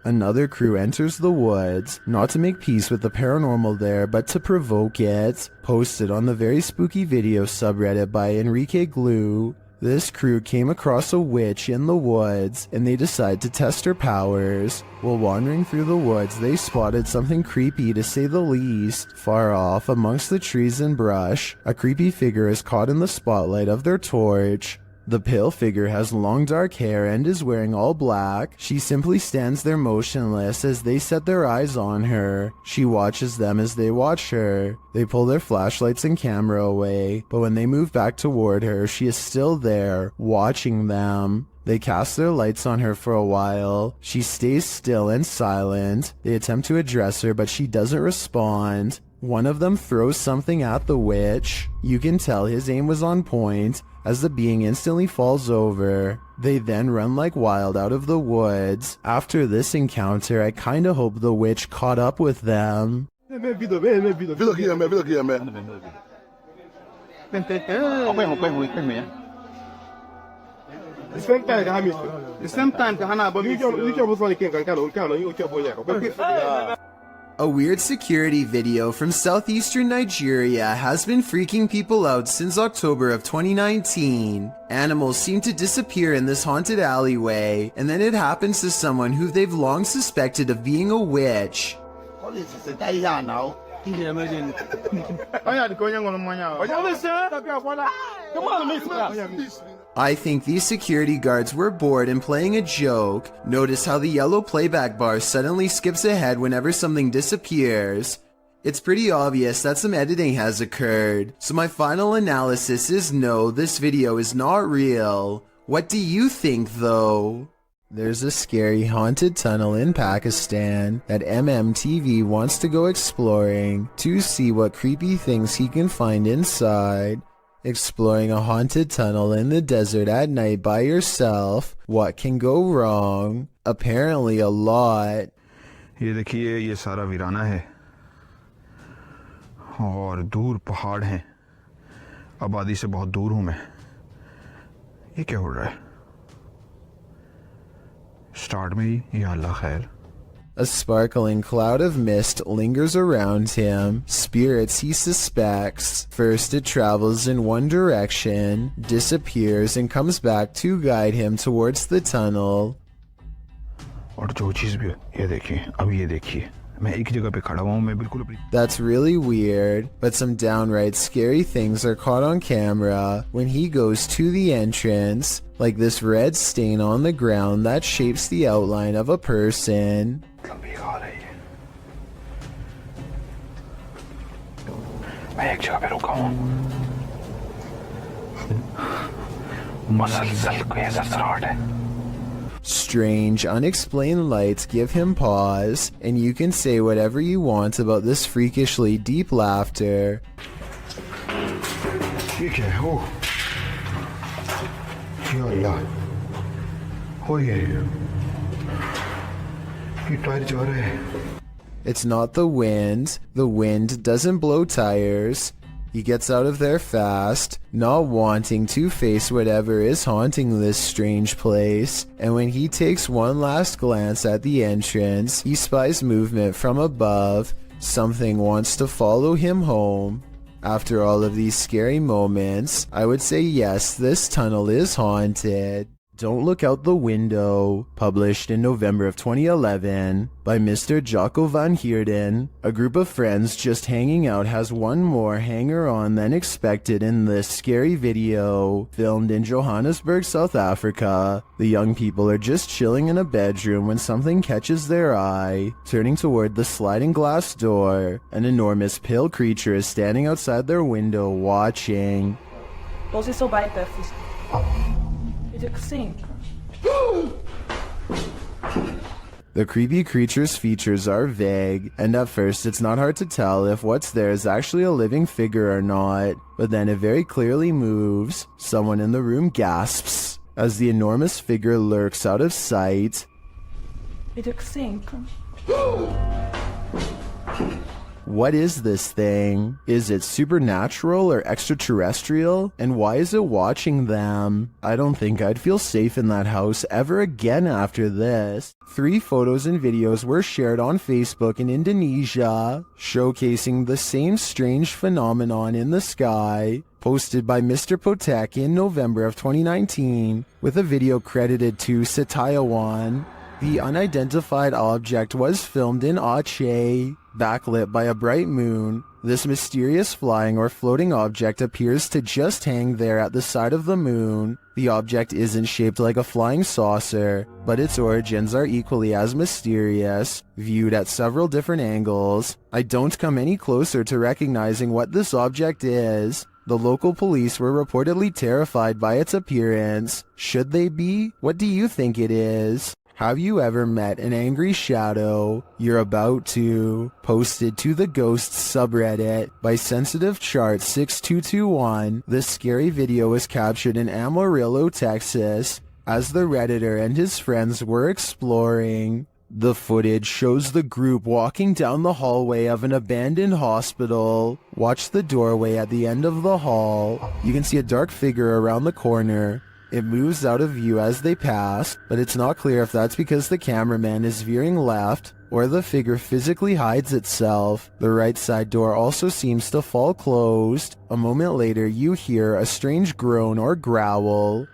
Another crew enters the woods, not to make peace with the paranormal there, but to provoke it. Posted on the Very Spooky Video subreddit by Enrique Glue, this crew came across a witch in the woods, and they decide to test her powers. While wandering through the woods, they spotted something creepy to say the least. Far off, amongst the trees and brush, a creepy figure is caught in the spotlight of their torch. The pale figure has long dark hair and is wearing all black. She simply stands there motionless as they set their eyes on her. She watches them as they watch her. They pull their flashlights and camera away, but when they move back toward her, she is still there, watching them. They cast their lights on her for a while. She stays still and silent. They attempt to address her, but she doesn't respond. One of them throws something at the witch. You can tell his aim was on point, as the being instantly falls over. They then run like wild out of the woods. After this encounter, I kinda hope the witch caught up with them. A weird security video from southeastern Nigeria has been freaking people out since October of 2019. Animals seem to disappear in this haunted alleyway, and then it happens to someone who they've long suspected of being a witch. I think these security guards were bored and playing a joke. Notice how the yellow playback bar suddenly skips ahead whenever something disappears. It's pretty obvious that some editing has occurred, so my final analysis is no, this video is not real. What do you think though? There's a scary haunted tunnel in Pakistan that MMTV wants to go exploring to see what creepy things he can find inside. Exploring a haunted tunnel in the desert at night by yourself, what can go wrong? Apparently a lot. ये देखिए ये सारा वीराना है और दूर पहाड़ हैं आबादी से बहुत दूर हूं मैं ये क्या हो रहा है स्टार्ट में ही या अल्लाह खैर A sparkling cloud of mist lingers around him. Spirits he suspects. First it travels in one direction, disappears, and comes back to guide him towards the tunnel. और जो चीज भी ये देखिए अब ये देखिए मैं एक जगह पे खड़ा हुआ हूं मैं बिल्कुल अपनी That's really weird, but some downright scary things are caught on camera when he goes to the entrance, like this red stain on the ground that shapes the outline of a person. मैं एक जगह पे रुका हूं मसलसल कोई ऐसा सराहट है Strange, unexplained lights give him pause, and you can say whatever you want about this freakishly deep laughter. ये क्या है ओ या अल्लाह हो ये टायर जा रहे हैं It's not the wind doesn't blow tires. He gets out of there fast, not wanting to face whatever is haunting this strange place, and when he takes one last glance at the entrance, he spies movement from above. Something wants to follow him home. After all of these scary moments, I would say yes, this tunnel is haunted. Don't Look Out the Window, published in November of 2011 by Mr. Jocko van Heerden. A group of friends just hanging out has one more hanger-on than expected in this scary video, filmed in Johannesburg, South Africa. The young people are just chilling in a bedroom when something catches their eye. Turning toward the sliding glass door, an enormous pale creature is standing outside their window watching. Você vai ter The creepy creature's features are vague, and at first it's not hard to tell if what's there is actually a living figure or not, but then it very clearly moves. Someone in the room gasps as the enormous figure lurks out of sight. What is this thing? Is it supernatural or extraterrestrial? And why is it watching them? I don't think I'd feel safe in that house ever again after this. 3 photos and videos were shared on Facebook in Indonesia, showcasing the same strange phenomenon in the sky, posted by Mr. Potek in November of 2019, with a video credited to Setiawan. The unidentified object was filmed in Aceh, backlit by a bright moon. This mysterious flying or floating object appears to just hang there at the side of the moon. The object isn't shaped like a flying saucer, but its origins are equally as mysterious, viewed at several different angles. I don't come any closer to recognizing what this object is. The local police were reportedly terrified by its appearance. Should they be? What do you think it is? Have you ever met an angry shadow? You're about to. Posted to the Ghosts subreddit by Sensitive Chart 6221. This scary video was captured in Amarillo, Texas, as the Redditor and his friends were exploring. The footage shows the group walking down the hallway of an abandoned hospital. Watch the doorway at the end of the hall. You can see a dark figure around the corner. It moves out of view as they pass, but it's not clear if that's because the cameraman is veering left or the figure physically hides itself. The right side door also seems to fall closed. A moment later, you hear a strange groan or growl.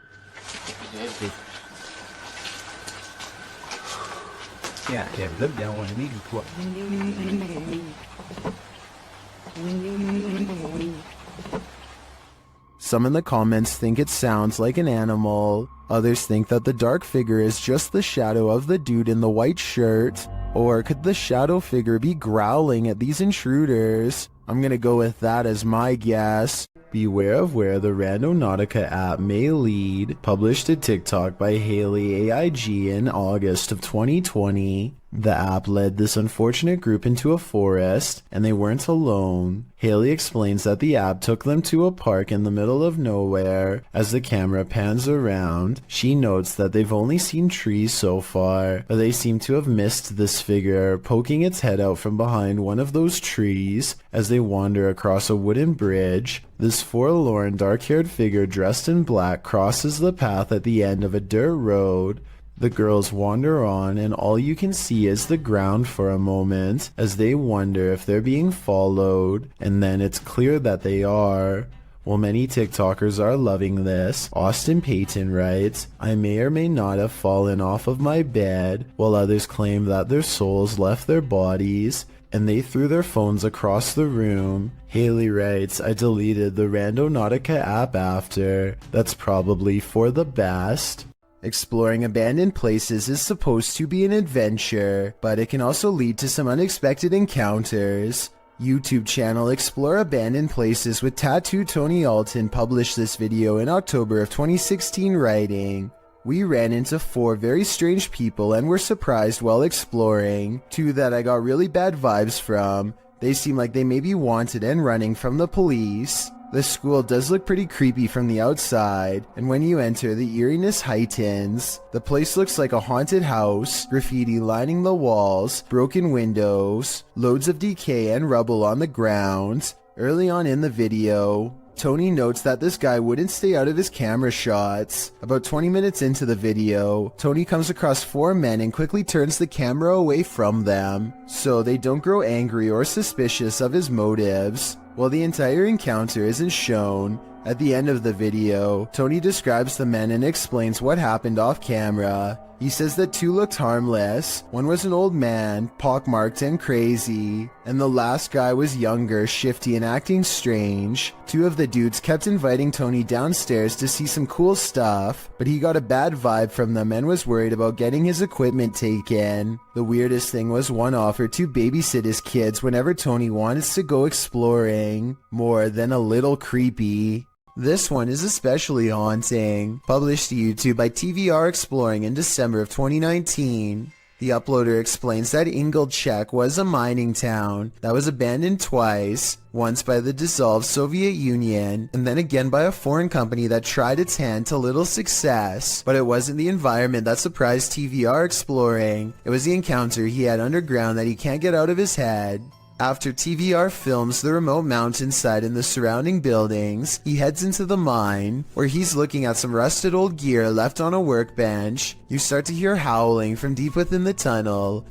Some in the comments think it sounds like an animal. Others think that the dark figure is just the shadow of the dude in the white shirt. Or could the shadow figure be growling at these intruders? I'm gonna go with that as my guess. Beware of where the Randonautica app may lead. Published to TikTok by Haley AIG in August of 2020. The app led this unfortunate group into a forest, and they weren't alone. Haley explains that the app took them to a park in the middle of nowhere. As the camera pans around, she notes that they've only seen trees so far, but they seem to have missed this figure poking its head out from behind one of those trees as they wander across a wooden bridge. This forlorn, dark-haired figure dressed in black crosses the path at the end of a dirt road. The girls wander on, and all you can see is the ground for a moment as they wonder if they're being followed, and then it's clear that they are. While many TikTokers are loving this, Austin Payton writes, "I may or may not have fallen off of my bed," while others claim that their souls left their bodies and they threw their phones across the room. Haley writes, "I deleted the Randonautica app after. That's probably for the best." Exploring abandoned places is supposed to be an adventure, but it can also lead to some unexpected encounters. YouTube channel Explore Abandoned Places with Tattoo Tony Alton published this video in October of 2016 writing, "We ran into 4 very strange people and were surprised while exploring. 2 that I got really bad vibes from. They seem like they may be wanted and running from the police. The school does look pretty creepy from the outside, and when you enter, the eeriness heightens. The place looks like a haunted house, graffiti lining the walls, broken windows, loads of decay and rubble on the ground." Early on in the video, Tony notes that this guy wouldn't stay out of his camera shots. About 20 minutes into the video, Tony comes across 4 men and quickly turns the camera away from them, so they don't grow angry or suspicious of his motives. While the entire encounter isn't shown, at the end of the video, Tony describes the men and explains what happened off camera. He says that 2 looked harmless, one was an old man, pockmarked and crazy, and the last guy was younger, shifty and acting strange. 2 of the dudes kept inviting Tony downstairs to see some cool stuff, but he got a bad vibe from them and was worried about getting his equipment taken. The weirdest thing was one offered to babysit his kids whenever Tony wants to go exploring. More than a little creepy. This one is especially haunting. Published to YouTube by TVR Exploring in December of 2019. The uploader explains that Ingolchek was a mining town that was abandoned twice, once by the dissolved Soviet Union, and then again by a foreign company that tried its hand to little success. But it wasn't the environment that surprised TVR Exploring. It was the encounter he had underground that he can't get out of his head. After TVR films the remote mountainside and the surrounding buildings, he heads into the mine, where he's looking at some rusted old gear left on a workbench. You start to hear howling from deep within the tunnel.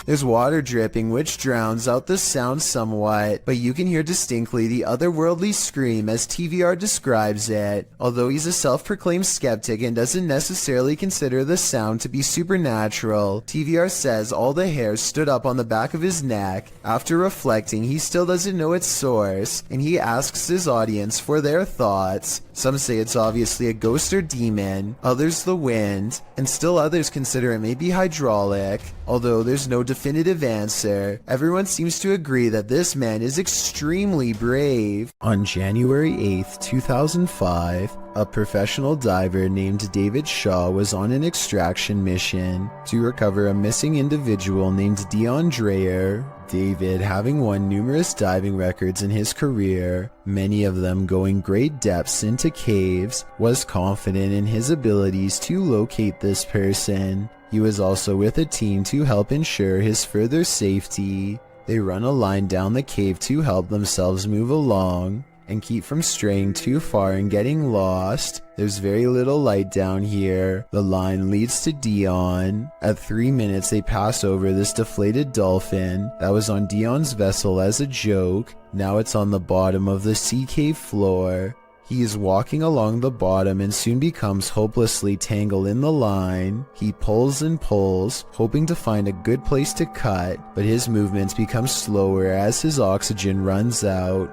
There's water dripping, which drowns out the sound somewhat, but you can hear distinctly the otherworldly scream as TVR describes it. Although he's a self-proclaimed skeptic and doesn't necessarily consider the sound to be supernatural, TVR says all the hairs stood up on the back of his neck. After reflecting, he still doesn't know its source, and he asks his audience for their thoughts. Some say it's obviously a ghost or demon, others the wind, and still others consider it may be hydraulic. Although there's no definitive answer, everyone seems to agree that this man is extremely brave. On January 8th, 2005, a professional diver named David Shaw was on an extraction mission to recover a missing individual named Dion Dreyer. David, having won numerous diving records in his career, many of them going great depths into caves, was confident in his abilities to locate this person. He was also with a team to help ensure his further safety. They run a line down the cave to help themselves move along and keep from straying too far and getting lost. There's very little light down here. The line leads to Dion. At 3 minutes they pass over this deflated dolphin that was on Dion's vessel as a joke. Now it's on the bottom of the sea cave floor. He is walking along the bottom and soon becomes hopelessly tangled in the line. He pulls and pulls, hoping to find a good place to cut, but his movements become slower as his oxygen runs out.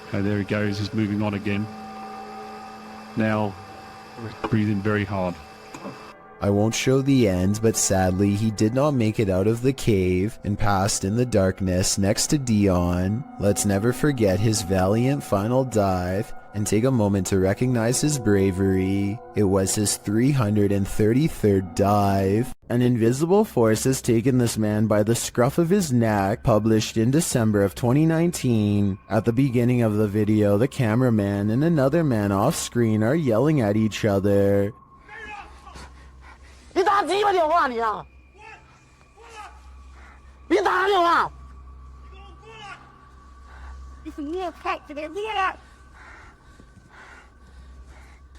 Okay, there he goes, he's moving on again. Now, breathing very hard. I won't show the end, but sadly he did not make it out of the cave and passed in the darkness next to Dion. Let's never forget his valiant final dive and take a moment to recognize his bravery. It was his 333rd dive. An invisible force has taken this man by the scruff of his neck, published in December of 2019. At the beginning of the video, the cameraman and another man off screen are yelling at each other. 你打鸡巴电话你啊！你打电话！你也太这个别了。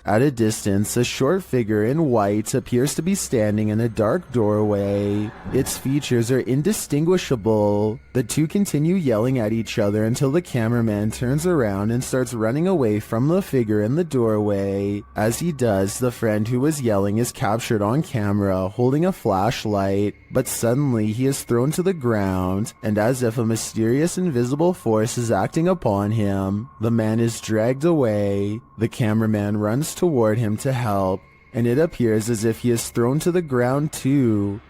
At a distance, a short figure in white appears to be standing in a dark doorway. Its features are indistinguishable. The two continue yelling at each other until the cameraman turns around and starts running away from the figure in the doorway. As he does, the friend who was yelling is captured on camera holding a flashlight, but suddenly he is thrown to the ground, and as if a mysterious invisible force is acting upon him, the man is dragged away. The cameraman runs toward him to help, and it appears as if he is thrown to the ground too.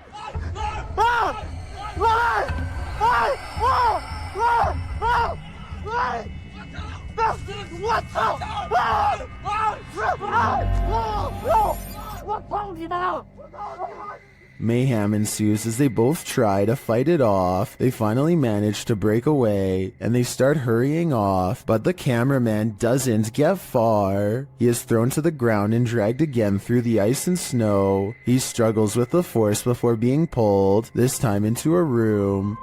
Mayhem ensues as they both try to fight it off. They finally manage to break away and they start hurrying off, but the cameraman doesn't get far. He is thrown to the ground and dragged again through the ice and snow. He struggles with the force before being pulled, this time into a room.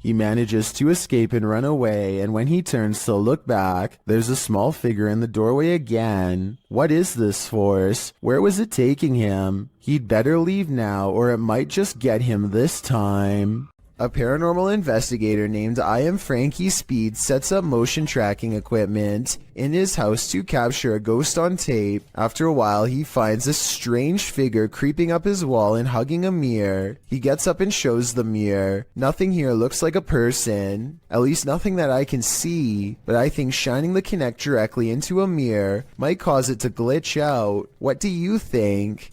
He manages to escape and run away, and when he turns to look back, there's a small figure in the doorway again. What is this force? Where was it taking him? He'd better leave now, or it might just get him this time. A paranormal investigator named I Am Frankie Speed sets up motion tracking equipment in his house to capture a ghost on tape. After a while, he finds a strange figure creeping up his wall and hugging a mirror. He gets up and shows the mirror. Nothing here looks like a person, at least nothing that I can see, but I think shining the Kinect directly into a mirror might cause it to glitch out. What do you think?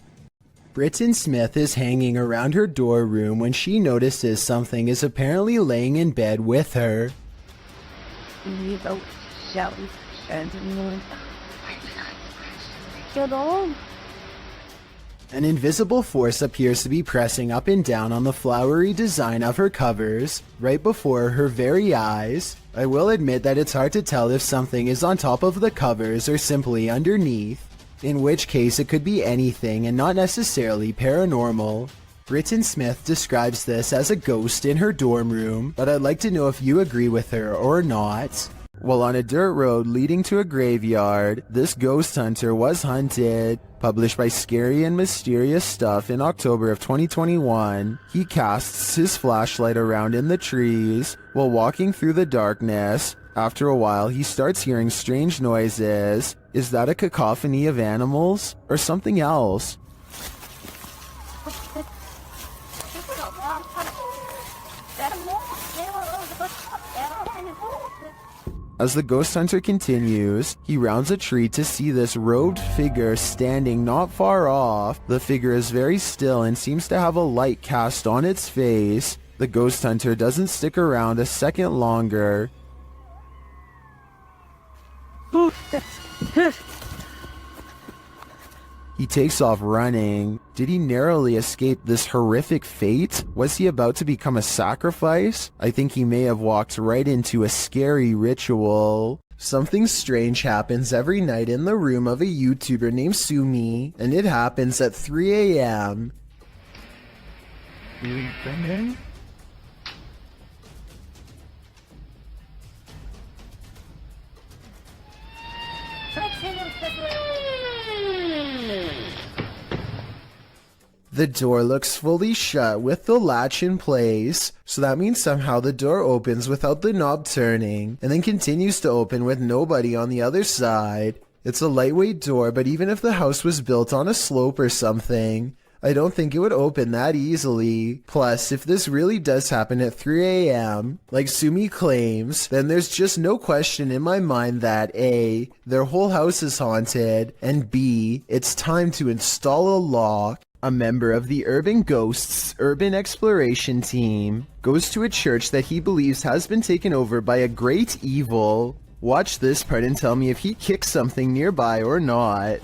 Britton Smith is hanging around her dorm room when she notices something is apparently laying in bed with her. An invisible force appears to be pressing up and down on the flowery design of her covers, right before her very eyes. I will admit that it's hard to tell if something is on top of the covers or simply underneath, in which case it could be anything and not necessarily paranormal. Britton Smith describes this as a ghost in her dorm room, but I'd like to know if you agree with her or not. While on a dirt road leading to a graveyard, this ghost hunter was hunted. Published by Scary and Mysterious Stuff in October of 2021, he casts his flashlight around in the trees while walking through the darkness. After a while, he starts hearing strange noises. Is that a cacophony of animals or something else? As the ghost hunter continues, he rounds a tree to see this robed figure standing not far off. The figure is very still and seems to have a light cast on its face. The ghost hunter doesn't stick around a second longer. He takes off running. Did he narrowly escape this horrific fate? Was he about to become a sacrifice? I think he may have walked right into a scary ritual. Something strange happens every night in the room of a YouTuber named Sumi, and it happens at 3 a.m. The door looks fully shut with the latch in place, so that means somehow the door opens without the knob turning, and then continues to open with nobody on the other side. It's a lightweight door, but even if the house was built on a slope or something, I don't think it would open that easily. Plus, if this really does happen at 3 a.m., like Sumi claims, then there's just no question in my mind that A, their whole house is haunted, and B, it's time to install a lock. A member of the Urban Ghosts Urban Exploration Team goes to a church that he believes has been taken over by a great evil. Watch this part and tell me if he kicks something nearby or not.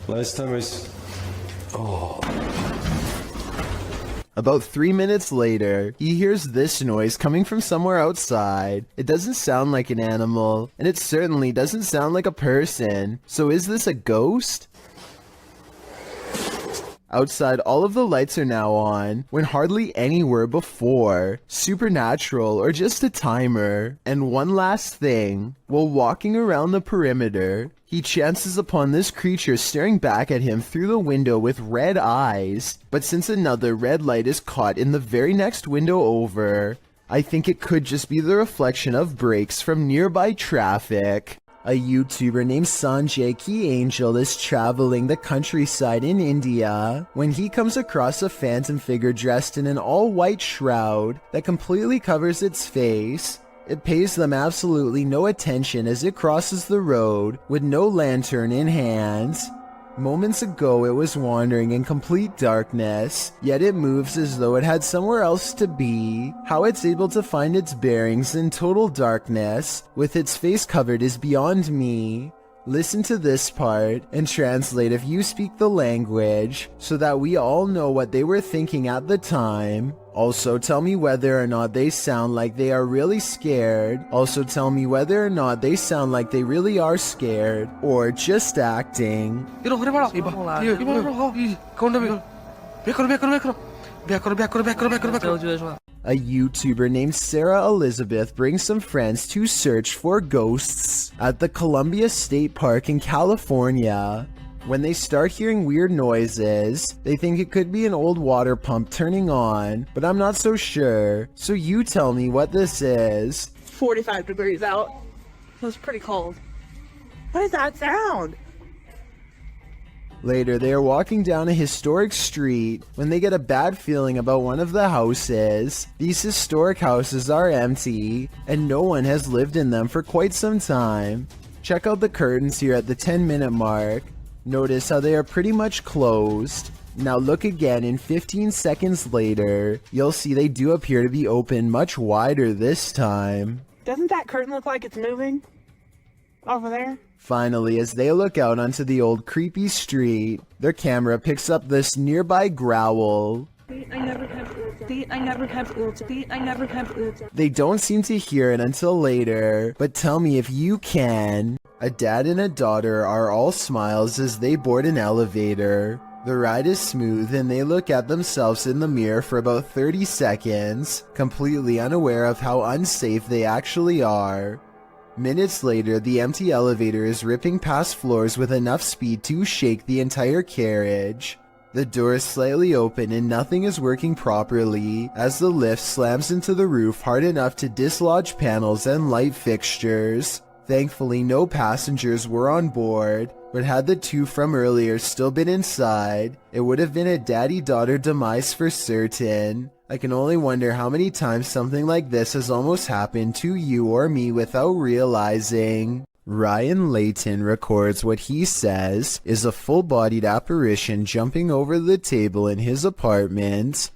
Last time About 3 minutes later, he hears this noise coming from somewhere outside. It doesn't sound like an animal, and it certainly doesn't sound like a person. So is this a ghost? Outside, all of the lights are now on, when hardly any were before. Supernatural or just a timer. And one last thing, while walking around the perimeter, he chances upon this creature staring back at him through the window with red eyes. But since another red light is caught in the very next window over, I think it could just be the reflection of brakes from nearby traffic. A YouTuber named Sanjay Key Angel is traveling the countryside in India when he comes across a phantom figure dressed in an all-white shroud that completely covers its face. It pays them absolutely no attention as it crosses the road with no lantern in hand. Moments ago it was wandering in complete darkness, yet it moves as though it had somewhere else to be. How it's able to find its bearings in total darkness, with its face covered, is beyond me. Listen to this part and translate if you speak the language, so that we all know what they were thinking at the time. Also tell me whether or not they sound like they are really scared. Also tell me whether or not they sound like they really are scared, or just acting. A YouTuber named Sarah Elizabeth brings some friends to search for ghosts at the Columbia State Park in California. When they start hearing weird noises, they think it could be an old water pump turning on, but I'm not so sure. So you tell me what this is. 45 degrees out. It was pretty cold. What is that sound? Later, they are walking down a historic street when they get a bad feeling about one of the houses. These historic houses are empty, and no one has lived in them for quite some time. Check out the curtains here at the 10-minute mark. Notice how they are pretty much closed. Now look again, and 15 seconds later, you'll see they do appear to be open much wider this time. Doesn't that curtain look like it's moving? Over there? Finally, as they look out onto the old creepy street, their camera picks up this nearby growl. They don't seem to hear it until later, but tell me if you can. A dad and a daughter are all smiles as they board an elevator. The ride is smooth and they look at themselves in the mirror for about 30 seconds, completely unaware of how unsafe they actually are. Minutes later, the empty elevator is ripping past floors with enough speed to shake the entire carriage. The door is slightly open and nothing is working properly as the lift slams into the roof hard enough to dislodge panels and light fixtures. Thankfully, no passengers were on board, but had the two from earlier still been inside, it would have been a daddy-daughter demise for certain. I can only wonder how many times something like this has almost happened to you or me without realizing. Ryan Layton records what he says is a full-bodied apparition jumping over the table in his apartment.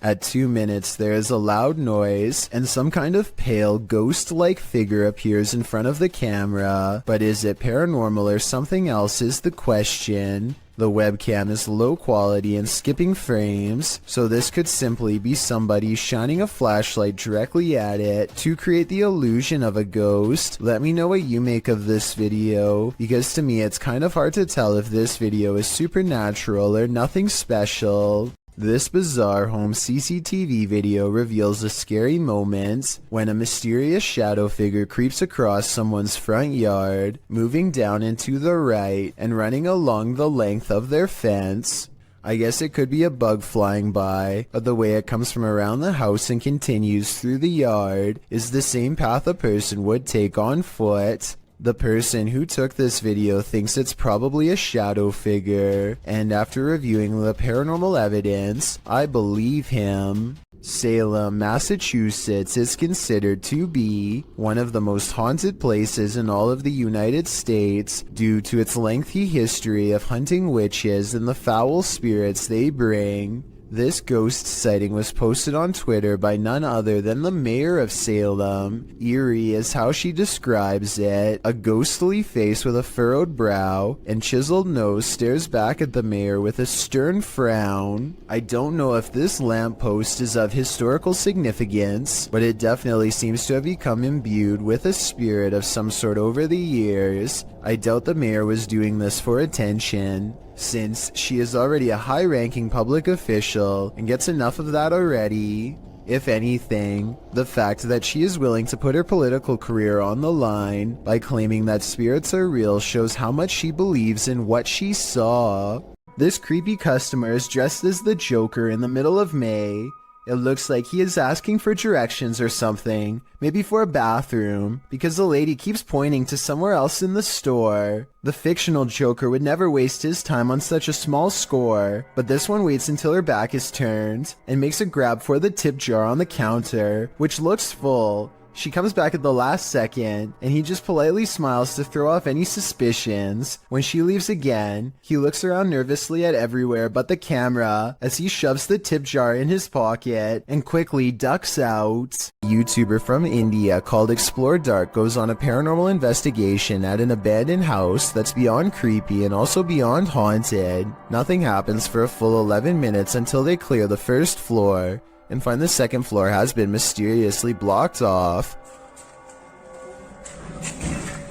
At 2 minutes, there is a loud noise, and some kind of pale, ghost-like figure appears in front of the camera. But is it paranormal or something else is the question. The webcam is low quality and skipping frames, so this could simply be somebody shining a flashlight directly at it to create the illusion of a ghost. Let me know what you make of this video, because to me it's kind of hard to tell if this video is supernatural or nothing special. This bizarre home CCTV video reveals a scary moment when a mysterious shadow figure creeps across someone's front yard, moving down and to the right and running along the length of their fence. I guess it could be a bug flying by, but the way it comes from around the house and continues through the yard is the same path a person would take on foot. The person who took this video thinks it's probably a shadow figure, and after reviewing the paranormal evidence, I believe him. Salem, Massachusetts is considered to be one of the most haunted places in all of the United States due to its lengthy history of hunting witches and the foul spirits they bring. This ghost sighting was posted on Twitter by none other than the mayor of Salem. Eerie is how she describes it. A ghostly face with a furrowed brow and chiseled nose stares back at the mayor with a stern frown. I don't know if this lamppost is of historical significance, but it definitely seems to have become imbued with a spirit of some sort over the years. I doubt the mayor was doing this for attention, since she is already a high-ranking public official and gets enough of that already. If anything, the fact that she is willing to put her political career on the line by claiming that spirits are real shows how much she believes in what she saw. This creepy customer is dressed as the Joker in the middle of May. It looks like he is asking for directions or something, maybe for a bathroom, because the lady keeps pointing to somewhere else in the store. The fictional Joker would never waste his time on such a small score, but this one waits until her back is turned, and makes a grab for the tip jar on the counter, which looks full. She comes back at the last second, and he just politely smiles to throw off any suspicions. When she leaves again, he looks around nervously at everywhere but the camera as he shoves the tip jar in his pocket and quickly ducks out. A YouTuber from India called Explore Dark goes on a paranormal investigation at an abandoned house that's beyond creepy and also beyond haunted. Nothing happens for a full 11 minutes until they clear the first floor and find the second floor has been mysteriously blocked off.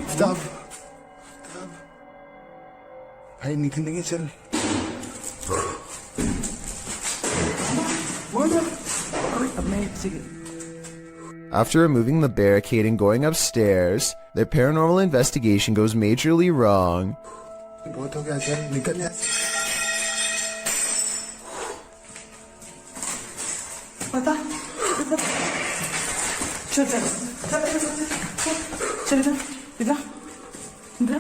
Stop. भाई निकलेंगे चल. After removing the barricade and going upstairs, their paranormal investigation goes majorly wrong. बहुत हो गया चल निकल जा. पता चल चल चल चल इधर इधर.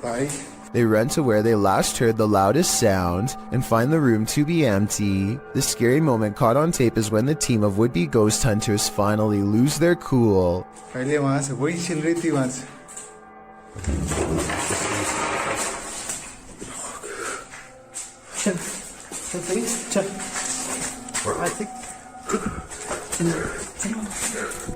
भाई They run to where they last heard the loudest sound and find the room to be empty. The scary moment caught on tape is when the team of would-be ghost hunters finally lose their cool. पहले वहाँ से वही चल रही थी वहाँ से. चल चल प्लीज चल. I think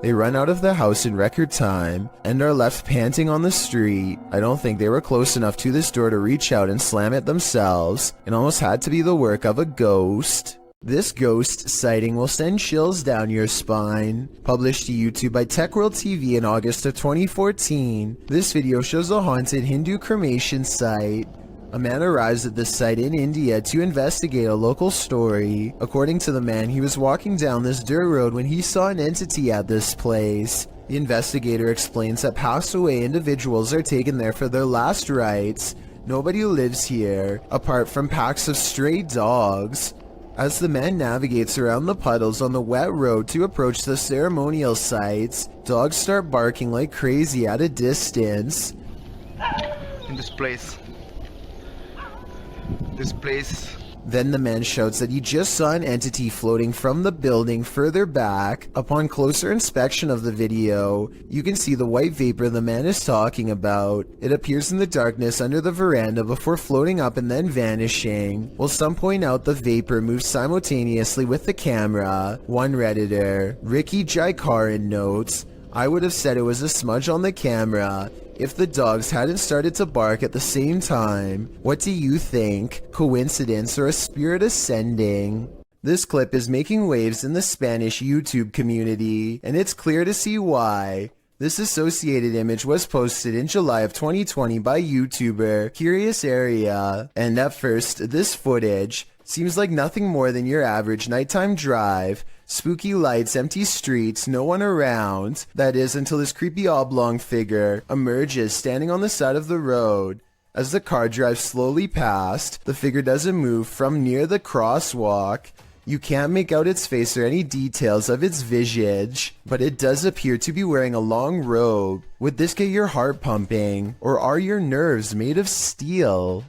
They run out of the house in record time and are left panting on the street. I don't think they were close enough to this door to reach out and slam it themselves. It almost had to be the work of a ghost. This ghost sighting will send chills down your spine. Published to YouTube by TechWorld TV in August of 2014, this video shows a haunted Hindu cremation site. A man arrives at this site in India to investigate a local story. According to the man, he was walking down this dirt road when he saw an entity at this place. The investigator explains that passed away individuals are taken there for their last rites. Nobody lives here, apart from packs of stray dogs. As the man navigates around the puddles on the wet road to approach the ceremonial sites, dogs start barking like crazy at a distance. In this place. Then the man shouts that he just saw an entity floating from the building further back. Upon closer inspection of the video, you can see the white vapor the man is talking about. It appears in the darkness under the veranda before floating up and then vanishing. While some point out the vapor moves simultaneously with the camera. One Redditor, Ricky Jaikaran, notes, "I would have said it was a smudge on the camera if the dogs hadn't started to bark at the same time. What do you think? Coincidence or a spirit ascending?" This clip is making waves in the Spanish YouTube community, and it's clear to see why. This associated image was posted in July of 2020 by YouTuber Curious Area, and at first, this footage seems like nothing more than your average nighttime drive. Spooky lights, empty streets, no one around. That is, until this creepy oblong figure emerges standing on the side of the road. As the car drives slowly past, the figure doesn't move from near the crosswalk. You can't make out its face or any details of its visage, but it does appear to be wearing a long robe. Would this get your heart pumping, or are your nerves made of steel?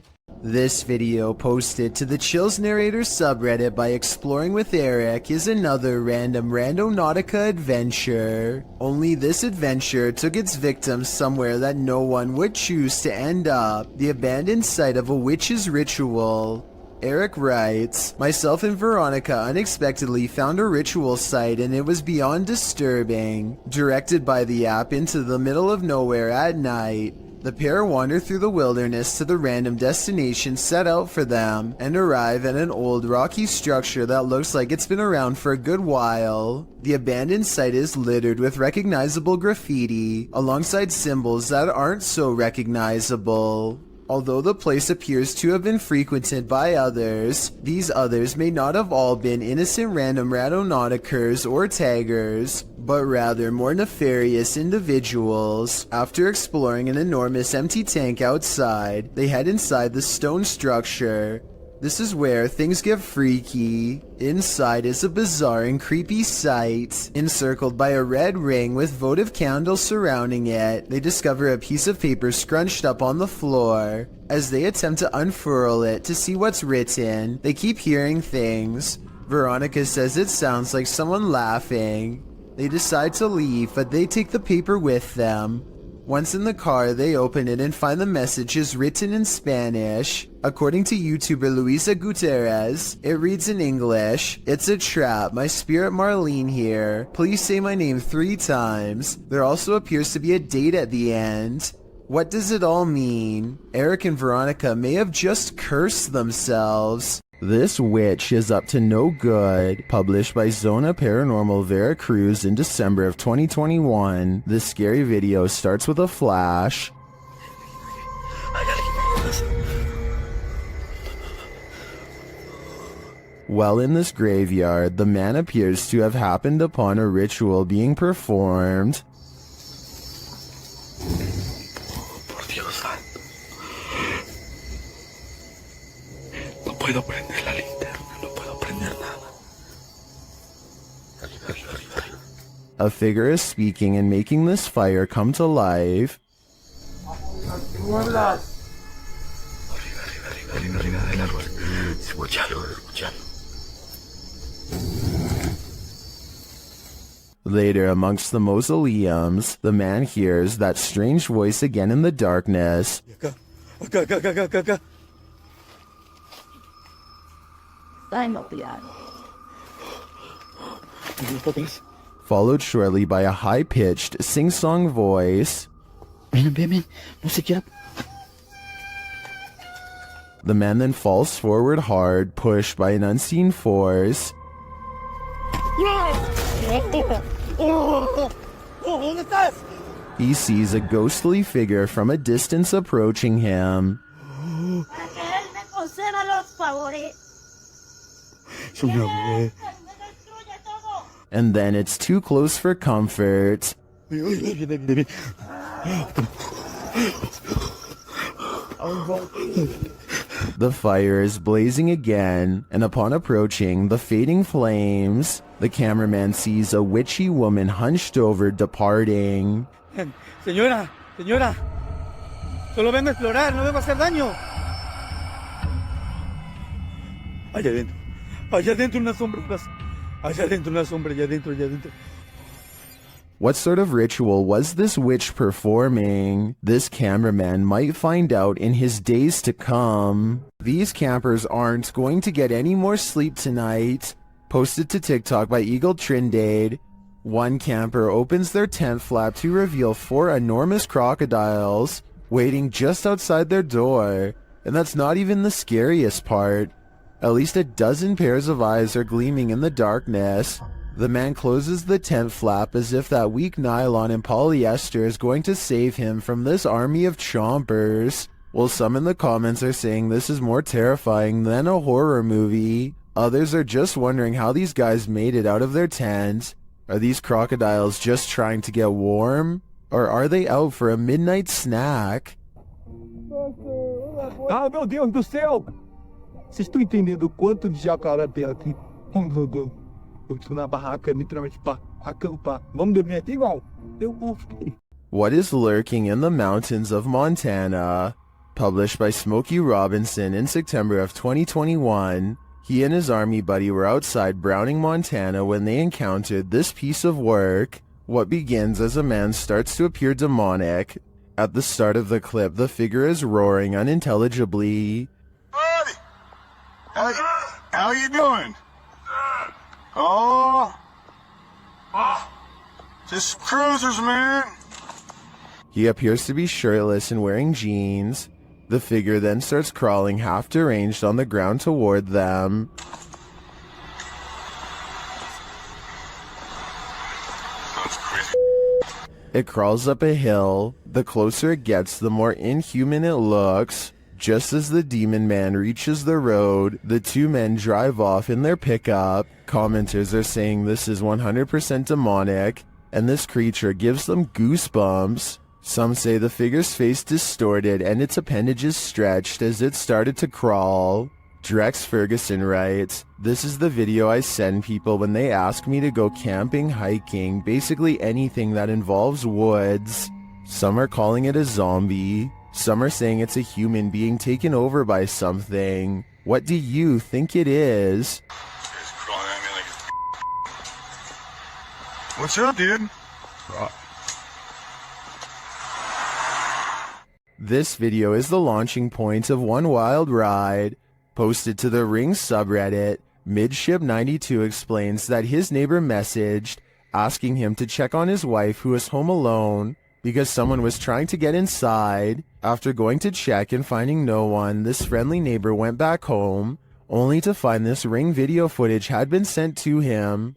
This video, posted to the Chills Narrator subreddit by Exploring with Eric, is another random Randonautica adventure. Only this adventure took its victims somewhere that no one would choose to end up, the abandoned site of a witch's ritual. Eric writes, "Myself and Veronica unexpectedly found a ritual site and it was beyond disturbing. Directed by the app into the middle of nowhere at night. The pair wander through the wilderness to the random destination set out for them and arrive at an old rocky structure that looks like it's been around for a good while. The abandoned site is littered with recognizable graffiti alongside symbols that aren't so recognizable. Although the place appears to have been frequented by others, these others may not have all been innocent random Randonauticers or taggers, but rather more nefarious individuals. After exploring an enormous empty tank outside, they head inside the stone structure. This is where things get freaky. Inside is a bizarre and creepy sight. Encircled by a red ring with votive candles surrounding it, they discover a piece of paper scrunched up on the floor. As they attempt to unfurl it to see what's written, they keep hearing things. Veronica says it sounds like someone laughing. They decide to leave, but they take the paper with them. Once in the car, they open it and find the messages written in Spanish. According to YouTuber Luisa Gutierrez, it reads in English, "It's a trap, my spirit Marlene here. Please say my name 3 times. There also appears to be a date at the end. What does it all mean? Eric and Veronica may have just cursed themselves." This witch is up to no good. Published by Zona Paranormal Veracruz in December of 2021. This scary video starts with a flash. While in this graveyard, the man appears to have happened upon a ritual being performed. Puedo prender la linterna, no puedo prender nada. A figure is speaking and making this fire come to life. Arriba del árbol. Escuchalo. Later, amongst the mausoleums, the man hears that strange voice again in the darkness. Acá. Dai no piano. ¿Listo, Tess? followed shortly by a high-pitched, sing-song voice. Ven, no se quiera. The man then falls forward hard, pushed by an unseen force. ¿Dónde estás? He sees a ghostly figure from a distance approaching him. Para que él me conceda los favores. Señor, And then it's too close for comfort. ven. The fire is blazing again, and upon approaching the fading flames, the cameraman sees a witchy woman hunched over departing. Señora, solo vengo a explorar, no vengo a hacer daño. Allá adentro unas sombras, allá adentro. What sort of ritual was this witch performing? This cameraman might find out in his days to come. These campers aren't going to get any more sleep tonight. Posted to TikTok by Eagle Trindade. One camper opens their tent flap to reveal 4 enormous crocodiles waiting just outside their door. And that's not even the scariest part. At least a dozen pairs of eyes are gleaming in the darkness. The man closes the tent flap as if that weak nylon and polyester is going to save him from this army of chompers. While some in the comments are saying this is more terrifying than a horror movie, others are just wondering how these guys made it out of their tent. Are these crocodiles just trying to get warm? Or are they out for a midnight snack? Ah, meu Deus do céu! Vocês estão entendendo o quanto de jacaré tem aqui? Eu estou na barraca, literalmente, para acampar. Vamos dormir aqui igual? Eu vou. What is lurking in the mountains of Montana? Published by Smokey Robinson in September of 2021, he and his army buddy were outside Browning, Montana when they encountered this piece of work. What begins as a man starts to appear demonic. At the start of the clip, the figure is roaring unintelligibly. Buddy! How you doing? Oh! Just cruisers, man! He appears to be shirtless and wearing jeans. The figure then starts crawling half deranged on the ground toward them. Sounds crazy. It crawls up a hill. The closer it gets, the more inhuman it looks. Just as the demon man reaches the road, the two men drive off in their pickup. Commenters are saying this is 100% demonic, and this creature gives them goosebumps. Some say the figure's face distorted and its appendages stretched as it started to crawl. Drex Ferguson writes, "This is the video I send people when they ask me to go camping, hiking, basically anything that involves woods." Some are calling it a zombie. Some are saying it's a human being taken over by something. What do you think it is? It's crawling at me like it's... What's up, dude? This video is the launching point of one wild ride. Posted to the Ring subreddit, Midship92 explains that his neighbor messaged asking him to check on his wife who was home alone because someone was trying to get inside. After going to check and finding no one, this friendly neighbor went back home, only to find this Ring video footage had been sent to him.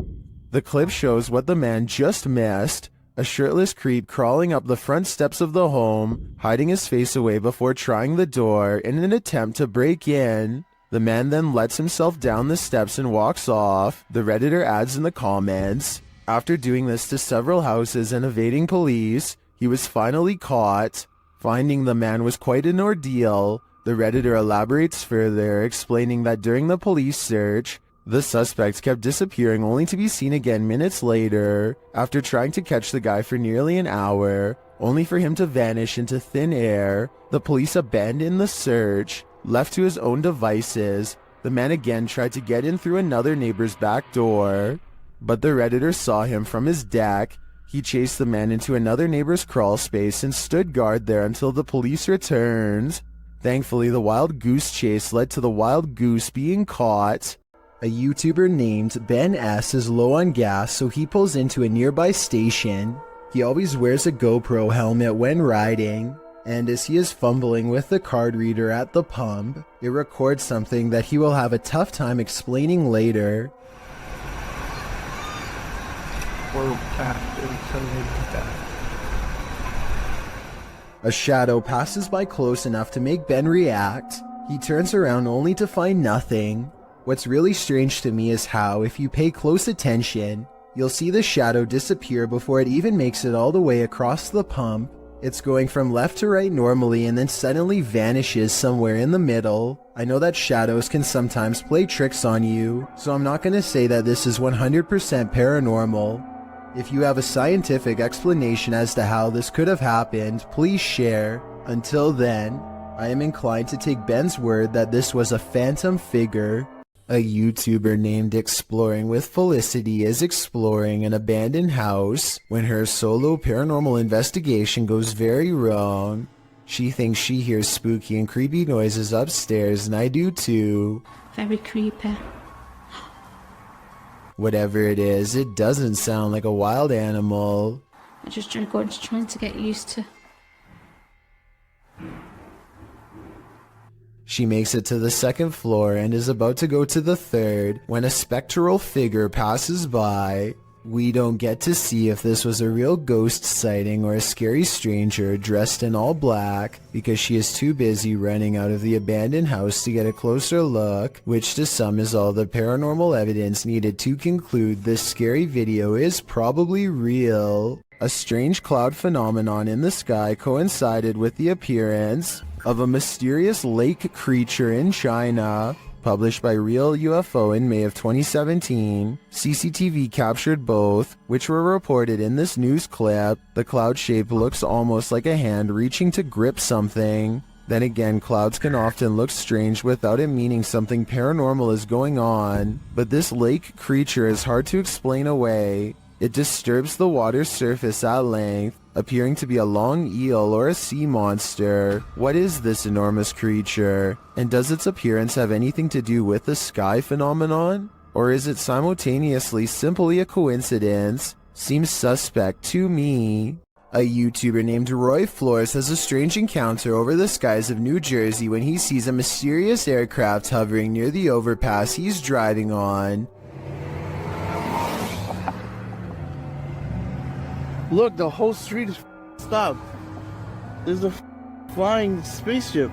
The clip shows what the man just missed, a shirtless creep crawling up the front steps of the home, hiding his face away before trying the door in an attempt to break in. The man then lets himself down the steps and walks off. The Redditor adds in the comments, after doing this to several houses and evading police, he was finally caught. Finding the man was quite an ordeal. The Redditor elaborates further, explaining that during the police search, the suspect kept disappearing only to be seen again minutes later, after trying to catch the guy for nearly an hour, only for him to vanish into thin air. The police abandoned the search. Left to his own devices, the man again tried to get in through another neighbor's back door, but the Redditor saw him from his deck. He chased the man into another neighbor's crawl space and stood guard there until the police returned. Thankfully, the wild goose chase led to the wild goose being caught. A YouTuber named Ben S is low on gas, so he pulls into a nearby station. He always wears a GoPro helmet when riding, and as he is fumbling with the card reader at the pump, it records something that he will have a tough time explaining later. A shadow passes by close enough to make Ben react. He turns around only to find nothing. What's really strange to me is how, if you pay close attention, you'll see the shadow disappear before it even makes it all the way across the pump. It's going from left to right normally and then suddenly vanishes somewhere in the middle. I know that shadows can sometimes play tricks on you, so I'm not going to say that this is 100% paranormal. If you have a scientific explanation as to how this could have happened, please share. Until then, I am inclined to take Ben's word that this was a phantom figure. A YouTuber named Exploring with Felicity is exploring an abandoned house when her solo paranormal investigation goes very wrong. She thinks she hears spooky and creepy noises upstairs, and I do too. Very creepy. Whatever it is, it doesn't sound like a wild animal. I just trying to get used to. She makes it to the second floor and is about to go to the third when a spectral figure passes by. We don't get to see if this was a real ghost sighting or a scary stranger dressed in all black because she is too busy running out of the abandoned house to get a closer look, which to some is all the paranormal evidence needed to conclude this scary video is probably real. A strange cloud phenomenon in the sky coincided with the appearance of a mysterious lake creature in China. Published by Real UFO in May of 2017, CCTV captured both, which were reported in this news clip. The cloud shape looks almost like a hand reaching to grip something. Then again, clouds can often look strange without it meaning something paranormal is going on, but this lake creature is hard to explain away. It disturbs the water's surface at length, appearing to be a long eel or a sea monster. What is this enormous creature? And does its appearance have anything to do with the sky phenomenon? Or is it simultaneously simply a coincidence? Seems suspect to me. A YouTuber named Roy Flores has a strange encounter over the skies of New Jersey when he sees a mysterious aircraft hovering near the overpass he's driving on. Look, the whole street is stopped. There's a flying spaceship.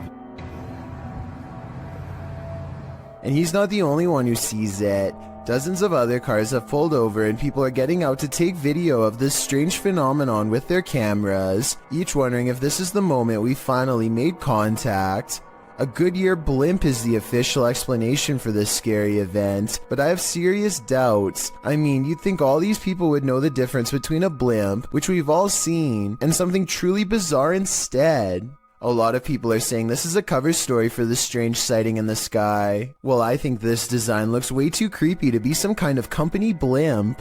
And he's not the only one who sees it. Dozens of other cars have pulled over and people are getting out to take video of this strange phenomenon with their cameras, each wondering if this is the moment we finally made contact. A Goodyear blimp is the official explanation for this scary event, but I have serious doubts. I mean, you'd think all these people would know the difference between a blimp, which we've all seen, and something truly bizarre instead. A lot of people are saying this is a cover story for the strange sighting in the sky. Well, I think this design looks way too creepy to be some kind of company blimp.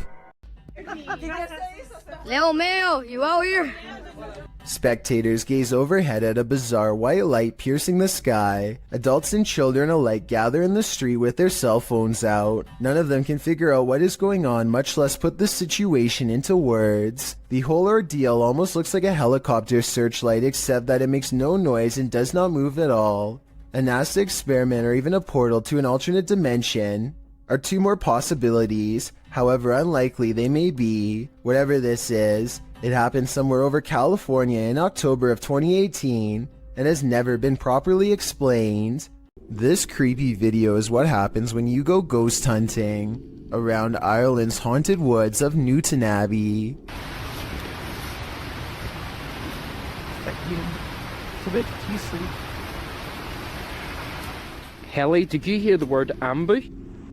Leo Mayo, you out here? Spectators gaze overhead at a bizarre white light piercing the sky. Adults and children alike gather in the street with their cell phones out. None of them can figure out what is going on, much less put the situation into words. The whole ordeal almost looks like a helicopter searchlight, except that it makes no noise and does not move at all. A NASA experiment or even a portal to an alternate dimension are two more possibilities, however unlikely they may be. Whatever this is, it happened somewhere over California in October of 2018 and has never been properly explained. This creepy video is what happens when you go ghost hunting around Ireland's haunted woods of Newton Abbey. Helly, did you hear the word ambush?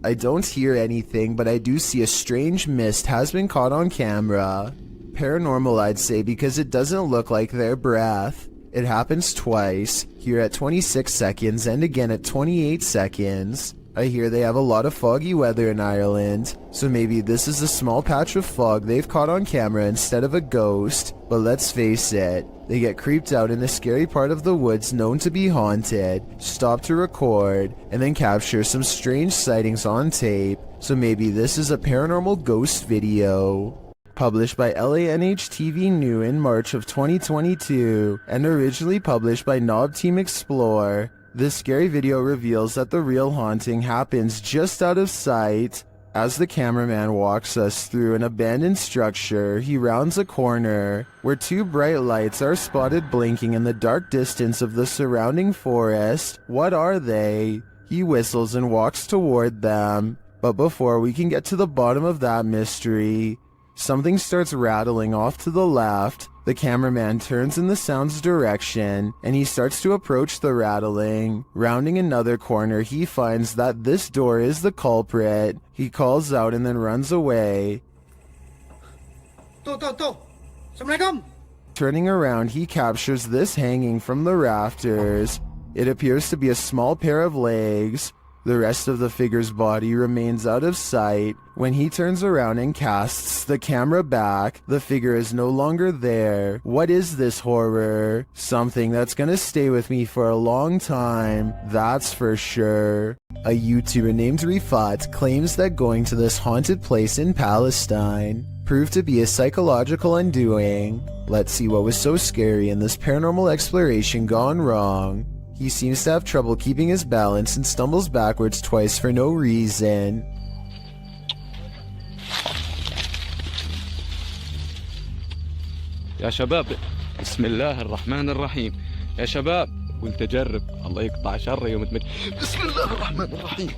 I don't hear anything, but I do see a strange mist has been caught on camera. Paranormal, I'd say, because it doesn't look like their breath. It happens twice, here at 26 seconds and again at 28 seconds. I hear they have a lot of foggy weather in Ireland, so maybe this is a small patch of fog they've caught on camera instead of a ghost. But let's face it, they get creeped out in a scary part of the woods known to be haunted, stop to record, and then capture some strange sightings on tape, so maybe this is a paranormal ghost video. Published by LANH-TV New in March of 2022, and originally published by Knob Team Explore, this scary video reveals that the real haunting happens just out of sight. As the cameraman walks us through an abandoned structure, he rounds a corner, where two bright lights are spotted blinking in the dark distance of the surrounding forest. What are they? He whistles and walks toward them. But before we can get to the bottom of that mystery, something starts rattling off to the left. The cameraman turns in the sound's direction, and he starts to approach the rattling. Rounding another corner, he finds that this door is the culprit. He calls out and then runs away. Turning around, he captures this hanging from the rafters. It appears to be a small pair of legs. The rest of the figure's body remains out of sight. When he turns around and casts the camera back, the figure is no longer there. What is this horror? Something that's gonna stay with me for a long time, that's for sure. A YouTuber named Rifat claims that going to this haunted place in Palestine proved to be a psychological undoing. Let's see what was so scary in this paranormal exploration gone wrong. He seems to have trouble keeping his balance and stumbles backwards twice for no reason. يا شباب بسم الله الرحمن الرحيم يا شباب وانت جرب الله يقطع شر يوم بسم الله الرحمن الرحيم.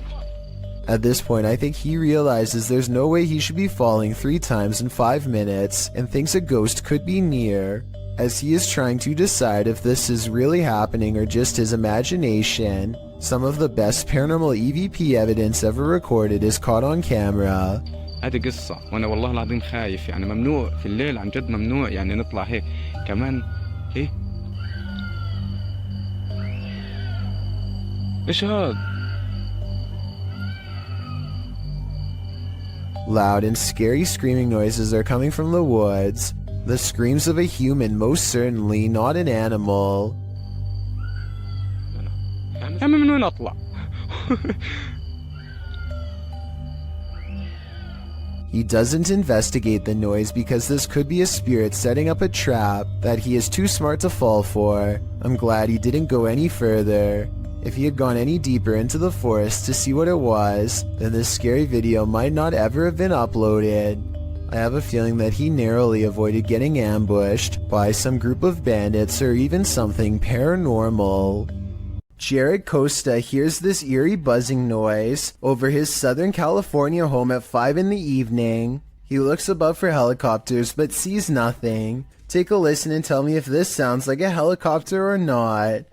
At this point, I think he realizes there's no way he should be falling 3 times in 5 minutes and thinks a ghost could be near. As he is trying to decide if this is really happening or just his imagination, some of the best paranormal EVP evidence ever recorded is caught on camera. هذه قصة وأنا والله العظيم خايف يعني ممنوع في الليل عن جد ممنوع يعني نطلع هيك كمان إيه إيش هاد؟ Loud and scary screaming noises are coming from the woods. The screams of a human, most certainly not an animal. يا من وين أطلع؟ He doesn't investigate the noise because this could be a spirit setting up a trap that he is too smart to fall for. I'm glad he didn't go any further. If he had gone any deeper into the forest to see what it was, then this scary video might not ever have been uploaded. I have a feeling that he narrowly avoided getting ambushed by some group of bandits or even something paranormal. Jared Costa hears this eerie buzzing noise over his Southern California home at 5 in the evening. He looks above for helicopters but sees nothing. Take a listen and tell me if this sounds like a helicopter or not.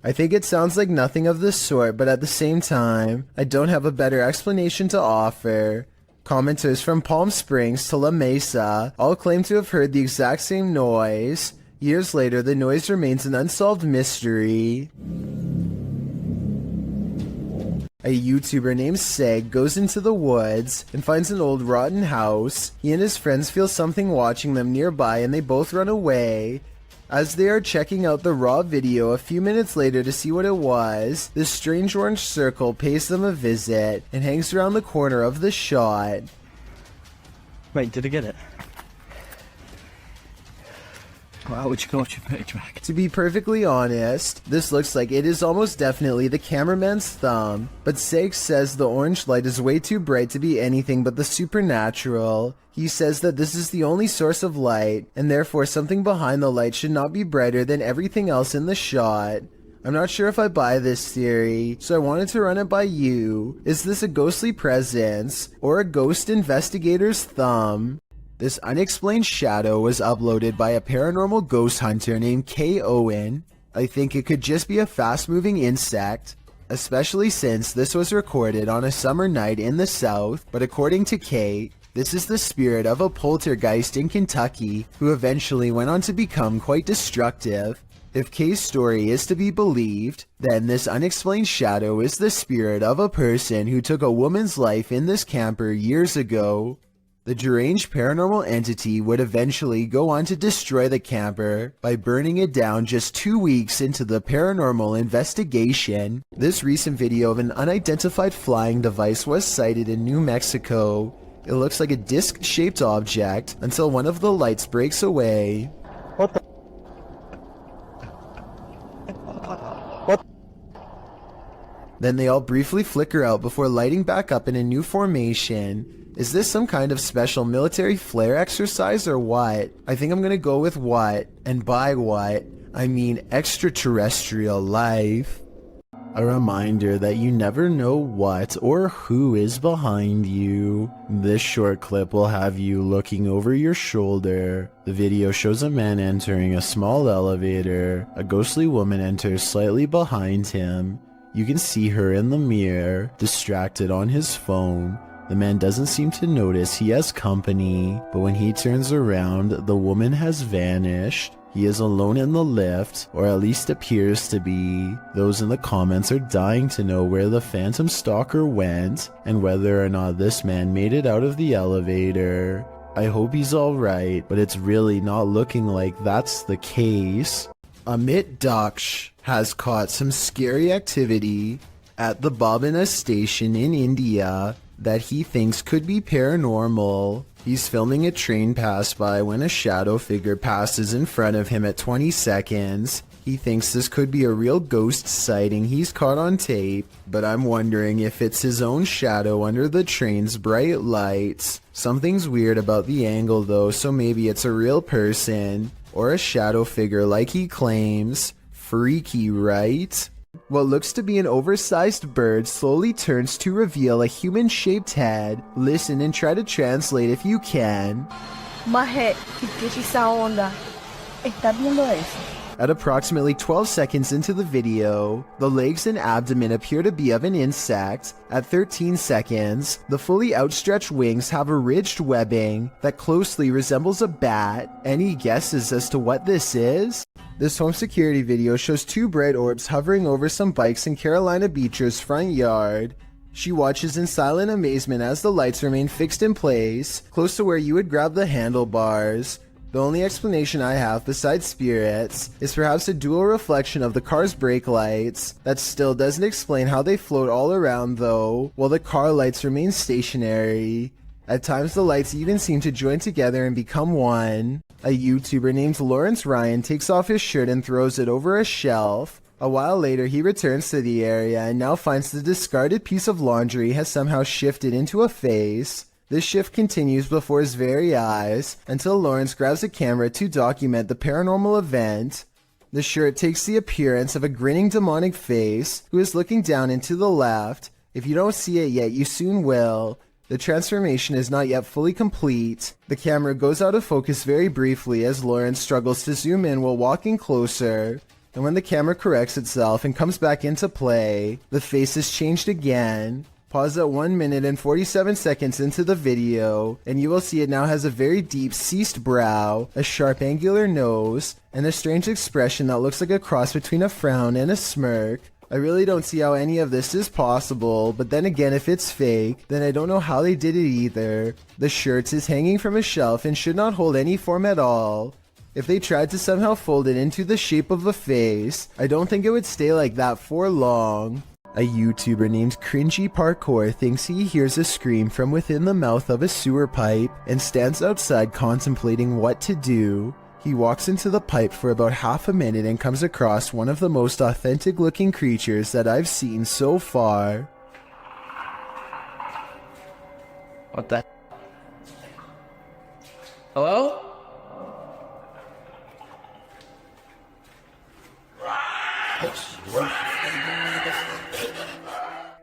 I think it sounds like nothing of the sort, but at the same time, I don't have a better explanation to offer. Commenters from Palm Springs to La Mesa all claim to have heard the exact same noise. Years later, the noise remains an unsolved mystery. A YouTuber named Seg goes into the woods and finds an old rotten house. He and his friends feel something watching them nearby and they both run away. As they are checking out the raw video a few minutes later to see what it was, this strange orange circle pays them a visit and hangs around the corner of the shot. Wait, did I get it? Wow, would you go watch your page back? To be perfectly honest, this looks like it is almost definitely the cameraman's thumb, but Seg says the orange light is way too bright to be anything but the supernatural. He says that this is the only source of light, and therefore something behind the light should not be brighter than everything else in the shot. I'm not sure if I buy this theory, so I wanted to run it by you. Is this a ghostly presence, or a ghost investigator's thumb? This unexplained shadow was uploaded by a paranormal ghost hunter named K. Owen. I think it could just be a fast-moving insect, especially since this was recorded on a summer night in the South, but according to K, this is the spirit of a poltergeist in Kentucky who eventually went on to become quite destructive. If Kay's story is to be believed, then this unexplained shadow is the spirit of a person who took a woman's life in this camper years ago. The deranged paranormal entity would eventually go on to destroy the camper by burning it down just 2 weeks into the paranormal investigation. This recent video of an unidentified flying device was sighted in New Mexico. It looks like a disc-shaped object until one of the lights breaks away. Then they all briefly flicker out before lighting back up in a new formation. Is this some kind of special military flare exercise or what? I think I'm gonna go with what, and by what, I mean extraterrestrial life. A reminder that you never know what or who is behind you. This short clip will have you looking over your shoulder. The video shows a man entering a small elevator. A ghostly woman enters slightly behind him. You can see her in the mirror, distracted on his phone. The man doesn't seem to notice he has company, but when he turns around, the woman has vanished. He is alone in the lift, or at least appears to be. Those in the comments are dying to know where the phantom stalker went, and whether or not this man made it out of the elevator. I hope he's alright, but it's really not looking like that's the case. Amit Daksh has caught some scary activity at the Babina station in India that he thinks could be paranormal. He's filming a train pass by when a shadow figure passes in front of him at 20 seconds. He thinks this could be a real ghost sighting he's caught on tape, but I'm wondering if it's his own shadow under the train's bright lights. Something's weird about the angle though, so maybe it's a real person, or a shadow figure like he claims. Freaky, right? What looks to be an oversized bird slowly turns to reveal a human-shaped head. Listen and try to translate if you can. Mahe, ¿qué es esa onda? ¿Estás viendo eso? At approximately 12 seconds into the video, the legs and abdomen appear to be of an insect. At 13 seconds, the fully outstretched wings have a ridged webbing that closely resembles a bat. Any guesses as to what this is? This home security video shows two bright orbs hovering over some bikes in Carolina Beecher's front yard. She watches in silent amazement as the lights remain fixed in place, close to where you would grab the handlebars. The only explanation I have besides spirits is perhaps a dual reflection of the car's brake lights. That still doesn't explain how they float all around though, while the car lights remain stationary. At times the lights even seem to join together and become one. A YouTuber named Lawrence Ryan takes off his shirt and throws it over a shelf. A while later he returns to the area and now finds the discarded piece of laundry has somehow shifted into a face. This shift continues before his very eyes until Lawrence grabs a camera to document the paranormal event. The shirt takes the appearance of a grinning demonic face who is looking down and to the left. If you don't see it yet, you soon will. The transformation is not yet fully complete. The camera goes out of focus very briefly as Lawrence struggles to zoom in while walking closer. And when the camera corrects itself and comes back into play, the face is changed again. Pause at 1 minute and 47 seconds into the video, and you will see it now has a very deep ceased brow, a sharp angular nose, and a strange expression that looks like a cross between a frown and a smirk. I really don't see how any of this is possible, but then again if it's fake, then I don't know how they did it either. The shirt is hanging from a shelf and should not hold any form at all. If they tried to somehow fold it into the shape of a face, I don't think it would stay like that for long. A YouTuber named Cringy Parkour thinks he hears a scream from within the mouth of a sewer pipe and stands outside contemplating what to do. He walks into the pipe for about half a minute and comes across one of the most authentic looking creatures that I've seen so far. What the? Hello?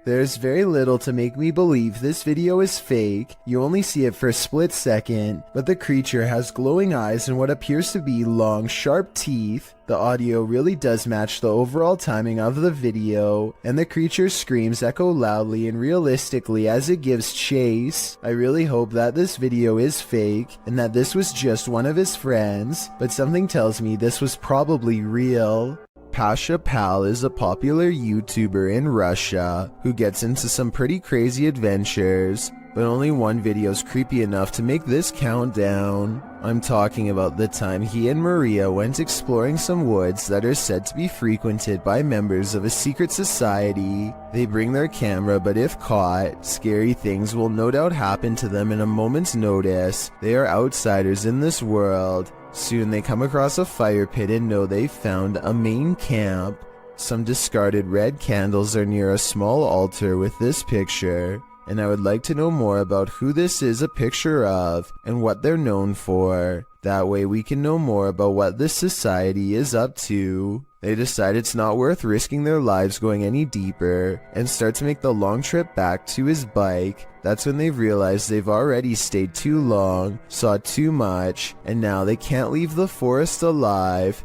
There's very little to make me believe this video is fake. You only see it for a split second, but the creature has glowing eyes and what appears to be long, sharp teeth. The audio really does match the overall timing of the video, and the creature's screams echo loudly and realistically as it gives chase. I really hope that this video is fake, and that this was just one of his friends, but something tells me this was probably real. Pasha Pal is a popular YouTuber in Russia who gets into some pretty crazy adventures, but only one video is creepy enough to make this count down. I'm talking about the time he and Maria went exploring some woods that are said to be frequented by members of a secret society. They bring their camera, but if caught, scary things will no doubt happen to them in a moment's notice. They are outsiders in this world. Soon they come across a fire pit and know they've found a main camp. Some discarded red candles are near a small altar with this picture, and I would like to know more about who this is a picture of and what they're known for. That way we can know more about what this society is up to. They decide it's not worth risking their lives going any deeper and start to make the long trip back to his bike. That's when they realize they've already stayed too long, saw too much, and now they can't leave the forest alive.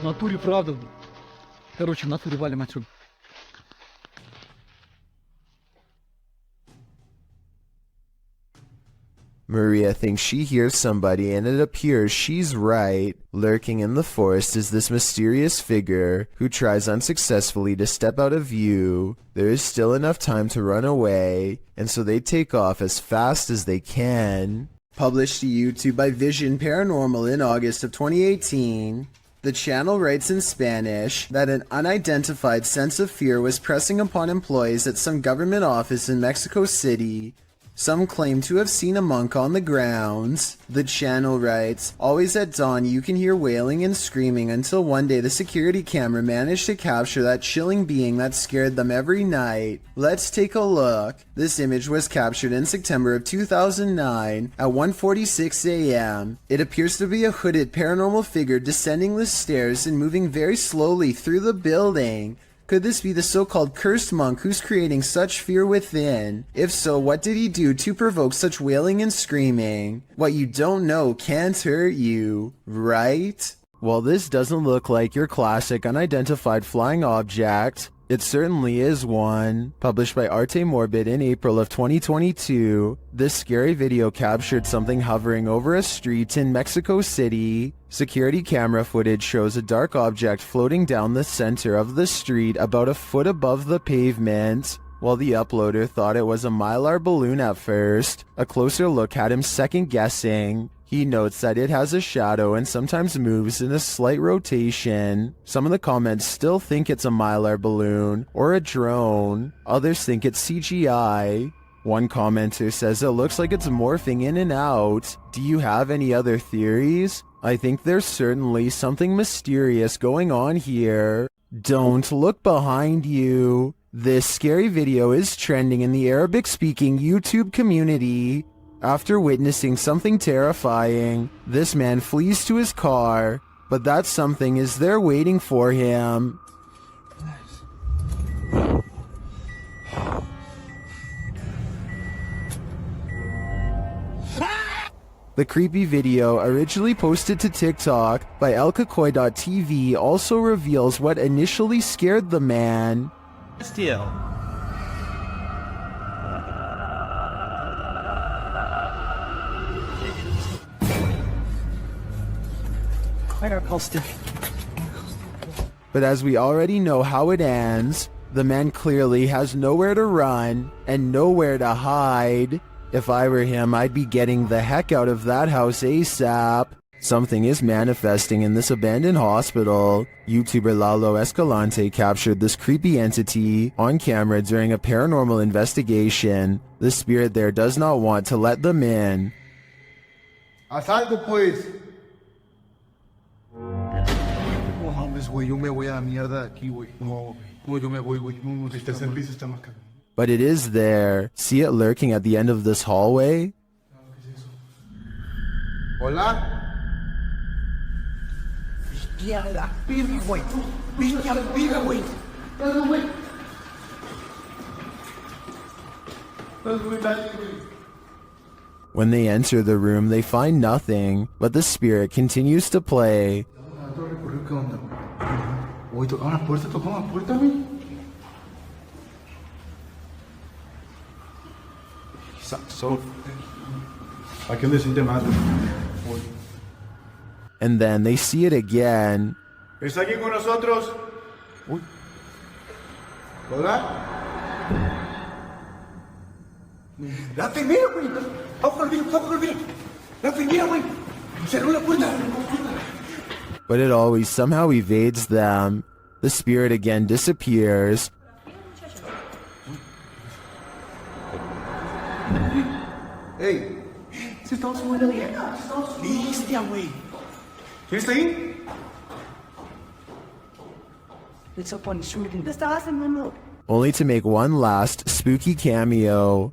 В натуре правда. Короче, в натуре валим отсюда. Maria thinks she hears somebody, and it appears she's right. Lurking in the forest is this mysterious figure who tries unsuccessfully to step out of view. There is still enough time to run away, and so they take off as fast as they can. Published to YouTube by Vision Paranormal in August of 2018. The channel writes in Spanish that an unidentified sense of fear was pressing upon employees at some government office in Mexico City. Some claim to have seen a monk on the grounds. The channel writes, always at dawn you can hear wailing and screaming until one day the security camera managed to capture that chilling being that scared them every night. Let's take a look. This image was captured in September of 2009 at 1:46 a.m. It appears to be a hooded paranormal figure descending the stairs and moving very slowly through the building. Could this be the so-called cursed monk who's creating such fear within? If so, what did he do to provoke such wailing and screaming? What you don't know can't hurt you, right? While this doesn't look like your classic unidentified flying object, it certainly is one. Published by Arte Morbid in April of 2022, this scary video captured something hovering over a street in Mexico City. Security camera footage shows a dark object floating down the center of the street about a foot above the pavement. While the uploader thought it was a mylar balloon at first, a closer look had him second-guessing. He notes that it has a shadow and sometimes moves in a slight rotation. Some of the comments still think it's a mylar balloon or a drone. Others think it's CGI. One commenter says it looks like it's morphing in and out. Do you have any other theories? I think there's certainly something mysterious going on here. Don't look behind you. This scary video is trending in the Arabic-speaking YouTube community. After witnessing something terrifying, this man flees to his car, but that something is there waiting for him. The creepy video, originally posted to TikTok by elkakoi.tv, also reveals what initially scared the man. Still. But as we already know how it ends, the man clearly has nowhere to run and nowhere to hide. If I were him, I'd be getting the heck out of that house ASAP. Something is manifesting in this abandoned hospital. YouTuber Lalo Escalante captured this creepy entity on camera during a paranormal investigation. The spirit there does not want to let them in. Asalto, pues. No mames, güey, yo me voy a la mierda de aquí, güey. No, yo me voy, güey. El tercer piso está más caro. But it is there. See it lurking at the end of this hallway? Hola. When they enter the room, they find nothing, but the spirit continues to play. And then they see it again. ¿Está aquí con nosotros? ¿Hola? La enfermera, güey. La enfermera, güey. Cerró la puerta. But it always somehow evades them. The spirit again disappears. Hey. Se está subiendo bien. Bestia, güey. ¿Quién está ahí? Only to make one last spooky cameo.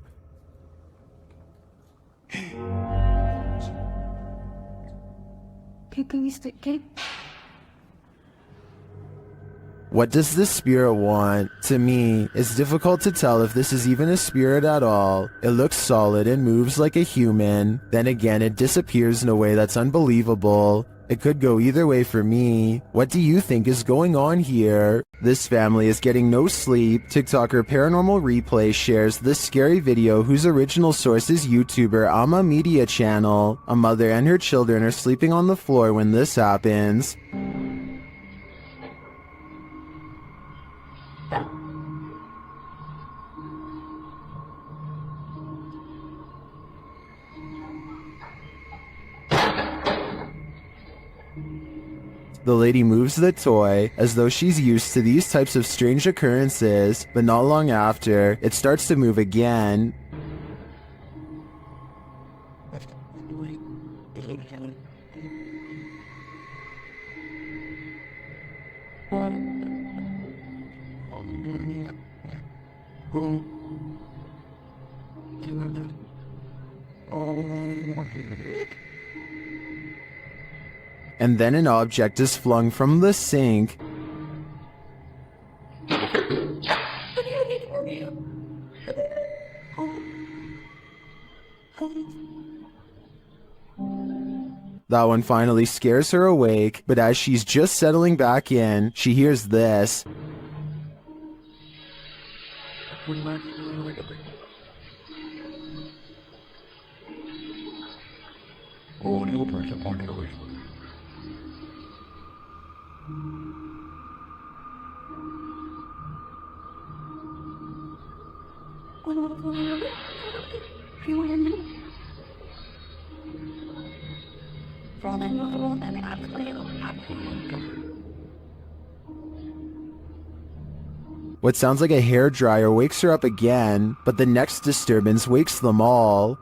What does this spirit want? To me, it's difficult to tell if this is even a spirit at all. It looks solid and moves like a human. Then again, it disappears in a way that's unbelievable. It could go either way for me. What do you think is going on here? This family is getting no sleep. TikToker Paranormal Replay shares this scary video whose original source is YouTuber Ama Media Channel. A mother and her children are sleeping on the floor when this happens. The lady moves the toy as though she's used to these types of strange occurrences, but not long after, it starts to move again. And then an object is flung from the sink. That one finally scares her awake, but as she's just settling back in, she hears this. What sounds like a hairdryer wakes her up again, but the next disturbance wakes them all.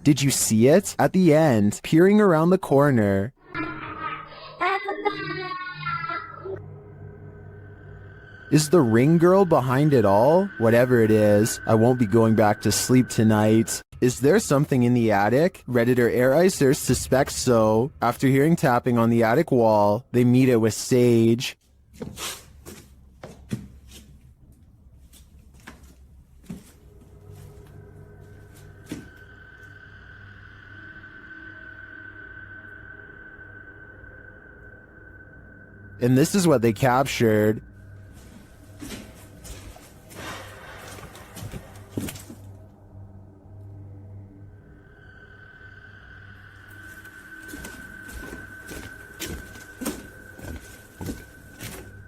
Did you see it? At the end, peering around the corner. Is the ring girl behind it all? Whatever it is, I won't be going back to sleep tonight. Is there something in the attic? Redditor Airizer suspects so. After hearing tapping on the attic wall, they meet it with Sage. And this is what they captured.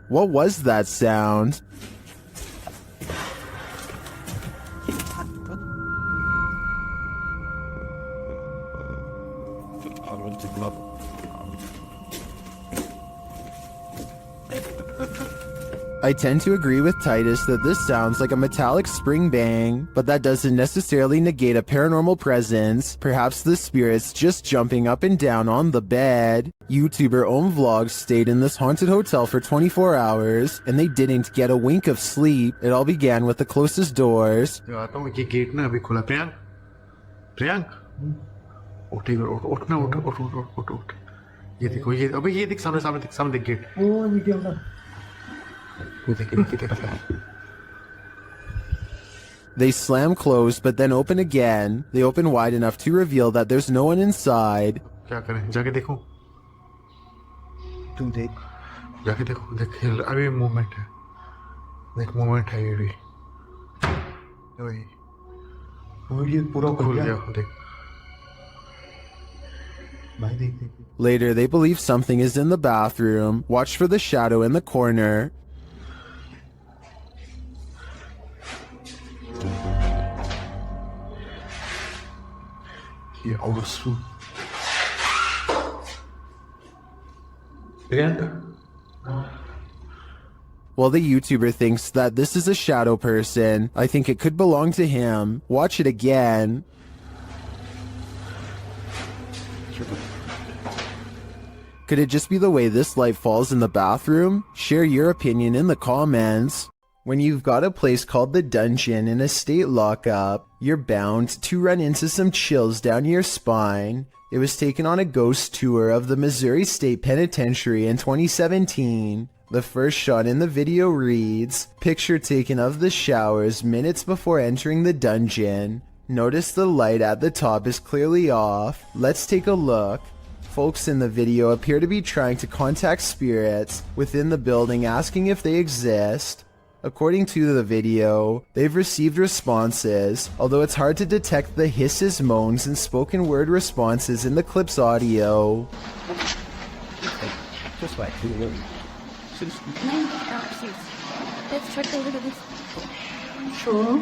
What was that sound? I tend to agree with Titus that this sounds like a metallic spring bang, but that doesn't necessarily negate a paranormal presence. Perhaps the spirit's just jumping up and down on the bed. YouTuber Om Vlogs stayed in this haunted hotel for 24 hours, and they didn't get a wink of sleep. It all began with the closest doors. Gate ना अभी खुला प्रियांक प्रियांक उठ उठना उठ ये देखो ये अबे ये देख सामने देख gate They slam closed but then open again. They open wide enough to reveal that there's no one inside. क्या करें जाके देखो तुम देख जाके देखो देख अभी मूवमेंट है देख मूवमेंट है ये भी वीडियो पूरा खुल गया देख भाई देख Later, they believe something is in the bathroom. Watch for the shadow in the corner. ये oversleep Priyank While the YouTuber thinks that this is a shadow person, I think it could belong to him. Watch it again. Could it just be the way this light falls in the bathroom? Share your opinion in the comments. When you've got a place called the Dungeon in a state lockup, you're bound to run into some chills down your spine. It was taken on a ghost tour of the Missouri State Penitentiary in 2017. The first shot in the video reads, "Picture taken of the showers minutes before entering the dungeon. Notice the light at the top is clearly off. Let's take a look." Folks in the video appear to be trying to contact spirits within the building, asking if they exist. According to the video, they've received responses, although it's hard to detect the hisses, moans, and spoken word responses in the clip's audio. just like Let's check over this. Sure.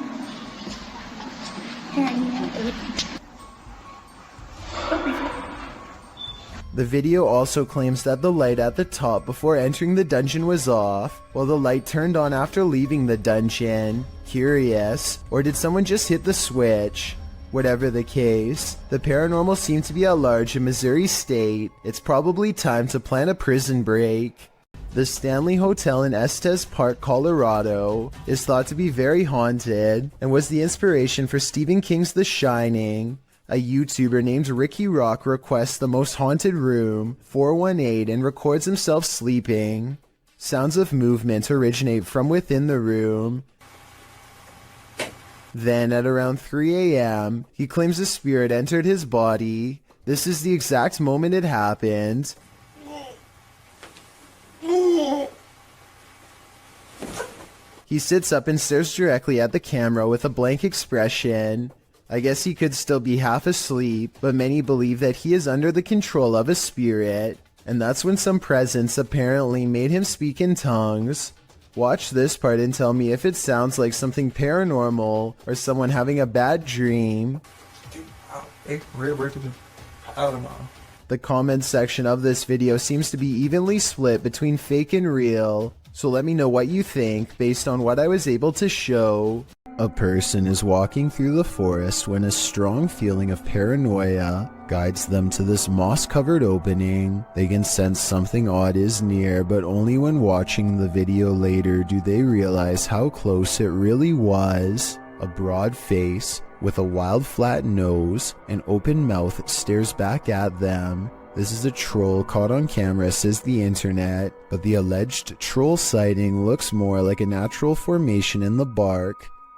The video also claims that the light at the top before entering the dungeon was off, while the light turned on after leaving the dungeon. Curious, or did someone just hit the switch? Whatever the case, the paranormal seemed to be at large in Missouri State. It's probably time to plan a prison break. The Stanley Hotel in Estes Park, Colorado, is thought to be very haunted and was the inspiration for Stephen King's The Shining. A YouTuber named Ricky Rock requests the most haunted room, 418, and records himself sleeping. Sounds of movement originate from within the room. Then, at around 3 a.m., he claims a spirit entered his body. This is the exact moment it happened. He sits up and stares directly at the camera with a blank expression. I guess he could still be half asleep, but many believe that he is under the control of a spirit. And that's when some presence apparently made him speak in tongues. Watch this part and tell me if it sounds like something paranormal or someone having a bad dream. The comments section of this video seems to be evenly split between fake and real, so let me know what you think based on what I was able to show. A person is walking through the forest when a strong feeling of paranoia guides them to this moss-covered opening. They can sense something odd is near, but only when watching the video later do they realize how close it really was. A broad face with a wild flat nose and open mouth stares back at them. This is a troll caught on camera, says the internet, but the alleged troll sighting looks more like a natural formation in the bark,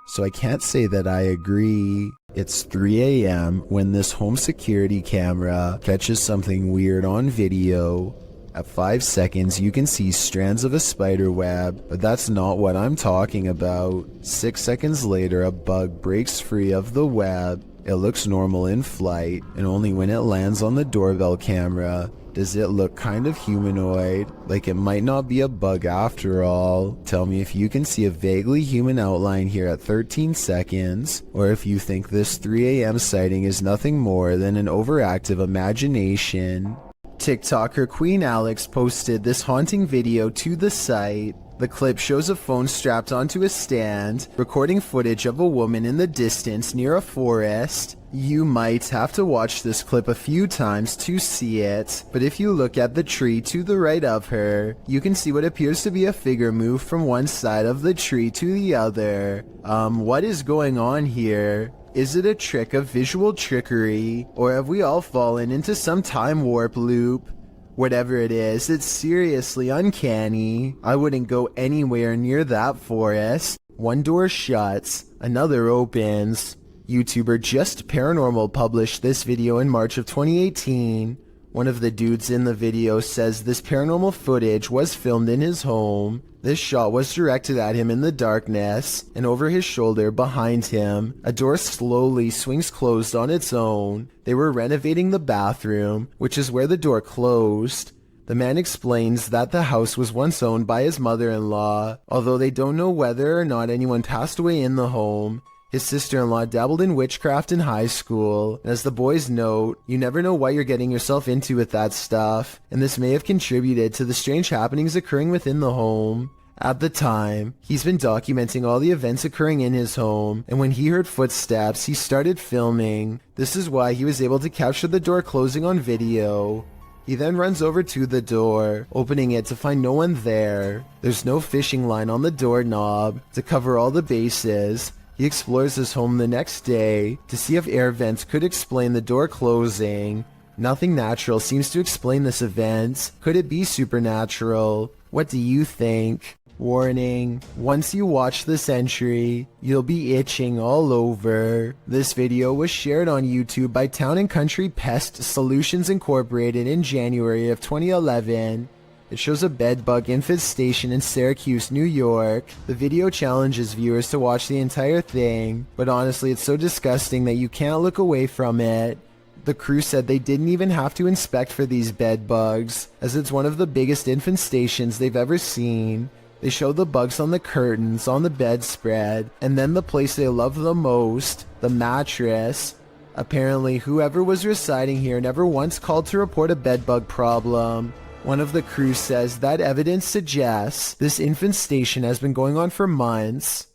so I can't say that I agree. It's 3 a.m. when this home security camera catches something weird on video. At 5 seconds you can see strands of a spider web, but that's not what I'm talking about. 6 seconds later a bug breaks free of the web. It looks normal in flight, and only when it lands on the doorbell camera Does it look kind of humanoid? Like it might not be a bug after all? Tell me if you can see a vaguely human outline here at 13 seconds, or if you think this 3 a.m. sighting is nothing more than an overactive imagination. TikToker Queen Alex posted this haunting video to the site. The clip shows a phone strapped onto a stand, recording footage of a woman in the distance near a forest. You might have to watch this clip a few times to see it, but if you look at the tree to the right of her, you can see what appears to be a figure move from one side of the tree to the other. What is going on here? Is it a trick of visual trickery, or have we all fallen into some time warp loop? Whatever it is, it's seriously uncanny. I wouldn't go anywhere near that forest. One door shuts, another opens. YouTuber Just Paranormal published this video in March of 2018. One of the dudes in the video says this paranormal footage was filmed in his home. This shot was directed at him in the darkness, and over his shoulder behind him, a door slowly swings closed on its own. They were renovating the bathroom, which is where the door closed. The man explains that the house was once owned by his mother-in-law, although they don't know whether or not anyone passed away in the home. His sister-in-law dabbled in witchcraft in high school, and as the boys note, you never know what you're getting yourself into with that stuff, and this may have contributed to the strange happenings occurring within the home. At the time, he's been documenting all the events occurring in his home, and when he heard footsteps, he started filming. This is why he was able to capture the door closing on video. He then runs over to the door, opening it to find no one there. There's no fishing line on the doorknob to cover all the bases. He explores his home the next day to see if air vents could explain the door closing. Nothing natural seems to explain this event. Could it be supernatural? What do you think? Warning, once you watch this entry, you'll be itching all over. This video was shared on YouTube by Town & Country Pest Solutions Incorporated in January of 2011. It shows a bedbug infestation in Syracuse, New York. The video challenges viewers to watch the entire thing, but honestly it's so disgusting that you can't look away from it. The crew said they didn't even have to inspect for these bedbugs, as it's one of the biggest infestations they've ever seen. They show the bugs on the curtains, on the bedspread, and then the place they love the most, the mattress. Apparently, whoever was residing here never once called to report a bedbug problem. One of the crew says that evidence suggests this infestation has been going on for months.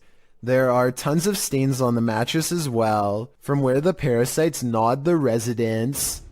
There are tons of stains on the mattress as well, from where the parasites gnawed the residents.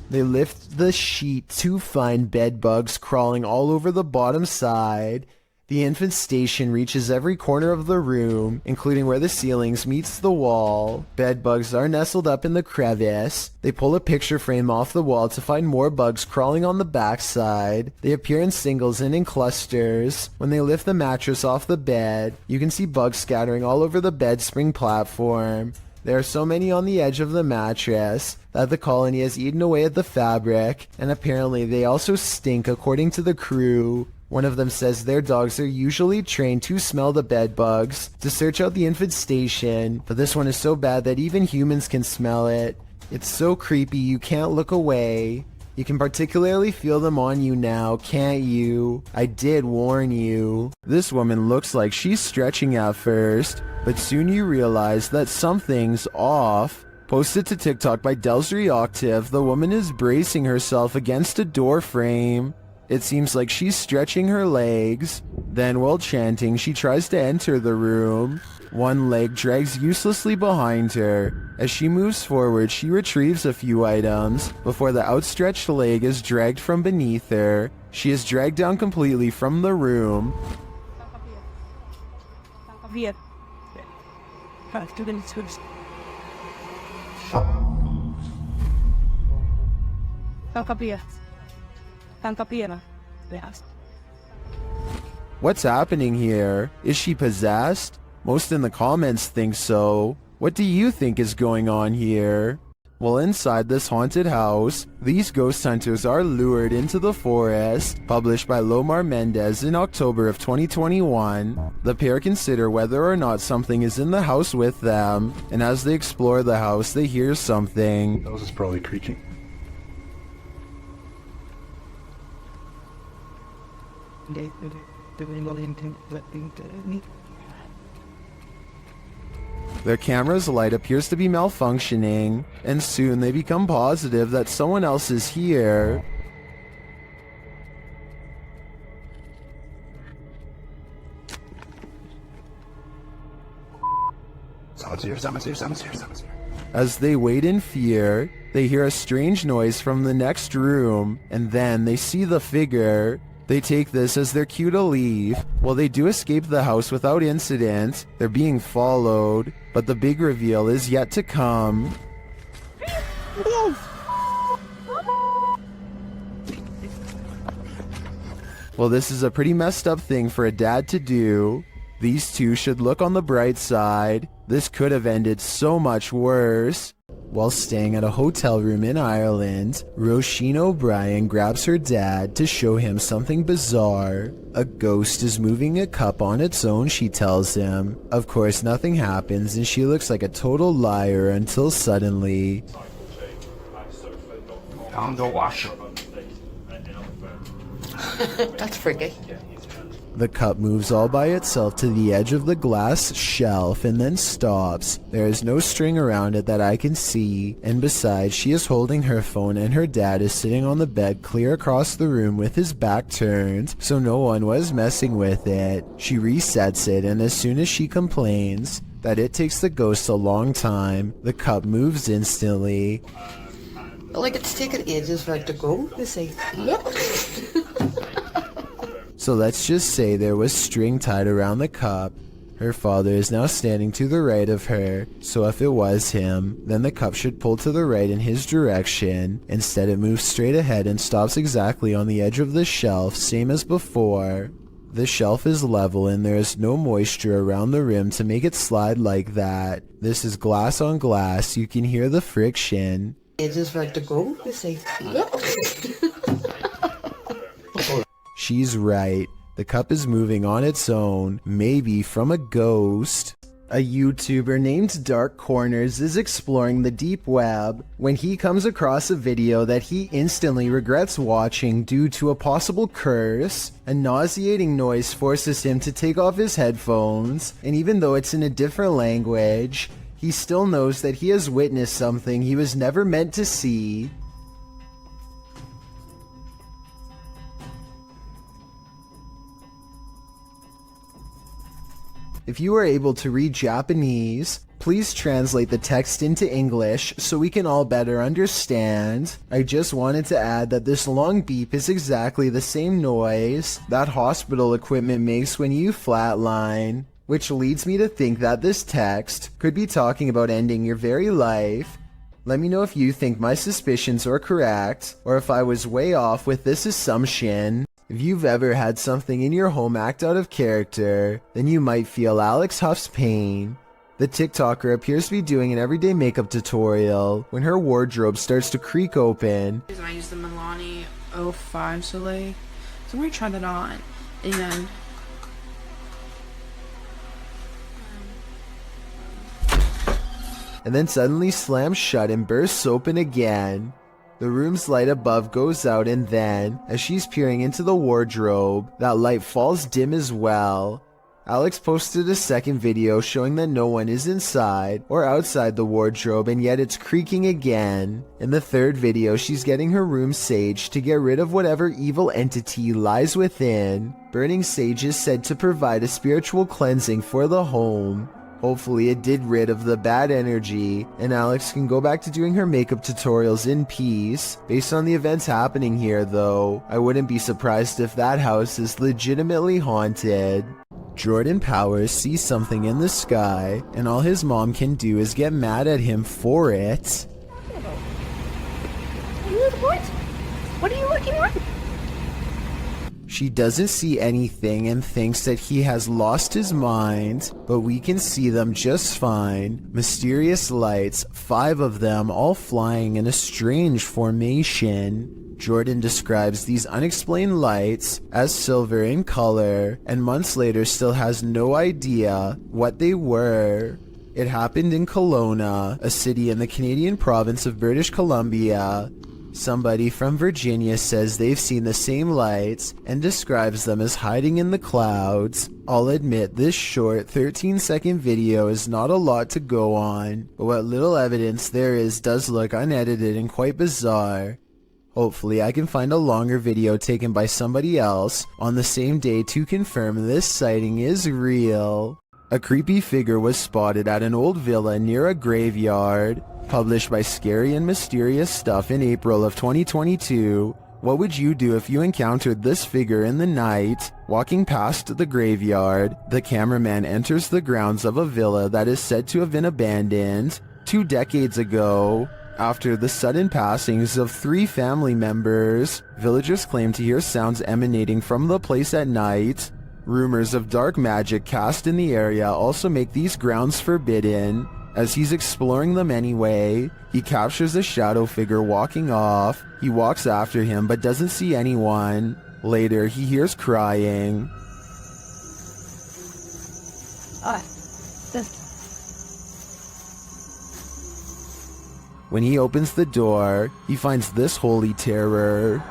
They lift the sheet to find bedbugs crawling all over the bottom side. The infestation reaches every corner of the room, including where the ceilings meets the wall. Bedbugs are nestled up in the crevice. They pull a picture frame off the wall to find more bugs crawling on the backside. They appear in singles and in clusters. When they lift the mattress off the bed, you can see bugs scattering all over the bed spring platform. There are so many on the edge of the mattress that the colony has eaten away at the fabric, and apparently they also stink according to the crew. One of them says their dogs are usually trained to smell the bed bugs, to search out the infestation, but this one is so bad that even humans can smell it. It's so creepy you can't look away. You can particularly feel them on you now, can't you? I did warn you. This woman looks like she's stretching at first, but soon you realize that something's off. Posted to TikTok by Delsry Octave, the woman is bracing herself against a door frame. It seems like she's stretching her legs. Then while chanting, she tries to enter the room. One leg drags uselessly behind her. As she moves forward, she retrieves a few items before the outstretched leg is dragged from beneath her. She is dragged down completely from the room. What's happening here? Is she possessed? Most in the comments think so. What do you think is going on here? Well, inside this haunted house, these ghost hunters are lured into the forest. Published by Lomar Mendez in October of 2021. The pair consider whether or not something is in the house with them, and as they explore the house, they hear something. That was just probably creaking. Their camera's light appears to be malfunctioning, and soon they become positive that someone else is here. As they wait in fear, they hear a strange noise from the next room, and then they see the figure. They take this as their cue to leave. While they do escape the house without incident, they're being followed, but the big reveal is yet to come. Well, this is a pretty messed up thing for a dad to do. These two should look on the bright side. This could have ended so much worse. While staying at a hotel room in Ireland, Roisin O'Brien grabs her dad to show him something bizarre. A ghost is moving a cup on its own, she tells him. Of course, nothing happens and she looks like a total liar until suddenly... Found the washer. That's freaky. The cup moves all by itself to the edge of the glass shelf and then stops. There is no string around it that I can see, and besides, she is holding her phone and her dad is sitting on the bed clear across the room with his back turned, so no one was messing with it. She resets it, and as soon as she complains that it takes the ghost a long time, the cup moves instantly. Like it's taken ages for it to go. You see. So let's just say there was string tied around the cup. Her father is now standing to the right of her, so if it was him, then the cup should pull to the right in his direction. Instead it moves straight ahead and stops exactly on the edge of the shelf, same as before. The shelf is level and there is no moisture around the rim to make it slide like that. This is glass on glass, you can hear the friction. Ages for it to go. You see. She's right. The cup is moving on its own, maybe from a ghost. A YouTuber named Dark Corners is exploring the deep web when he comes across a video that he instantly regrets watching due to a possible curse. A nauseating noise forces him to take off his headphones, and even though it's in a different language, he still knows that he has witnessed something he was never meant to see. If you are able to read Japanese, please translate the text into English so we can all better understand. I just wanted to add that this long beep is exactly the same noise that hospital equipment makes when you flatline, which leads me to think that this text could be talking about ending your very life. Let me know if you think my suspicions are correct, or if I was way off with this assumption. If you've ever had something in your home act out of character, then you might feel Alex Huff's pain. The TikToker appears to be doing an everyday makeup tutorial when her wardrobe starts to creak open. I use the Milani 05 Soleil, so I'm going to try that on, and then suddenly slams shut and bursts open again. The room's light above goes out, and then, as she's peering into the wardrobe, that light falls dim as well. Alex posted a second video showing that no one is inside or outside the wardrobe, and yet it's creaking again. In the third video, she's getting her room saged to get rid of whatever evil entity lies within. Burning sage is said to provide a spiritual cleansing for the home. Hopefully it did rid of the bad energy, and Alex can go back to doing her makeup tutorials in peace. Based on the events happening here though, I wouldn't be surprised if that house is legitimately haunted. Jordan Powers sees something in the sky, and all his mom can do is get mad at him for it. What are you looking at? She doesn't see anything and thinks that he has lost his mind, but we can see them just fine. Mysterious lights, 5 of them all flying in a strange formation. Jordan describes these unexplained lights as silver in color, and months later still has no idea what they were. It happened in Kelowna, a city in the Canadian province of British Columbia. Somebody from Virginia says they've seen the same lights and describes them as hiding in the clouds. I'll admit this short 13-second video is not a lot to go on, but what little evidence there is does look unedited and quite bizarre. Hopefully I can find a longer video taken by somebody else on the same day to confirm this sighting is real. A creepy figure was spotted at an old villa near a graveyard. Published by Scary and Mysterious Stuff in April of 2022. What would you do if you encountered this figure in the night? Walking past the graveyard, the cameraman enters the grounds of a villa that is said to have been abandoned 2 decades ago. After the sudden passings of 3 family members, villagers claim to hear sounds emanating from the place at night. Rumors of dark magic cast in the area also make these grounds forbidden. As he's exploring them anyway, he captures a shadow figure walking off. He walks after him but doesn't see anyone. Later, he hears crying. When he opens the door, he finds this holy terror.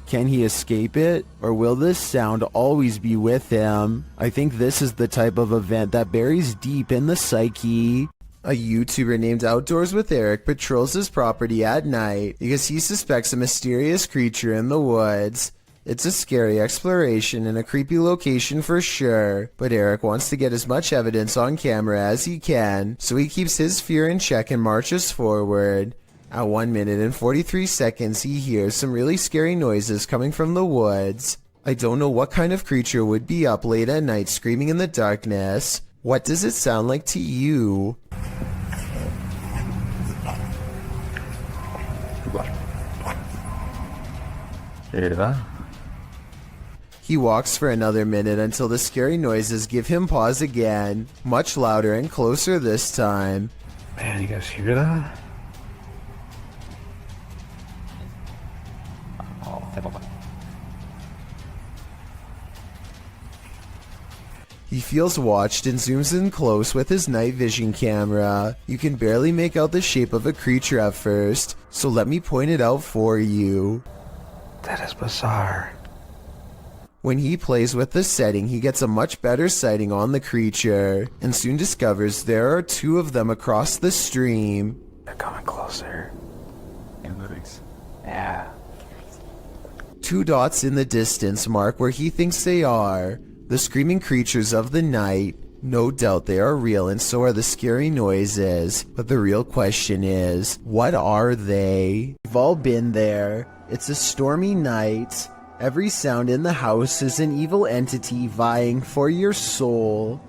Can he escape it, or will this sound always be with him? I think this is the type of event that buries deep in the psyche. A YouTuber named Outdoors with Eric patrols his property at night because he suspects a mysterious creature in the woods. It's a scary exploration and a creepy location for sure, but Eric wants to get as much evidence on camera as he can, so he keeps his fear in check and marches forward. At 1 minute and 43 seconds, he hears some really scary noises coming from the woods. I don't know what kind of creature would be up late at night screaming in the darkness. What does it sound like to you? He walks for another minute until the scary noises give him pause again, much louder and closer this time. Man, you guys hear that? He feels watched and zooms in close with his night vision camera. You can barely make out the shape of a creature at first, so let me point it out for you. That is bizarre. When he plays with the setting, he gets a much better sighting on the creature, and soon discovers there are 2 of them across the stream. They're coming closer. Yeah. 2 dots in the distance mark where he thinks they are. The screaming creatures of the night. No doubt they are real and so are the scary noises. But the real question is, what are they? We've all been there. It's a stormy night. Every sound in the house is an evil entity vying for your soul.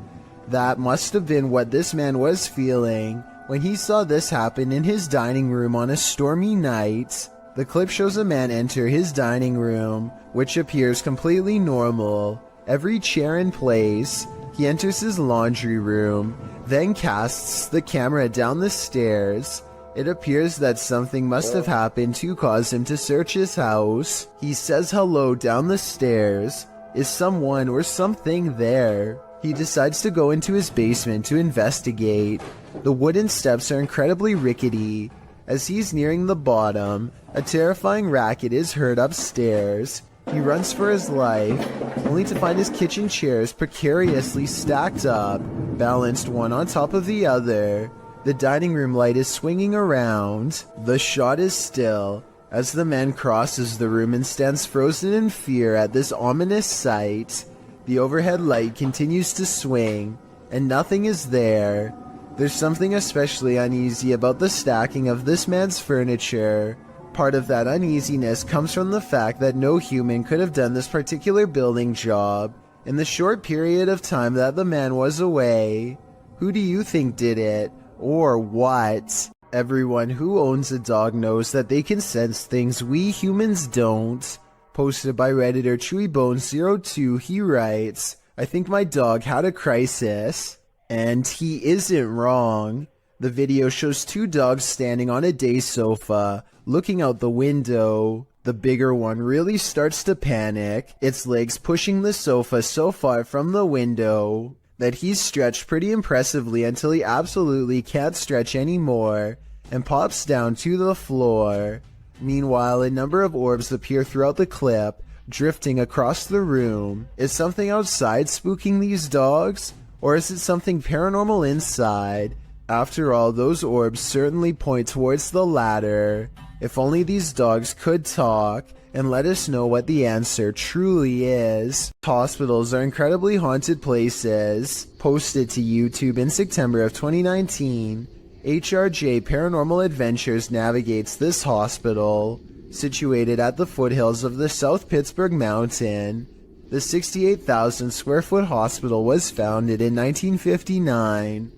That must have been what this man was feeling when he saw this happen in his dining room on a stormy night. The clip shows a man enter his dining room, which appears completely normal. Every chair in place. He enters his laundry room, then casts the camera down the stairs. It appears that something must have happened to cause him to search his house. He says hello down the stairs. Is someone or something there? He decides to go into his basement to investigate. The wooden steps are incredibly rickety. As he's nearing the bottom, a terrifying racket is heard upstairs. He runs for his life, only to find his kitchen chairs precariously stacked up, balanced one on top of the other. The dining room light is swinging around. The shot is still, as the man crosses the room and stands frozen in fear at this ominous sight. The overhead light continues to swing, and nothing is there. There's something especially uneasy about the stacking of this man's furniture. Part of that uneasiness comes from the fact that no human could have done this particular building job in the short period of time that the man was away. Who do you think did it? Or what? Everyone who owns a dog knows that they can sense things we humans don't. Posted by Redditor ChewyBones02, he writes, I think my dog had a crisis. And he isn't wrong. The video shows 2 dogs standing on a day sofa, looking out the window. The bigger one really starts to panic, its legs pushing the sofa so far from the window that he's stretched pretty impressively until he absolutely can't stretch anymore and pops down to the floor. Meanwhile, a number of orbs appear throughout the clip, drifting across the room. Is something outside spooking these dogs? Or is it something paranormal inside? After all, those orbs certainly point towards the latter. If only these dogs could talk and let us know what the answer truly is. Hospitals are incredibly haunted places. Posted to YouTube in September of 2019, HRJ Paranormal Adventures navigates this hospital. Situated at the foothills of the South Pittsburgh Mountain, the 68,000 square foot hospital was founded in 1959.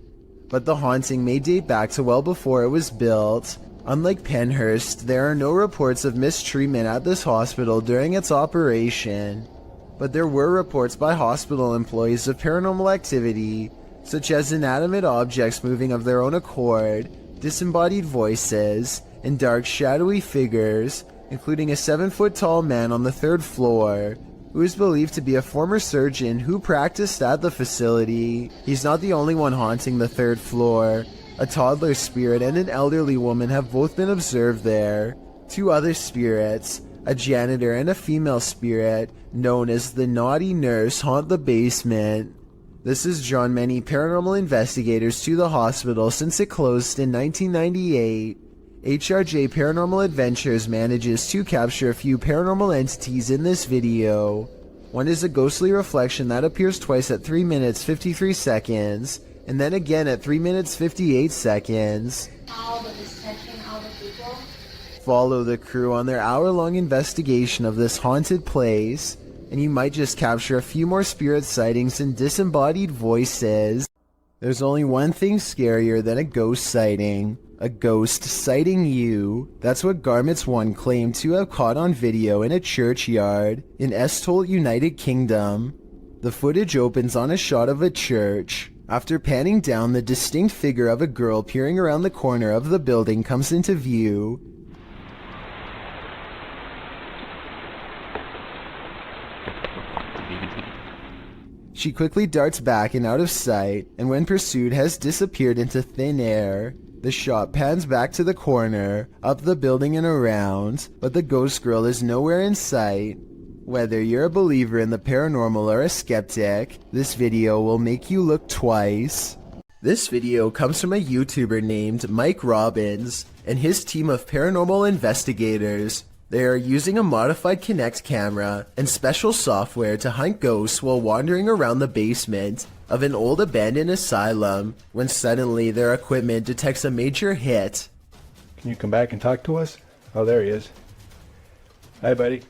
But the haunting may date back to well before it was built. Unlike Penhurst, there are no reports of mistreatment at this hospital during its operation, but there were reports by hospital employees of paranormal activity, such as inanimate objects moving of their own accord, disembodied voices, and dark shadowy figures, including a 7-foot-tall man on the 3rd floor, who is believed to be a former surgeon who practiced at the facility. He's not the only one haunting the 3rd floor. A toddler spirit and an elderly woman have both been observed there. 2 other spirits, a janitor and a female spirit, known as the Naughty Nurse, haunt the basement. This has drawn many paranormal investigators to the hospital since it closed in 1998. HRJ Paranormal Adventures manages to capture a few paranormal entities in this video. One is a ghostly reflection that appears twice at 3 minutes 53 seconds, and then again at 3 minutes 58 seconds. Follow the crew on their hour-long investigation of this haunted place, and you might just capture a few more spirit sightings and disembodied voices. There's only one thing scarier than a ghost sighting. A ghost sighting you. That's what Garments 1 claimed to have caught on video in a churchyard in Estholt, United Kingdom. The footage opens on a shot of a church. After panning down, the distinct figure of a girl peering around the corner of the building comes into view. She quickly darts back and out of sight, and when pursued has disappeared into thin air. The shot pans back to the corner, up the building and around, but the ghost girl is nowhere in sight. Whether you're a believer in the paranormal or a skeptic, this video will make you look twice. This video comes from a YouTuber named Mike Robbins and his team of paranormal investigators. They are using a modified Kinect camera and special software to hunt ghosts while wandering around the basement of an old abandoned asylum when suddenly their equipment detects a major hit. Can you come back and talk to us? Oh, there he is. Hi, buddy.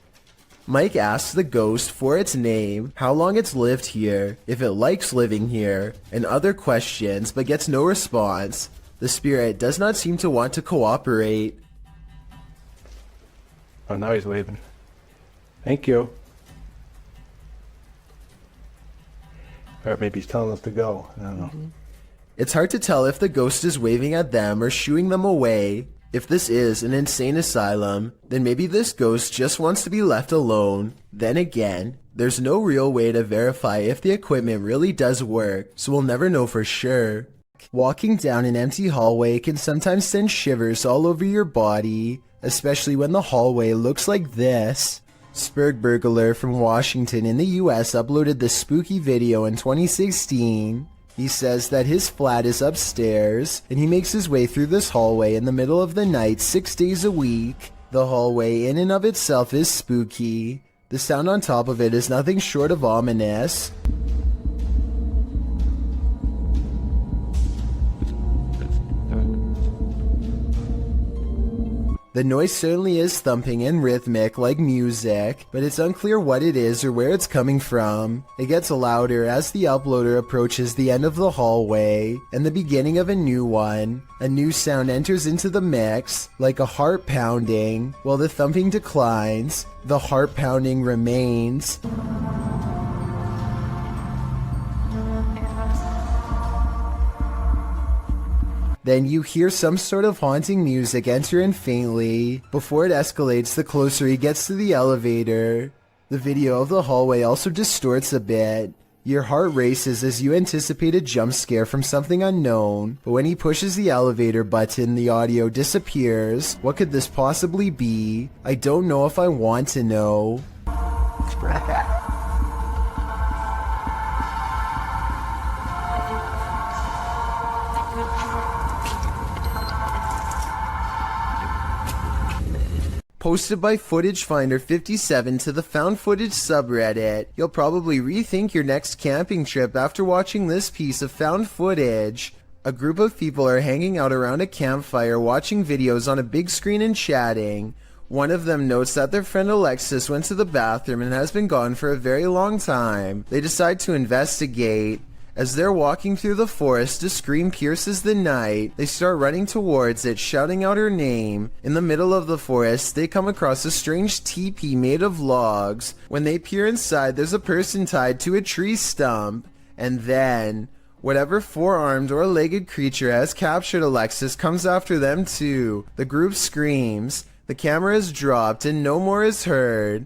Mike asks the ghost for its name, how long it's lived here, if it likes living here, and other questions, but gets no response. The spirit does not seem to want to cooperate. Oh, now he's waving. Thank you. Or maybe he's telling us to go. I don't know. It's hard to tell if the ghost is waving at them or shooing them away. If this is an insane asylum, then maybe this ghost just wants to be left alone. Then again, there's no real way to verify if the equipment really does work, so we'll never know for sure. Walking down an empty hallway can sometimes send shivers all over your body, especially when the hallway looks like this. Spurgburglar from Washington in the US uploaded this spooky video in 2016. He says that his flat is upstairs, and he makes his way through this hallway in the middle of the night 6 days a week. The hallway in and of itself is spooky. The sound on top of it is nothing short of ominous. The noise certainly is thumping and rhythmic like music, but it's unclear what it is or where it's coming from. It gets louder as the uploader approaches the end of the hallway and the beginning of a new one. A new sound enters into the mix, like a heart pounding. While the thumping declines, the heart pounding remains. Then you hear some sort of haunting music enter in faintly. Before it escalates, the closer he gets to the elevator. The video of the hallway also distorts a bit. Your heart races as you anticipate a jump scare from something unknown, but when he pushes the elevator button, the audio disappears. What could this possibly be? I don't know if I want to know. Posted by Footage Finder 57 to the Found Footage subreddit. You'll probably rethink your next camping trip after watching this piece of found footage. A group of people are hanging out around a campfire watching videos on a big screen and chatting. One of them notes that their friend Alexis went to the bathroom and has been gone for a very long time. They decide to investigate. As they're walking through the forest, a scream pierces the night. They start running towards it, shouting out her name. In the middle of the forest, they come across a strange teepee made of logs. When they peer inside, there's a person tied to a tree stump. And then, whatever four-armed or legged creature has captured Alexis comes after them too. The group screams. The camera is dropped and no more is heard.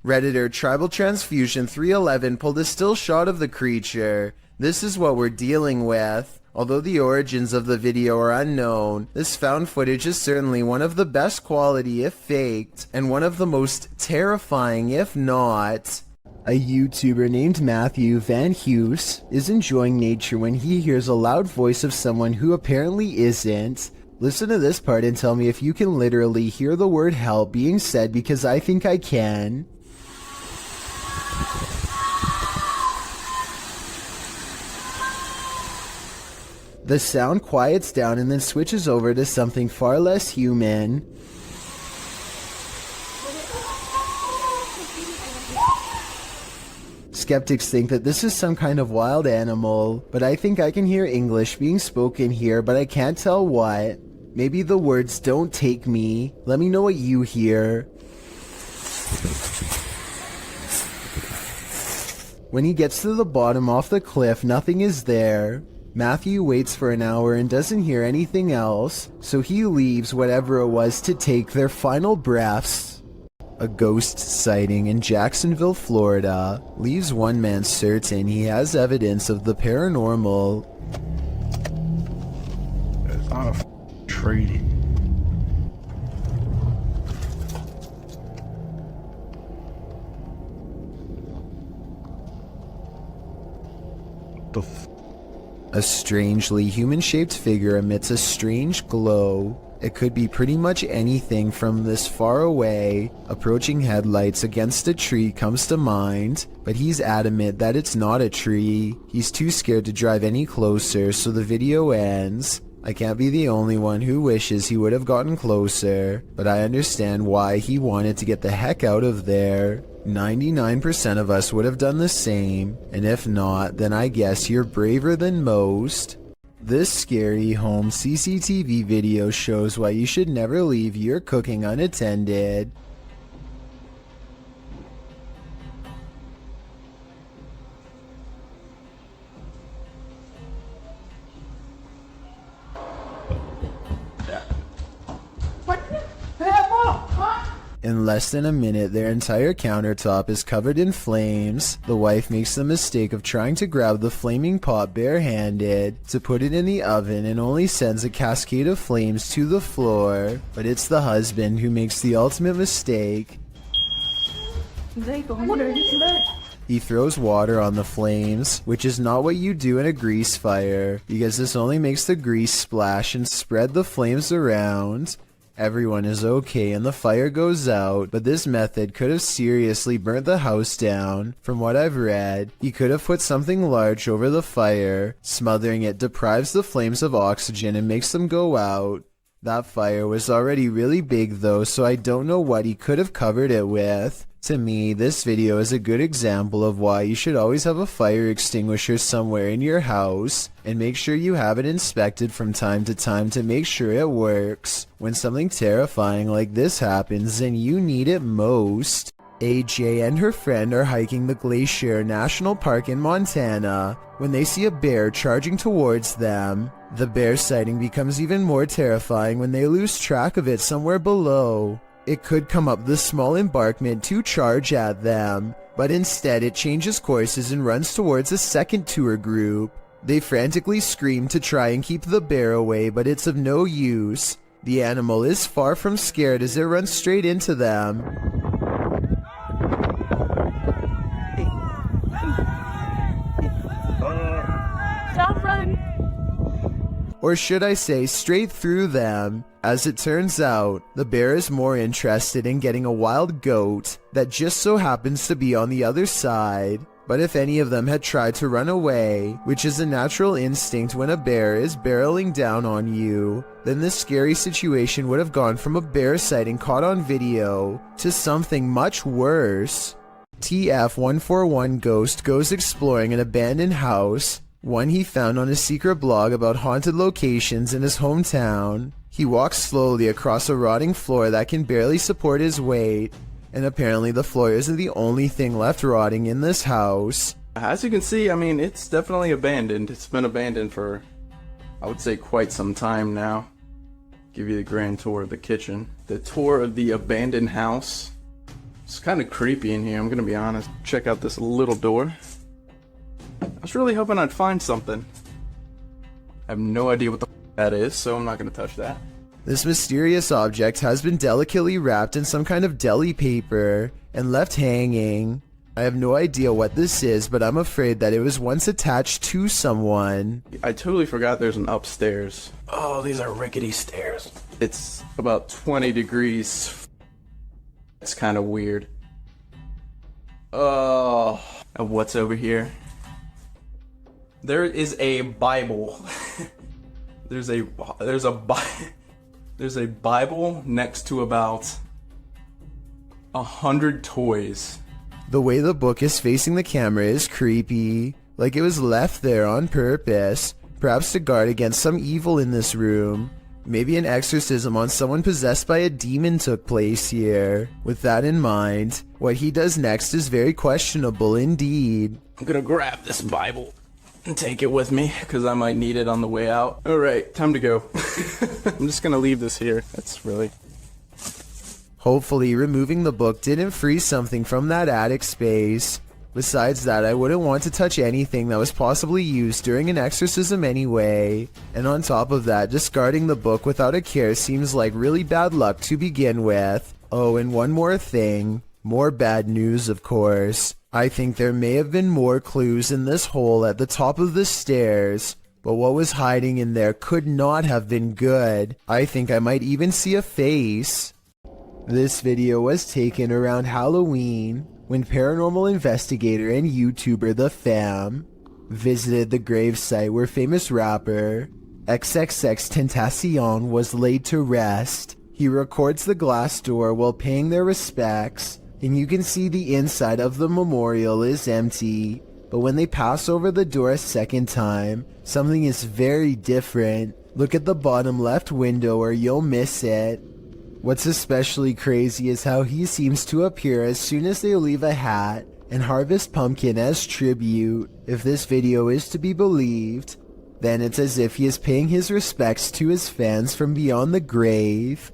Redditor Tribal Transfusion 311 pulled a still shot of the creature. This is what we're dealing with. Although the origins of the video are unknown, this found footage is certainly one of the best quality if faked, and one of the most terrifying if not. A YouTuber named Matthew Van Hughes is enjoying nature when he hears a loud voice of someone who apparently isn't. Listen to this part and tell me if you can literally hear the word help being said, because I think I can. The sound quiets down and then switches over to something far less human. Skeptics think that this is some kind of wild animal, but I think I can hear English being spoken here, but I can't tell what. Maybe the words "don't take me." Let me know what you hear. When he gets to the bottom off the cliff, nothing is there. Matthew waits for an hour and doesn't hear anything else, so he leaves whatever it was to take their final breaths. A ghost sighting in Jacksonville, Florida, leaves one man certain he has evidence of the paranormal. It's not a treaty. A strangely human-shaped figure emits a strange glow. It could be pretty much anything from this far away. Approaching headlights against a tree comes to mind, but he's adamant that it's not a tree. He's too scared to drive any closer, so the video ends. I can't be the only one who wishes he would have gotten closer, but I understand why he wanted to get the heck out of there. 99% of us would have done the same, and if not, then I guess you're braver than most. This scary home CCTV video shows why you should never leave your cooking unattended. In less than a minute, their entire countertop is covered in flames. The wife makes the mistake of trying to grab the flaming pot barehanded to put it in the oven and only sends a cascade of flames to the floor. But it's the husband who makes the ultimate mistake. He throws water on the flames, which is not what you do in a grease fire, because this only makes the grease splash and spread the flames around. Everyone is okay and the fire goes out, but this method could have seriously burnt the house down. From what I've read, he could have put something large over the fire. Smothering it deprives the flames of oxygen and makes them go out. That fire was already really big though, so I don't know what he could have covered it with. To me, this video is a good example of why you should always have a fire extinguisher somewhere in your house, and make sure you have it inspected from time to time to make sure it works when something terrifying like this happens and you need it most. AJ and her friend are hiking the Glacier National Park in Montana when they see a bear charging towards them. The bear sighting becomes even more terrifying when they lose track of it somewhere below. It could come up the small embankment to charge at them, but instead it changes courses and runs towards a second tour group. They frantically scream to try and keep the bear away, but it's of no use. The animal is far from scared as it runs straight into them. Stop running! Or should I say straight through them. As it turns out, the bear is more interested in getting a wild goat that just so happens to be on the other side. But if any of them had tried to run away, which is a natural instinct when a bear is barreling down on you, then this scary situation would have gone from a bear sighting caught on video to something much worse. TF141 Ghost goes exploring an abandoned house, one he found on a secret blog about haunted locations in his hometown. He walks slowly across a rotting floor that can barely support his weight. And apparently the floor isn't the only thing left rotting in this house. As you can see, I mean, it's definitely abandoned. It's been abandoned for, I would say, quite some time now. Give you the grand tour of the kitchen. The tour of the abandoned house. It's kind of creepy in here, I'm gonna be honest. Check out this little door. I was really hoping I'd find something. I have no idea what the that is, so I'm not gonna touch that. This mysterious object has been delicately wrapped in some kind of deli paper and left hanging. I have no idea what this is, but I'm afraid that it was once attached to someone. I totally forgot there's an upstairs. Oh, these are rickety stairs. It's about 20 degrees. It's kind of weird. Oh, and what's over here? There is a Bible. There's a Bible next to about 100 toys. The way the book is facing the camera is creepy, like it was left there on purpose, perhaps to guard against some evil in this room. Maybe an exorcism on someone possessed by a demon took place here. With that in mind, what he does next is very questionable indeed. I'm gonna grab this Bible and take it with me, because I might need it on the way out. Alright, time to go. I'm just gonna leave this here. That's really... Hopefully removing the book didn't free something from that attic space. Besides that, I wouldn't want to touch anything that was possibly used during an exorcism anyway. And on top of that, discarding the book without a care seems like really bad luck to begin with. Oh, and one more thing. More bad news, of course. I think there may have been more clues in this hole at the top of the stairs, but what was hiding in there could not have been good. I think I might even see a face. This video was taken around Halloween when paranormal investigator and YouTuber The Fam visited the gravesite where famous rapper XXXTentacion was laid to rest. He records the glass door while paying their respects, and you can see the inside of the memorial is empty. But when they pass over the door a second time, something is very different. Look at the bottom left window or you'll miss it. What's especially crazy is how he seems to appear as soon as they leave a hat and harvest pumpkin as tribute. If this video is to be believed, then it's as if he is paying his respects to his fans from beyond the grave.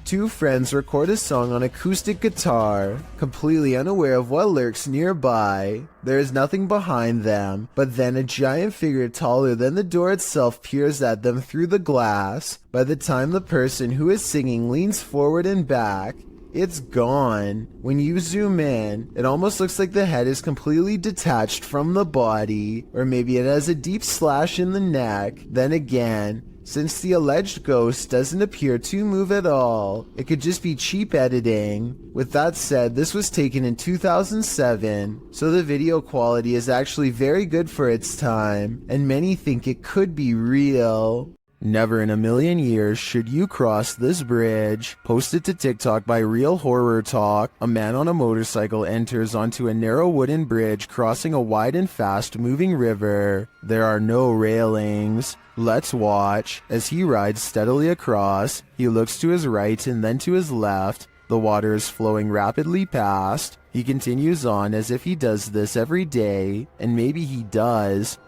Two friends record a song on acoustic guitar, completely unaware of what lurks nearby. There is nothing behind them, but then a giant figure taller than the door itself peers at them through the glass. By the time the person who is singing leans forward and back, it's gone. When you zoom in, it almost looks like the head is completely detached from the body, or maybe it has a deep slash in the neck. Then again, since the alleged ghost doesn't appear to move at all, it could just be cheap editing. With that said, this was taken in 2007, so the video quality is actually very good for its time, and many think it could be real. Never in a million years should you cross this bridge. Posted to TikTok by Real Horror Talk, a man on a motorcycle enters onto a narrow wooden bridge crossing a wide and fast moving river. There are no railings. Let's watch. As he rides steadily across, he looks to his right and then to his left. The The water is flowing rapidly past. He continues on as if he does this every day, and maybe he does.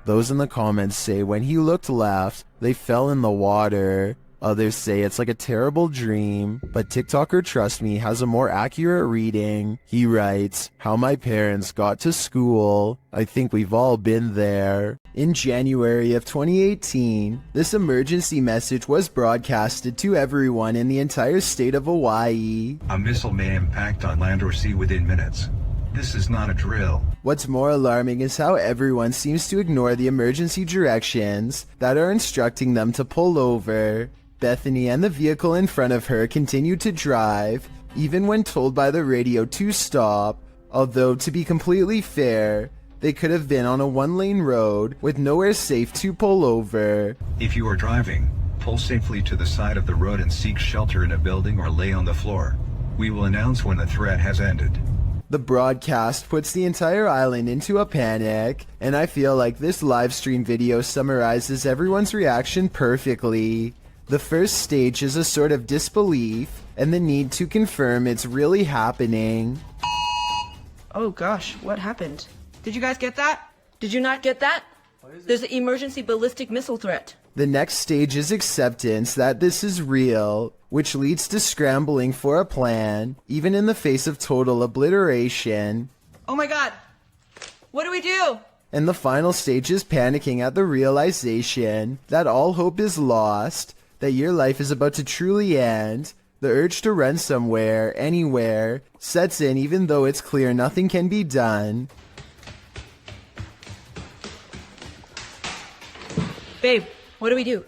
Those in the comments say when he looked left, they fell in the water. Others say it's like a terrible dream, but TikToker Trust Me has a more accurate reading. He writes, "How my parents got to school. I think we've all been there." In January of 2018, this emergency message was broadcasted to everyone in the entire state of Hawaii. A missile may impact on land or sea within minutes. This is not a drill. What's more alarming is how everyone seems to ignore the emergency directions that are instructing them to pull over. Bethany and the vehicle in front of her continue to drive, even when told by the radio to stop. Although, to be completely fair, they could have been on a one-lane road with nowhere safe to pull over. If you are driving, pull safely to the side of the road and seek shelter in a building or lay on the floor. We will announce when the threat has ended. The broadcast puts the entire island into a panic, and I feel like this live stream video summarizes everyone's reaction perfectly. The first stage is a sort of disbelief, and the need to confirm it's really happening. Oh gosh, what happened? Did you guys get that? Did you not get that? There's an emergency ballistic missile threat. The next stage is acceptance that this is real, which leads to scrambling for a plan, even in the face of total obliteration. Oh my god! What do we do? And the final stage is panicking at the realization that all hope is lost, that your life is about to truly end. The urge to run somewhere, anywhere, sets in even though it's clear nothing can be done. Babe, what do we do?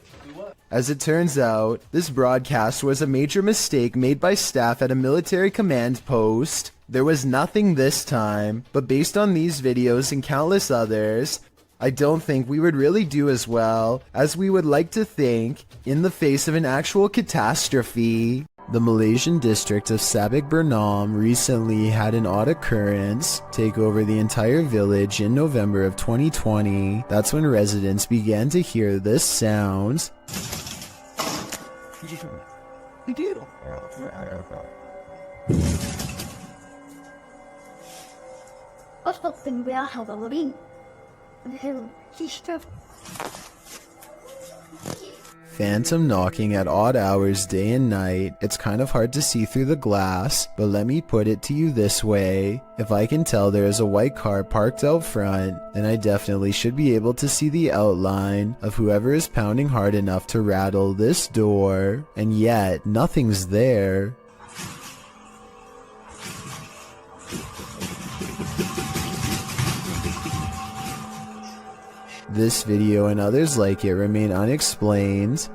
As it turns out, this broadcast was a major mistake made by staff at a military command post. There was nothing this time, but based on these videos and countless others, I don't think we would really do as well as we would like to think in the face of an actual catastrophe. The Malaysian district of Sabak Bernam recently had an odd occurrence take over the entire village in November of 2020. That's when residents began to hear this sound. Phantom knocking at odd hours day and night. It's kind of hard to see through the glass, but let me put it to you this way. If I can tell there is a white car parked out front, then I definitely should be able to see the outline of whoever is pounding hard enough to rattle this door, and yet nothing's there. This video and others like it remain unexplained.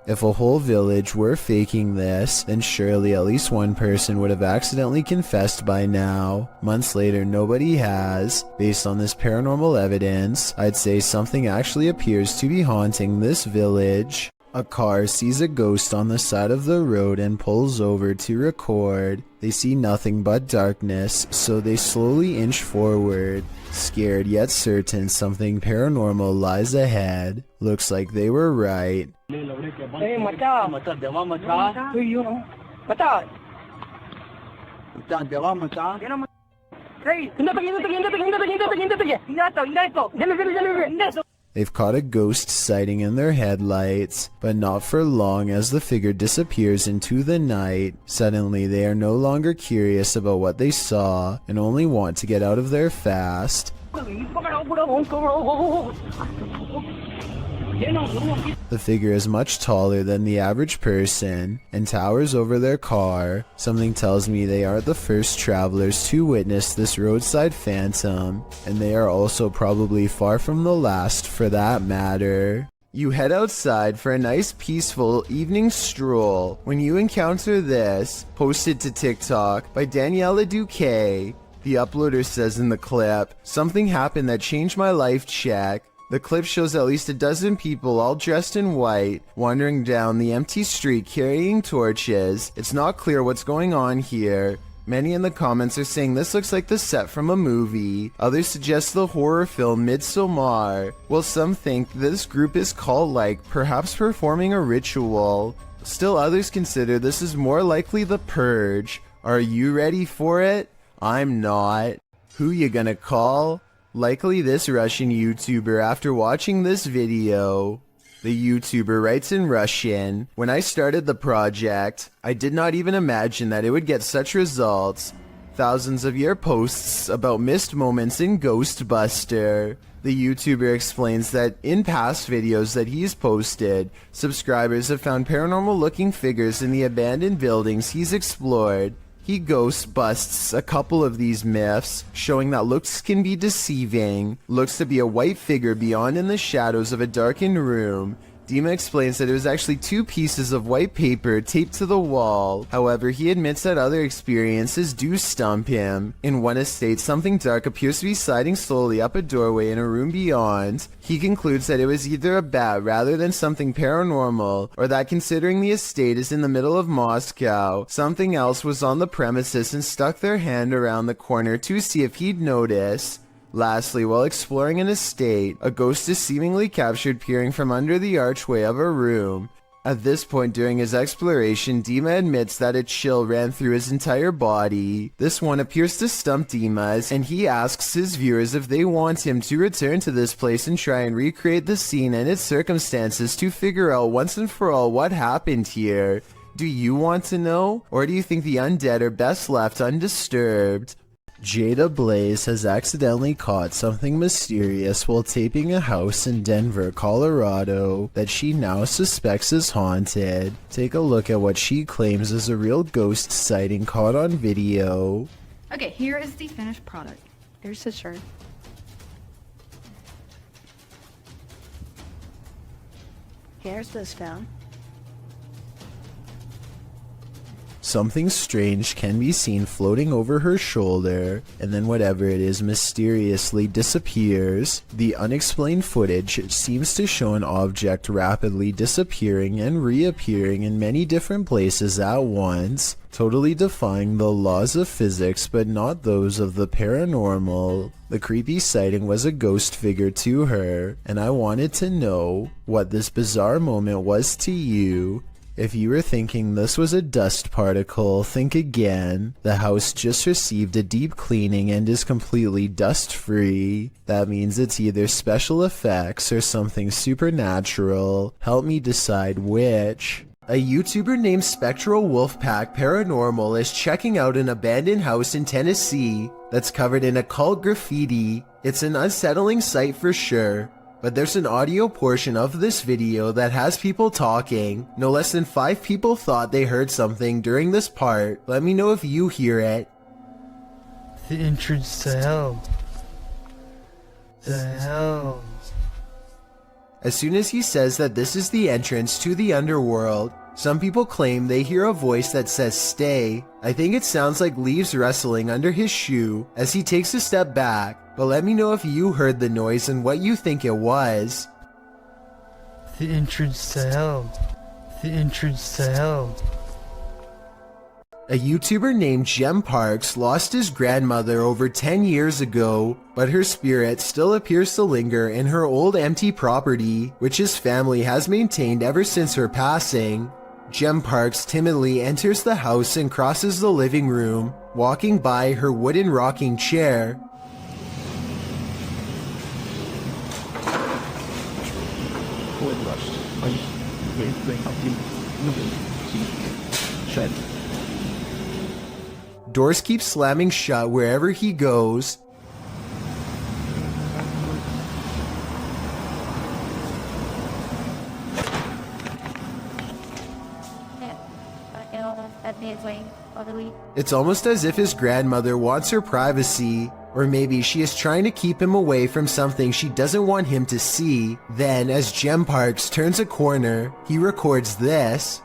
If a whole village were faking this, then surely at least one person would have accidentally confessed by now. Months later, nobody has. Based on this paranormal evidence, I'd say something actually appears to be haunting this village. A car sees a ghost on the side of the road and pulls over to record. They see nothing but darkness, so they slowly inch forward. Scared yet certain something paranormal lies ahead. Looks like they were right. They've caught a ghost sighting in their headlights, but not for long as the figure disappears into the night. Suddenly, they are no longer curious about what they saw and only want to get out of there fast. The figure is much taller than the average person and towers over their car. Something tells me they aren't the first travelers to witness this roadside phantom, and they are also probably far from the last for that matter. You head outside for a nice peaceful evening stroll when you encounter this, posted to TikTok by Daniela Duque. The uploader says in the clip, "Something happened that changed my life, check. The clip shows at least a dozen people all dressed in white wandering down the empty street carrying torches. It's not clear what's going on here. Many in the comments are saying this looks like the set from a movie. Others suggest the horror film Midsommar. While some think this group is cult-like, perhaps performing a ritual. Still others consider this is more likely the Purge. Are you ready for it? I'm not. Who you gonna call? Likely this Russian YouTuber after watching this video. The YouTuber writes in Russian, "When I started the project, I did not even imagine that it would get such results. Thousands of your posts about missed moments in Ghostbuster." The YouTuber explains that in past videos that he's posted, subscribers have found paranormal looking figures in the abandoned buildings he's explored. He ghost busts a couple of these myths, showing that looks can be deceiving. Looks to be a white figure beyond in the shadows of a darkened room. Dima explains that it was actually 2 pieces of white paper taped to the wall. However, he admits that other experiences do stump him. In one estate, something dark appears to be sliding slowly up a doorway in a room beyond. He concludes that it was either a bat rather than something paranormal, or that considering the estate is in the middle of Moscow, something else was on the premises and stuck their hand around the corner to see if he'd notice. Lastly, while exploring an estate, a ghost is seemingly captured peering from under the archway of a room. At this point during his exploration, Dima admits that a chill ran through his entire body. This one appears to stump Dima, and he asks his viewers if they want him to return to this place and try and recreate the scene and its circumstances to figure out once and for all what happened here. Do you want to know? Or do you think the undead are best left undisturbed? Jada Blaze has accidentally caught something mysterious while taping a house in Denver, Colorado that she now suspects is haunted. Take a look at what she claims is a real ghost sighting caught on video. Okay, here is the finished product. Here's the shirt. Here's this phone. Something strange can be seen floating over her shoulder, and then whatever it is mysteriously disappears. The unexplained footage seems to show an object rapidly disappearing and reappearing in many different places at once, totally defying the laws of physics but not those of the paranormal. The creepy sighting was a ghost figure to her, and I wanted to know what this bizarre moment was to you. If you were thinking this was a dust particle, think again. The house just received a deep cleaning and is completely dust-free. That means it's either special effects or something supernatural. Help me decide which. A YouTuber named Spectral Wolfpack Paranormal is checking out an abandoned house in Tennessee that's covered in occult graffiti. It's an unsettling sight for sure. But there's an audio portion of this video that has people talking. No less than 5 people thought they heard something during this part. Let me know if you hear it. The entrance to hell. The hell. As soon as he says that this is the entrance to the underworld, some people claim they hear a voice that says stay. I think it sounds like leaves rustling under his shoe as he takes a step back. But let me know if you heard the noise and what you think it was. The entrance to hell. The entrance to hell. A YouTuber named Jem Parks lost his grandmother over 10 years ago, but her spirit still appears to linger in her old empty property, which his family has maintained ever since her passing. Jem Parks timidly enters the house and crosses the living room, walking by her wooden rocking chair. Doors keep slamming shut wherever he goes. It's almost as if his grandmother wants her privacy, or maybe she is trying to keep him away from something she doesn't want him to see. Then, as Jem Parks turns a corner, he records this.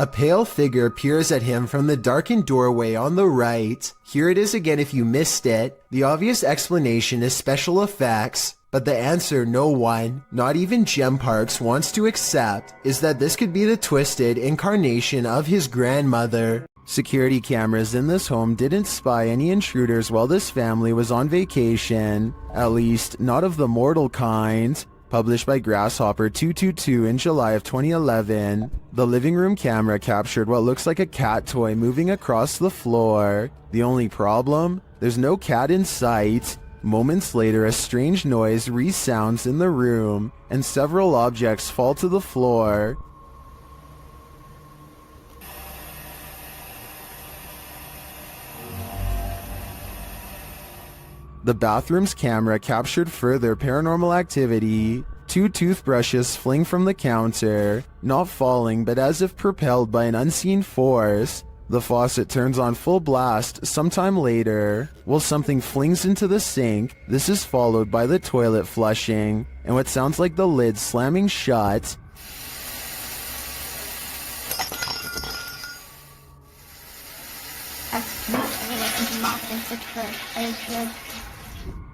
A pale figure peers at him from the darkened doorway on the right. Here it is again if you missed it. The obvious explanation is special effects, but the answer no one, not even Gem Parks, wants to accept is that this could be the twisted incarnation of his grandmother. Security cameras in this home didn't spy any intruders while this family was on vacation, at least not of the mortal kind. Published by Grasshopper 222 in July of 2011, the living room camera captured what looks like a cat toy moving across the floor. The only problem? There's no cat in sight. Moments later, a strange noise resounds in the room, and several objects fall to the floor. The bathroom's camera captured further paranormal activity. 2 toothbrushes fling from the counter, not falling but as if propelled by an unseen force. The faucet turns on full blast sometime later, while something flings into the sink. This is followed by the toilet flushing, and what sounds like the lid slamming shut.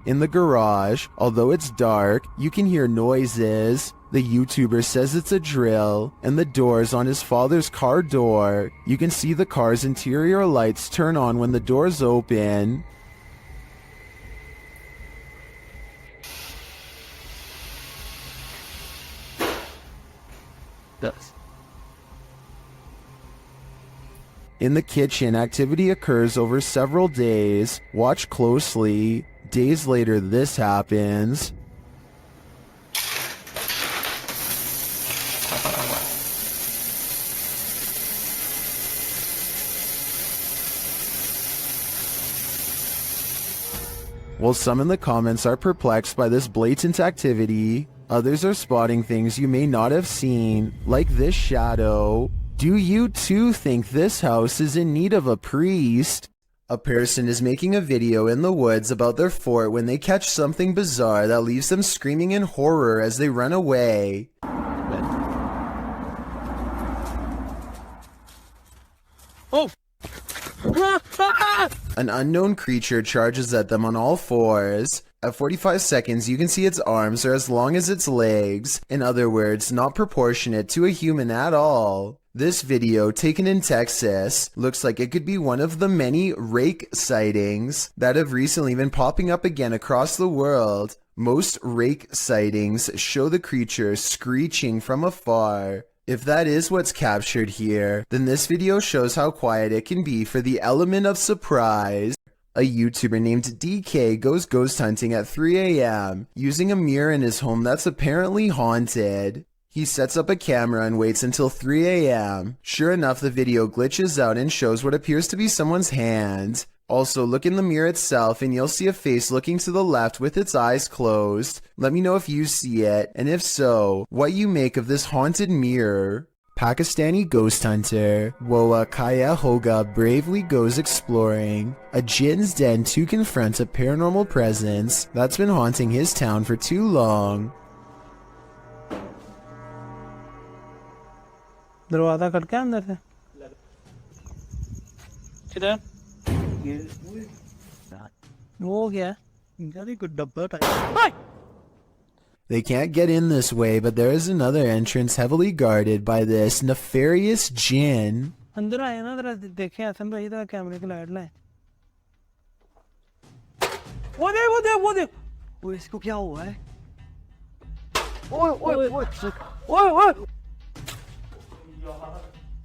In the garage, although it's dark, you can hear noises. The YouTuber says it's a drill, and the doors on his father's car door. You can see the car's interior lights turn on when the doors open. In the kitchen, activity occurs over several days. Watch closely. Days later, this happens. While some in the comments are perplexed by this blatant activity, others are spotting things you may not have seen, like this shadow. Do you too think this house is in need of a priest? A person is making a video in the woods about their fort when they catch something bizarre that leaves them screaming in horror as they run away. Oh! An unknown creature charges at them on all fours. At 45 seconds, you can see its arms are as long as its legs. In other words, not proportionate to a human at all. This video, taken in Texas, looks like it could be one of the many rake sightings that have recently been popping up again across the world. Most rake sightings show the creature screeching from afar. If that is what's captured here, then this video shows how quiet it can be for the element of surprise. A YouTuber named DK goes ghost hunting at 3 a.m. using a mirror in his home that's apparently haunted. He sets up a camera and waits until 3 a.m. Sure enough, the video glitches out and shows what appears to be someone's hand. Also, look in the mirror itself and you'll see a face looking to the left with its eyes closed. Let me know if you see it, and if so, what you make of this haunted mirror. Pakistani ghost hunter Woa Kaya Hoga bravely goes exploring a jinn's den to confront a paranormal presence that's been haunting his town for too long. दरवाजा खटका अंदर से किधर वो क्या इनका कोई डब्बा type They can't get in this way, but there is another entrance heavily guarded by this nefarious jinn. अंदर आए ना जरा देखें हसन भाई इधर कैमरे की लाइट लाए वो देख वो इसको क्या हुआ है ओए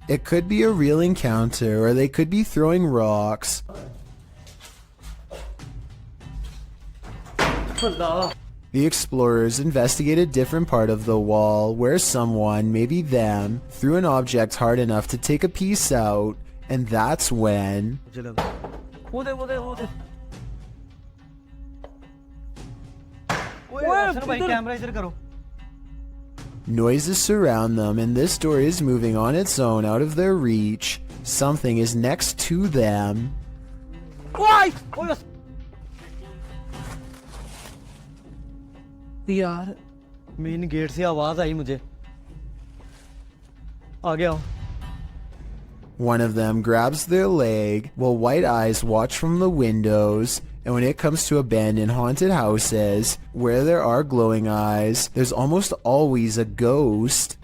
It could be a real encounter, or they could be throwing rocks. The explorers investigate a different part of the wall where someone, maybe them, threw an object hard enough to take a piece out, and that's when... Noises surround them, and this door is moving on its own out of their reach. Something is next to them. यार main gate से आवाज आई मुझे आ गया One of them grabs their leg while white eyes watch from the windows. And when it comes to abandoned haunted houses, where there are glowing eyes, there's almost always a ghost.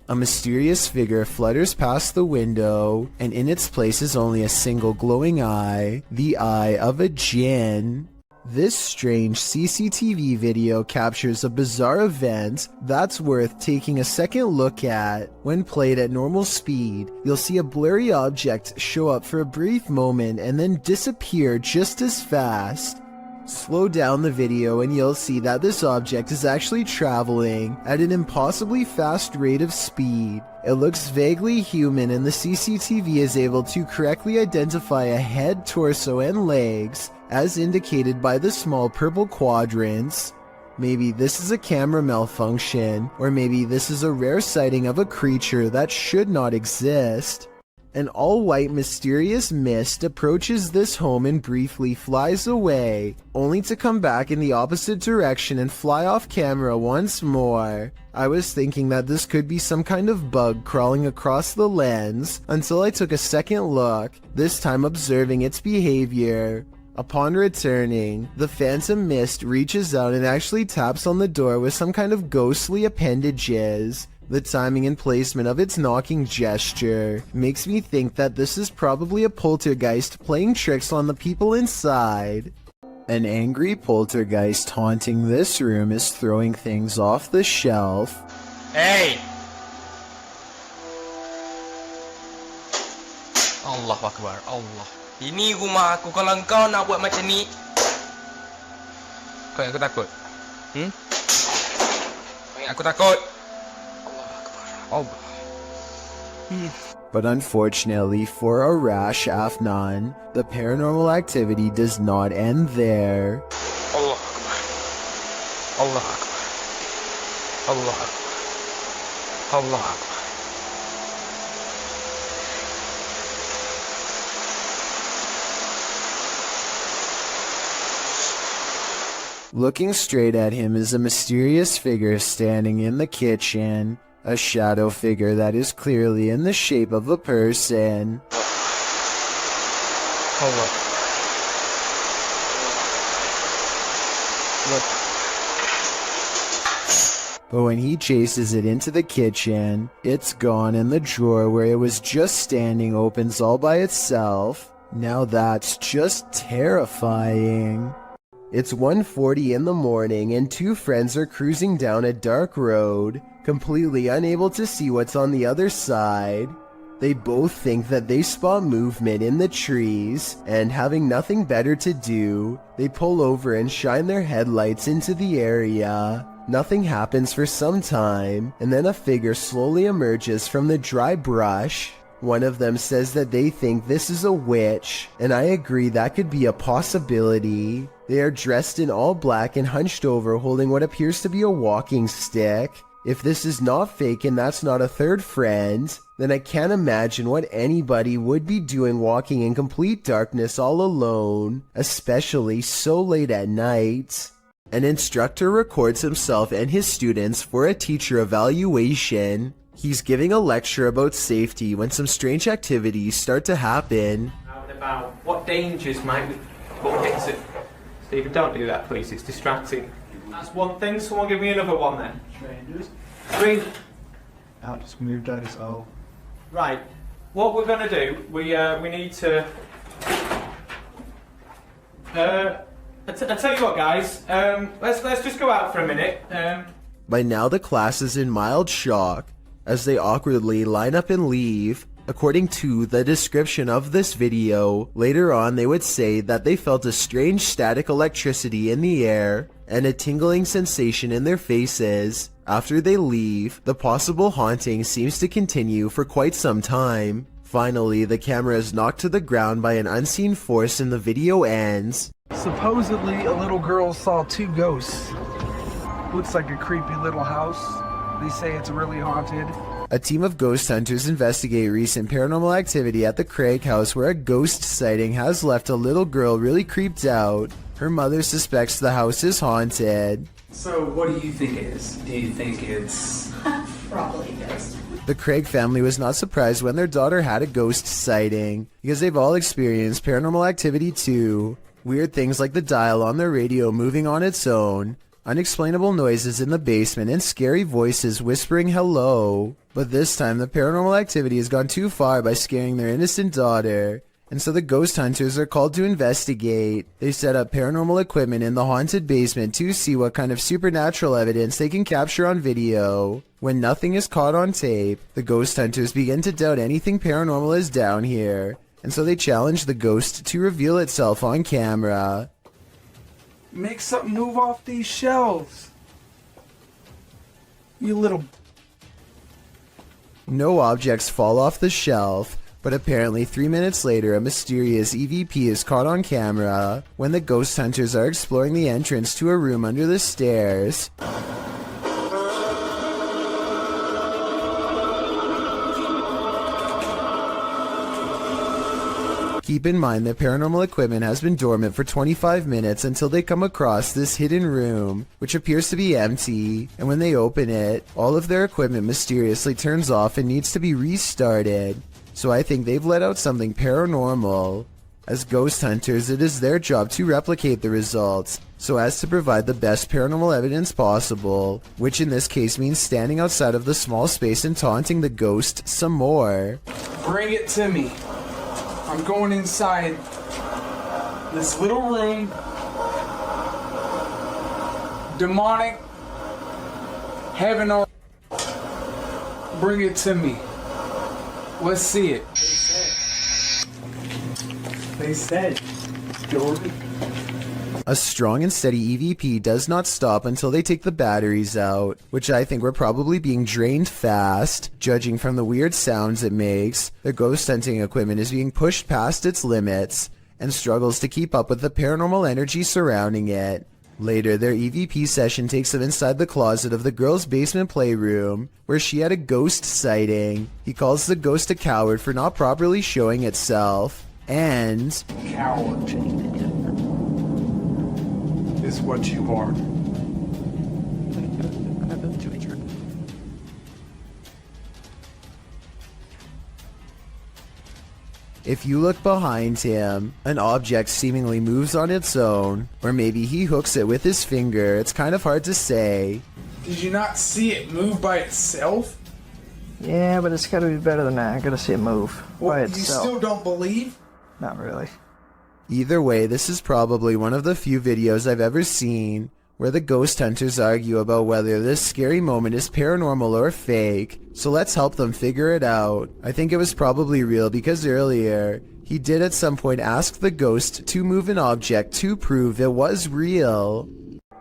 A mysterious figure flutters past the window, and in its place is only a single glowing eye, the eye of a jinn. This strange CCTV video captures a bizarre event that's worth taking a second look at. When played at normal speed, you'll see a blurry object show up for a brief moment and then disappear just as fast. Slow down the video and you'll see that this object is actually traveling at an impossibly fast rate of speed. It looks vaguely human and the CCTV is able to correctly identify a head, torso, and legs as indicated by the small purple quadrants. Maybe this is a camera malfunction, or maybe this is a rare sighting of a creature that should not exist. An all-white mysterious mist approaches this home and briefly flies away, only to come back in the opposite direction and fly off camera once more. I was thinking that this could be some kind of bug crawling across the lens, until I took a second look, this time observing its behavior. Upon returning, the phantom mist reaches out and actually taps on the door with some kind of ghostly appendages. The timing and placement of its knocking gesture makes me think that this is probably a poltergeist playing tricks on the people inside. An angry poltergeist haunting this room is throwing things off the shelf. Hey! Allah Akbar, Allah. Ini rumah aku, kalau kau nak buat macam ni, kau yang aku takut. Kau yang aku takut. But unfortunately for Arash Afnan, the paranormal activity does not end there. Allah Akbar. Allah Akbar. Allah Akbar. Allah Akbar. Looking straight at him is a mysterious figure standing in the kitchen. A shadow figure that is clearly in the shape of a person. Allah. Look. But when he chases it into the kitchen, it's gone and the drawer where it was just standing opens all by itself. Now that's just terrifying. It's 1:40 in the morning and two friends are cruising down a dark road, completely unable to see what's on the other side. They both think that they spot movement in the trees, and having nothing better to do, they pull over and shine their headlights into the area. Nothing happens for some time, and then a figure slowly emerges from the dry brush. One of them says that they think this is a witch, and I agree that could be a possibility. They are dressed in all black and hunched over holding what appears to be a walking stick. If this is not fake and that's not a third friend, then I can't imagine what anybody would be doing walking in complete darkness all alone, especially so late at night. An instructor records himself and his students for a teacher evaluation. He's giving a lecture about safety when some strange activities start to happen. About what dangers might we put into it. Stephen, don't do that, please. It's distracting. That's one thing. Someone give me another one then. Strangers. Three. Out just moved out his hole. Right. What we're going to do, we need to... I tell you what, guys. Let's just go out for a minute. By now the class is in mild shock as they awkwardly line up and leave. According to the description of this video, later on they would say that they felt a strange static electricity in the air and a tingling sensation in their faces. After they leave, the possible haunting seems to continue for quite some time. Finally, the camera is knocked to the ground by an unseen force and the video ends. Supposedly, a little girl saw two ghosts. Looks like a creepy little house. They say it's really haunted. A team of ghost hunters investigate recent paranormal activity at the Craig house where a ghost sighting has left a little girl really creeped out. Her mother suspects the house is haunted. So what do you think it is? Do you think it's... Probably yes. The Craig family was not surprised when their daughter had a ghost sighting, because they've all experienced paranormal activity too. Weird things like the dial on their radio moving on its own, unexplainable noises in the basement, and scary voices whispering hello. But this time the paranormal activity has gone too far by scaring their innocent daughter, and so the ghost hunters are called to investigate. They set up paranormal equipment in the haunted basement to see what kind of supernatural evidence they can capture on video. When nothing is caught on tape, the ghost hunters begin to doubt anything paranormal is down here, and so they challenge the ghost to reveal itself on camera. Make something move off these shelves. You little... No objects fall off the shelf, but apparently 3 minutes later a mysterious EVP is caught on camera when the ghost hunters are exploring the entrance to a room under the stairs. Keep in mind that paranormal equipment has been dormant for 25 minutes until they come across this hidden room, which appears to be empty, and when they open it, all of their equipment mysteriously turns off and needs to be restarted. So I think they've let out something paranormal. As ghost hunters, it is their job to replicate the results, so as to provide the best paranormal evidence possible, which in this case means standing outside of the small space and taunting the ghost some more. Bring it to me. I'm going inside this little room. Demonic. Heaven or... Bring it to me. Let's see it. They said, Jordan. A strong and steady EVP does not stop until they take the batteries out, which I think were probably being drained fast. Judging from the weird sounds it makes, the ghost hunting equipment is being pushed past its limits and struggles to keep up with the paranormal energy surrounding it. Later, their EVP session takes them inside the closet of the girl's basement playroom, where she had a ghost sighting. He calls the ghost a coward for not properly showing itself, and... Coward is what you are. If you look behind him, an object seemingly moves on its own, or maybe he hooks it with his finger. It's kind of hard to say. Did you not see it move by itself? Yeah, but it's gotta be better than that. I gotta see it move by itself. You still don't believe? Not really. Either way, this is probably one of the few videos I've ever seen where the ghost hunters argue about whether this scary moment is paranormal or fake, so let's help them figure it out. I think it was probably real because earlier, he did at some point ask the ghost to move an object to prove it was real.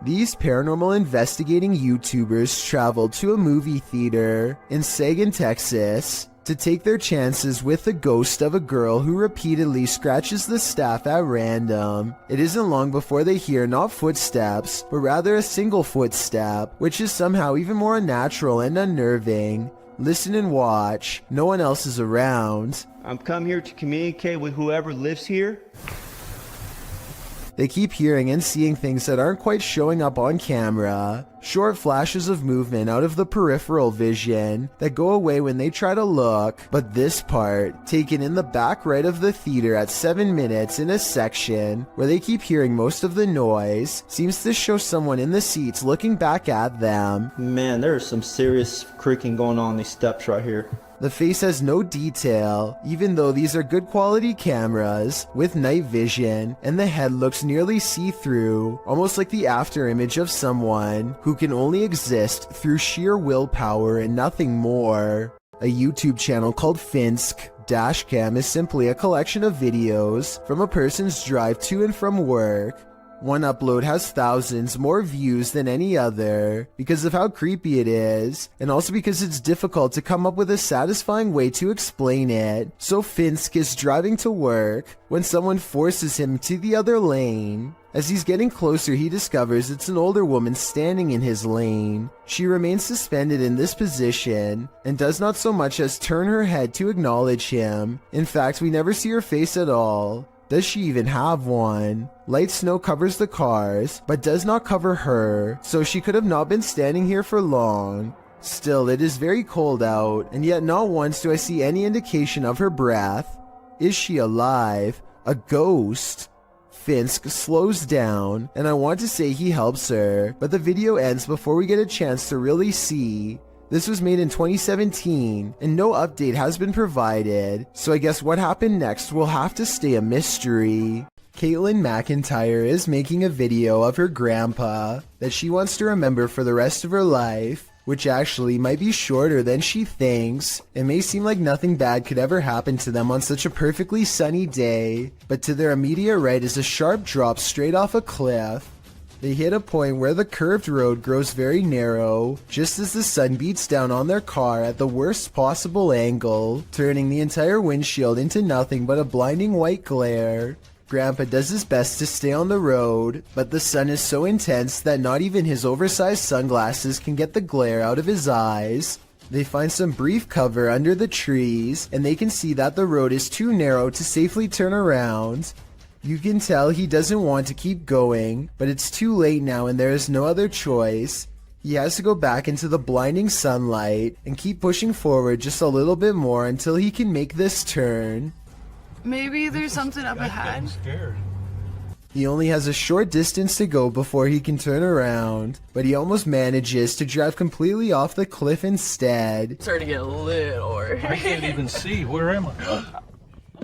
These paranormal investigating YouTubers traveled to a movie theater in Sagan, Texas, to take their chances with the ghost of a girl who repeatedly scratches the staff at random. It isn't long before they hear not footsteps, but rather a single footstep, which is somehow even more unnatural and unnerving. Listen and watch. No one else is around. I'm come here to communicate with whoever lives here. They keep hearing and seeing things that aren't quite showing up on camera. Short flashes of movement out of the peripheral vision that go away when they try to look. But this part, taken in the back right of the theater at 7 minutes in a section where they keep hearing most of the noise, seems to show someone in the seats looking back at them. Man, there's some serious creaking going on these steps right here. The face has no detail, even though these are good quality cameras with night vision, and the head looks nearly see-through, almost like the after image of someone who can only exist through sheer willpower and nothing more. A YouTube channel called Finsk Dashcam is simply a collection of videos from a person's drive to and from work. One upload has thousands more views than any other because of how creepy it is, and also because it's difficult to come up with a satisfying way to explain it. So Finsk is driving to work when someone forces him to the other lane. As he's getting closer, he discovers it's an older woman standing in his lane. She remains suspended in this position and does not so much as turn her head to acknowledge him. In fact, we never see her face at all. Does she even have one? Light snow covers the cars, but does not cover her, so she could have not been standing here for long. Still, it is very cold out, and yet not once do I see any indication of her breath. Is she alive? A ghost? Finsk slows down, and I want to say he helps her, but the video ends before we get a chance to really see. This was made in 2017, and no update has been provided, so I guess what happened next will have to stay a mystery. Caitlin McIntyre is making a video of her grandpa that she wants to remember for the rest of her life, which actually might be shorter than she thinks. It may seem like nothing bad could ever happen to them on such a perfectly sunny day, but to their immediate right is a sharp drop straight off a cliff. They hit a point where the curved road grows very narrow, just as the sun beats down on their car at the worst possible angle, turning the entire windshield into nothing but a blinding white glare. Grandpa does his best to stay on the road, but the sun is so intense that not even his oversized sunglasses can get the glare out of his eyes. They find some brief cover under the trees, and they can see that the road is too narrow to safely turn around. You can tell he doesn't want to keep going, but it's too late now and there is no other choice. He has to go back into the blinding sunlight and keep pushing forward just a little bit more until he can make this turn. Maybe there's something up ahead. He only has a short distance to go before he can turn around, but he almost manages to drive completely off the cliff instead. It's starting to get a little. I can't even see. Where am I?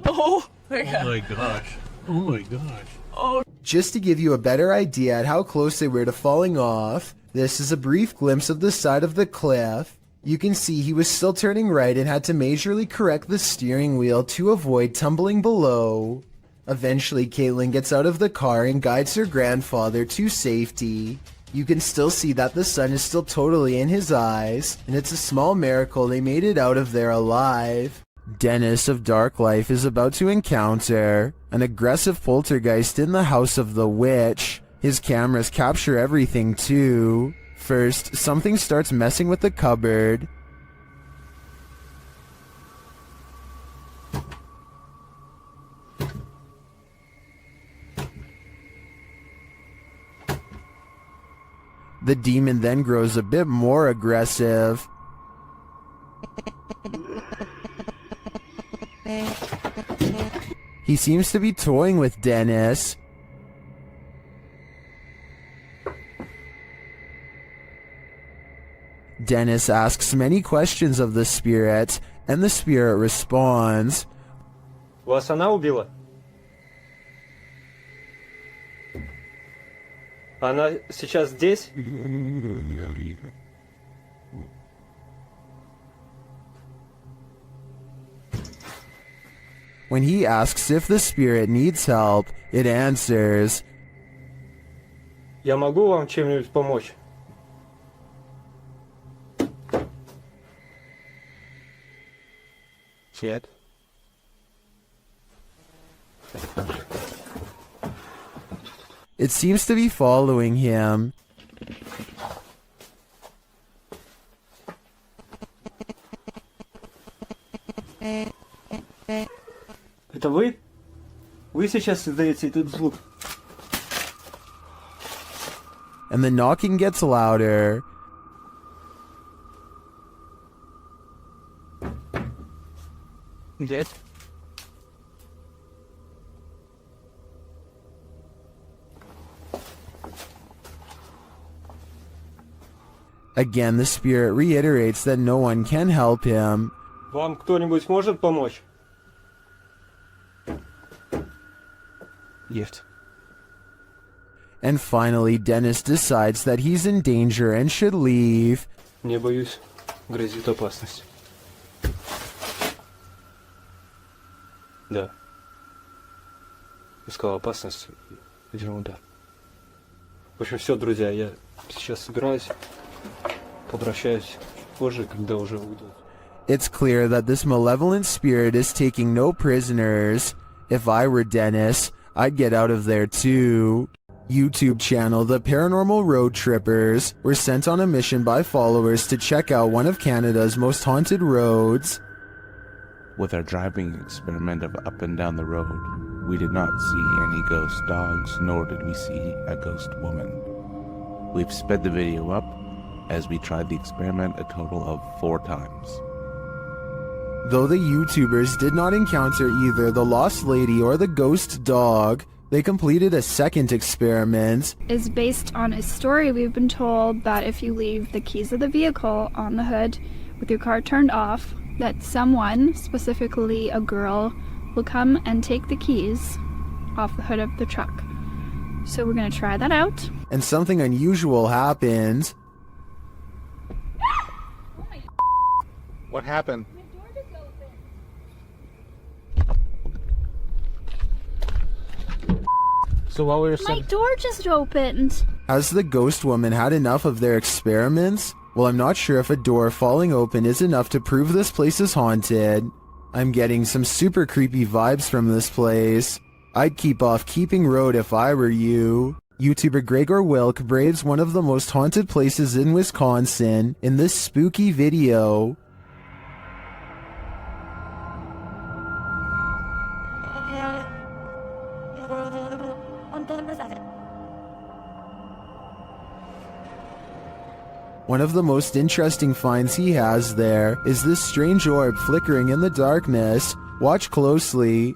Oh my god. Oh my gosh. Oh my gosh. Oh. Just to give you a better idea at how close they were to falling off, this is a brief glimpse of the side of the cliff. You can see he was still turning right and had to majorly correct the steering wheel to avoid tumbling below. Eventually, Caitlin gets out of the car and guides her grandfather to safety. You can still see that the sun is still totally in his eyes, and it's a small miracle they made it out of there alive. Dennis of Dark Life is about to encounter an aggressive poltergeist in the house of the witch. His cameras capture everything too. First, something starts messing with the cupboard. The demon then grows a bit more aggressive. He seems to be toying with Dennis. Dennis asks many questions of the spirit, and the spirit responds. Вас она убила? Она сейчас здесь? When he asks if the spirit needs help, it answers, Я могу вам чем-нибудь помочь? Нет. It seems to be following him. Это вы? Вы сейчас издаете этот звук? And the knocking gets louder. Дед? Again, the spirit reiterates that no one can help him. Вам кто-нибудь может помочь? Нет. And finally, Dennis decides that he's in danger and should leave. Не боюсь, грозит опасность. Да. Искал опасность. Ерунда. В общем, все, друзья, я сейчас собираюсь, возвращаюсь позже, когда уже уйду. It's clear that this malevolent spirit is taking no prisoners. If I were Dennis, I'd get out of there too. YouTube channel The Paranormal Road Trippers were sent on a mission by followers to check out one of Canada's most haunted roads. With our driving experiment of up and down the road, we did not see any ghost dogs, nor did we see a ghost woman. We've sped the video up as we tried the experiment a total of 4 times. Though the YouTubers did not encounter either the lost lady or the ghost dog, they completed a second experiment. Is based on a story we've been told that if you leave the keys of the vehicle on the hood with your car turned off, that someone, specifically a girl, will come and take the keys off the hood of the truck. So we're gonna try that out. And something unusual happened. What happened? So while we were My door just opened. Has the ghost woman had enough of their experiments? Well, I'm not sure if a door falling open is enough to prove this place is haunted. I'm getting some super creepy vibes from this place. I'd keep off Keeping Road if I were you. YouTuber Gregor Wilk braves one of the most haunted places in Wisconsin in this spooky video. One of the most interesting finds he has there is this strange orb flickering in the darkness. Watch closely.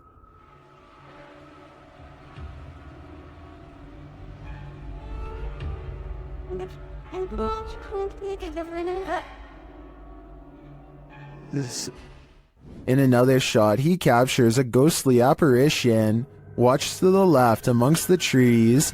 In another shot, he captures a ghostly apparition. Watch to the left amongst the trees.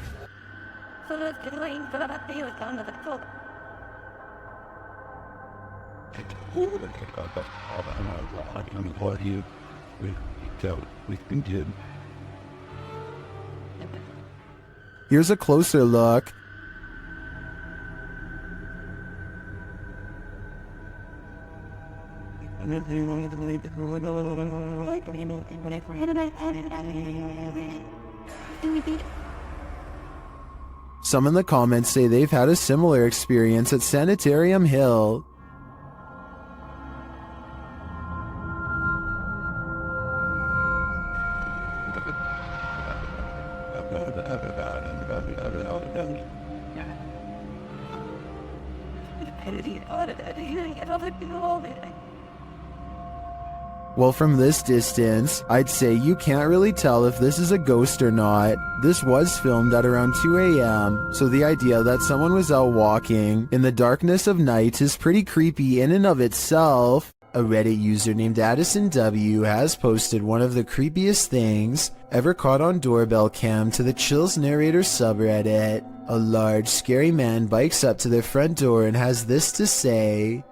Here's a closer look. Some in the comments say they've had a similar experience at Sanitarium Hill. Well, from this distance, I'd say you can't really tell if this is a ghost or not. This was filmed at around 2 a.m., so the idea that someone was out walking in the darkness of night is pretty creepy in and of itself. A Reddit user named Addison W has posted one of the creepiest things ever caught on doorbell cam to the Chills Narrator subreddit. A large, scary man bikes up to their front door and has this to say.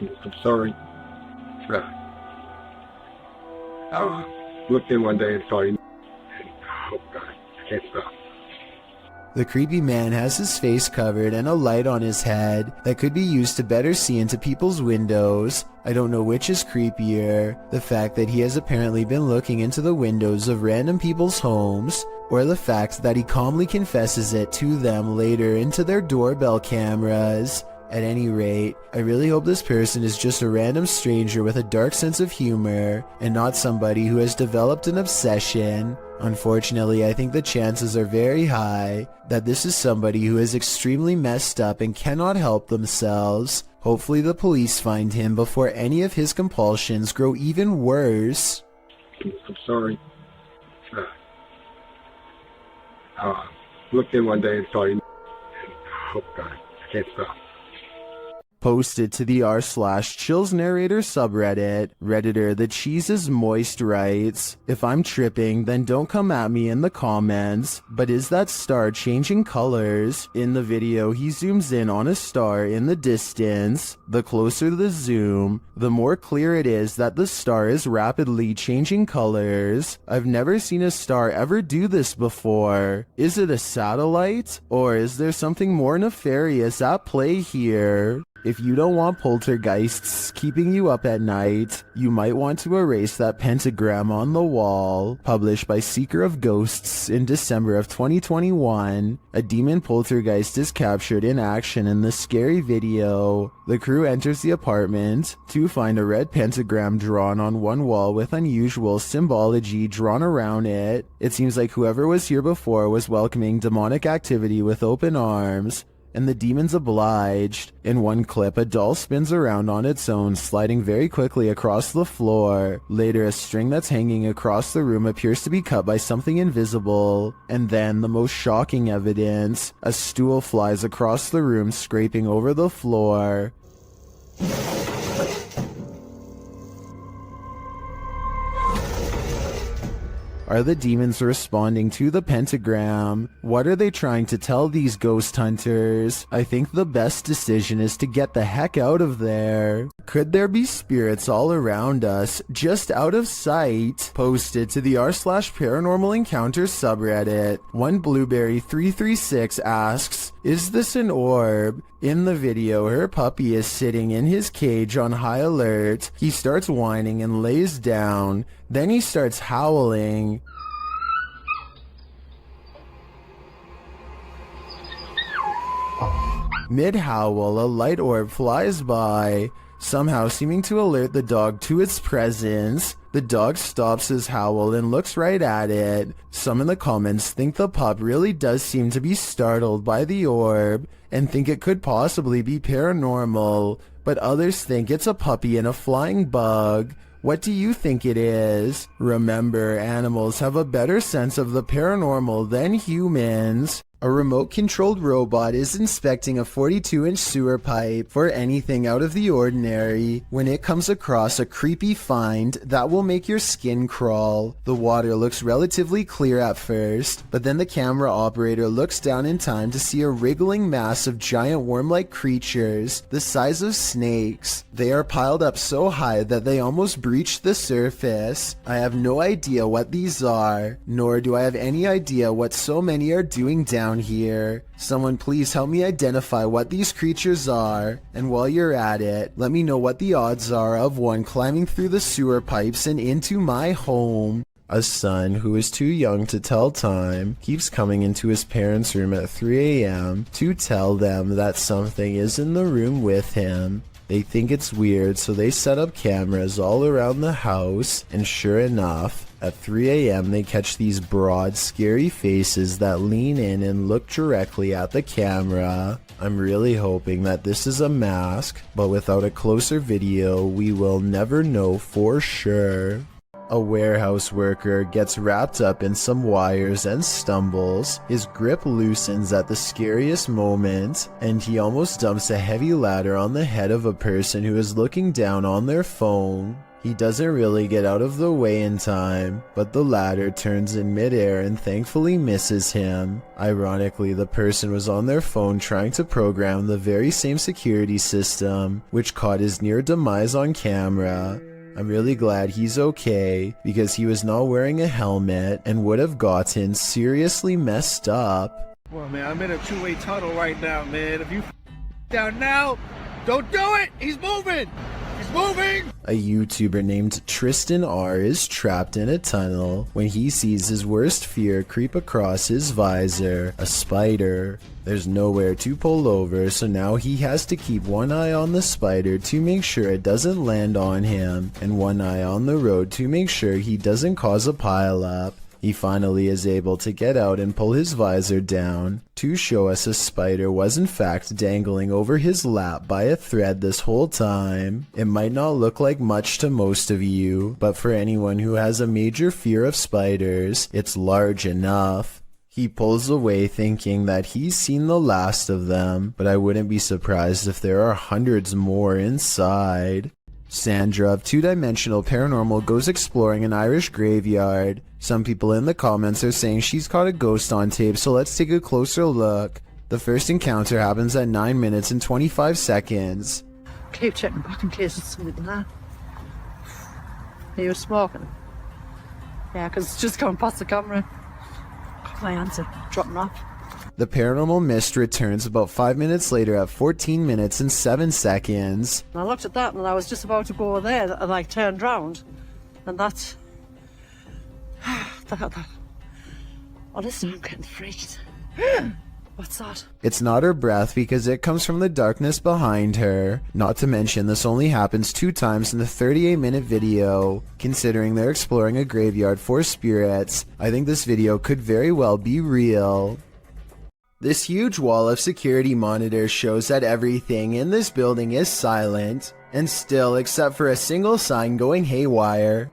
I'm sorry. I looked in one day and saw you. Oh God, I can't stop. The creepy man has his face covered and a light on his head that could be used to better see into people's windows. I don't know which is creepier, the fact that he has apparently been looking into the windows of random people's homes, or the fact that he calmly confesses it to them later into their doorbell cameras. At any rate, I really hope this person is just a random stranger with a dark sense of humor, and not somebody who has developed an obsession. Unfortunately, I think the chances are very high that this is somebody who is extremely messed up and cannot help themselves. Hopefully the police find him before any of his compulsions grow even worse. I'm sorry. Looked in one day and saw you. Oh God, I can't stop. Posted to the r/chills narrator subreddit, Redditor the cheese is moist writes, if I'm tripping then don't come at me in the comments, but is that star changing colors? In the video he zooms in on a star in the distance. The closer the zoom, the more clear it is that the star is rapidly changing colors. I've never seen a star ever do this before. Is it a satellite? Or is there something more nefarious at play here? If you don't want poltergeists keeping you up at night, you might want to erase that pentagram on the wall. Published by Seeker of Ghosts in December of 2021, a demon poltergeist is captured in action in the scary video. The crew enters the apartment to find a red pentagram drawn on one wall with unusual symbology drawn around it. It seems like whoever was here before was welcoming demonic activity with open arms, and the demons obliged. In one clip, a doll spins around on its own, sliding very quickly across the floor. Later, a string that's hanging across the room appears to be cut by something invisible. And then, the most shocking evidence, a stool flies across the room, scraping over the floor. Are the demons responding to the pentagram? What are they trying to tell these ghost hunters? I think the best decision is to get the heck out of there. Could there be spirits all around us, just out of sight? Posted to the r/paranormal encounters subreddit, one Blueberry336 asks, is this an orb? In the video, her puppy is sitting in his cage on high alert. He starts whining and lays down. Then he starts howling. Mid-howl, a light orb flies by, somehow seeming to alert the dog to its presence. The dog stops his howl and looks right at it. Some in the comments think the pup really does seem to be startled by the orb and think it could possibly be paranormal, but others think it's a puppy and a flying bug. What do you think it is? Remember, animals have a better sense of the paranormal than humans. A remote-controlled robot is inspecting a 42-inch sewer pipe for anything out of the ordinary when it comes across a creepy find that will make your skin crawl. The water looks relatively clear at first, but then the camera operator looks down in time to see a wriggling mass of giant worm-like creatures the size of snakes. They are piled up so high that they almost breach the surface. I have no idea what these are, nor do I have any idea what so many are doing down here. Someone please help me identify what these creatures are, and while you're at it, let me know what the odds are of one climbing through the sewer pipes and into my home. A son who is too young to tell time keeps coming into his parents' room at 3 a.m. to tell them that something is in the room with him. They think it's weird, so they set up cameras all around the house, and sure enough, at 3 a.m. they catch these broad, scary faces that lean in and look directly at the camera. I'm really hoping that this is a mask, but without a closer video, we will never know for sure. A warehouse worker gets wrapped up in some wires and stumbles. His grip loosens at the scariest moment, and he almost dumps a heavy ladder on the head of a person who is looking down on their phone. He doesn't really get out of the way in time, but the ladder turns in midair and thankfully misses him. Ironically, the person was on their phone trying to program the very same security system, which caught his near demise on camera. I'm really glad he's okay, because he was not wearing a helmet and would have gotten seriously messed up. Well, man, I'm in a two-way tunnel right now, man. If you down now, don't do it! He's moving! He's moving! A YouTuber named Tristan R is trapped in a tunnel when he sees his worst fear creep across his visor, a spider. There's nowhere to pull over, so now he has to keep one eye on the spider to make sure it doesn't land on him, and one eye on the road to make sure he doesn't cause a pileup. He finally is able to get out and pull his visor down to show us a spider was in fact dangling over his lap by a thread this whole time. It might not look like much to most of you, but for anyone who has a major fear of spiders, it's large enough. He pulls away thinking that he's seen the last of them, but I wouldn't be surprised if there are hundreds more inside. Sandra of Two Dimensional Paranormal goes exploring an Irish graveyard. Some people in the comments are saying she's caught a ghost on tape, so let's take a closer look. The first encounter happens at 9 minutes and 25 seconds. Keep checking back in case it's something there. He was smoking. Yeah, because it's just going past the camera. Got my answer. Dropping off. The paranormal mist returns about 5 minutes later at 14 minutes and 7 seconds. And I looked at that and I was just about to go there and I turned round. And that's... Honestly, I'm getting freaked. What's that? It's not her breath because it comes from the darkness behind her. Not to mention this only happens 2 times in the 38-minute video. Considering they're exploring a graveyard for spirits, I think this video could very well be real. This huge wall of security monitors shows that everything in this building is silent, and still except for a single sign going haywire.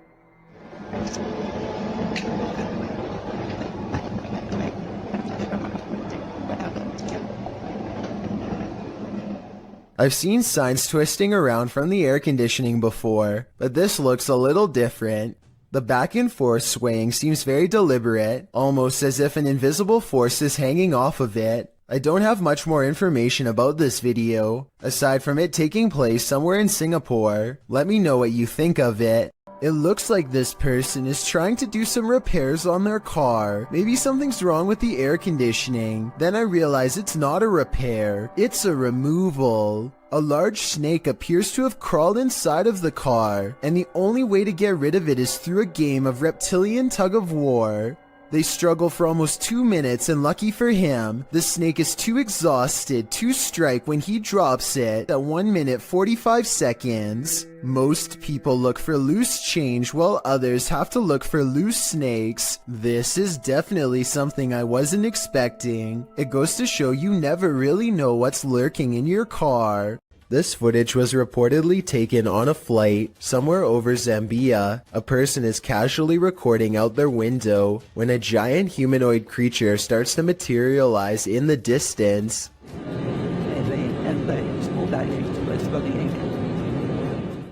I've seen signs twisting around from the air conditioning before, but this looks a little different. The back and forth swaying seems very deliberate, almost as if an invisible force is hanging off of it. I don't have much more information about this video, aside from it taking place somewhere in Singapore. Let me know what you think of it. It looks like this person is trying to do some repairs on their car. Maybe something's wrong with the air conditioning. Then I realize it's not a repair, it's a removal. A large snake appears to have crawled inside of the car, and the only way to get rid of it is through a game of reptilian tug-of-war. They struggle for almost 2 minutes, and lucky for him, the snake is too exhausted to strike when he drops it at 1 minute 45 seconds. Most people look for loose change while others have to look for loose snakes. This is definitely something I wasn't expecting. It goes to show you never really know what's lurking in your car. This footage was reportedly taken on a flight somewhere over Zambia. A person is casually recording out their window when a giant humanoid creature starts to materialize in the distance.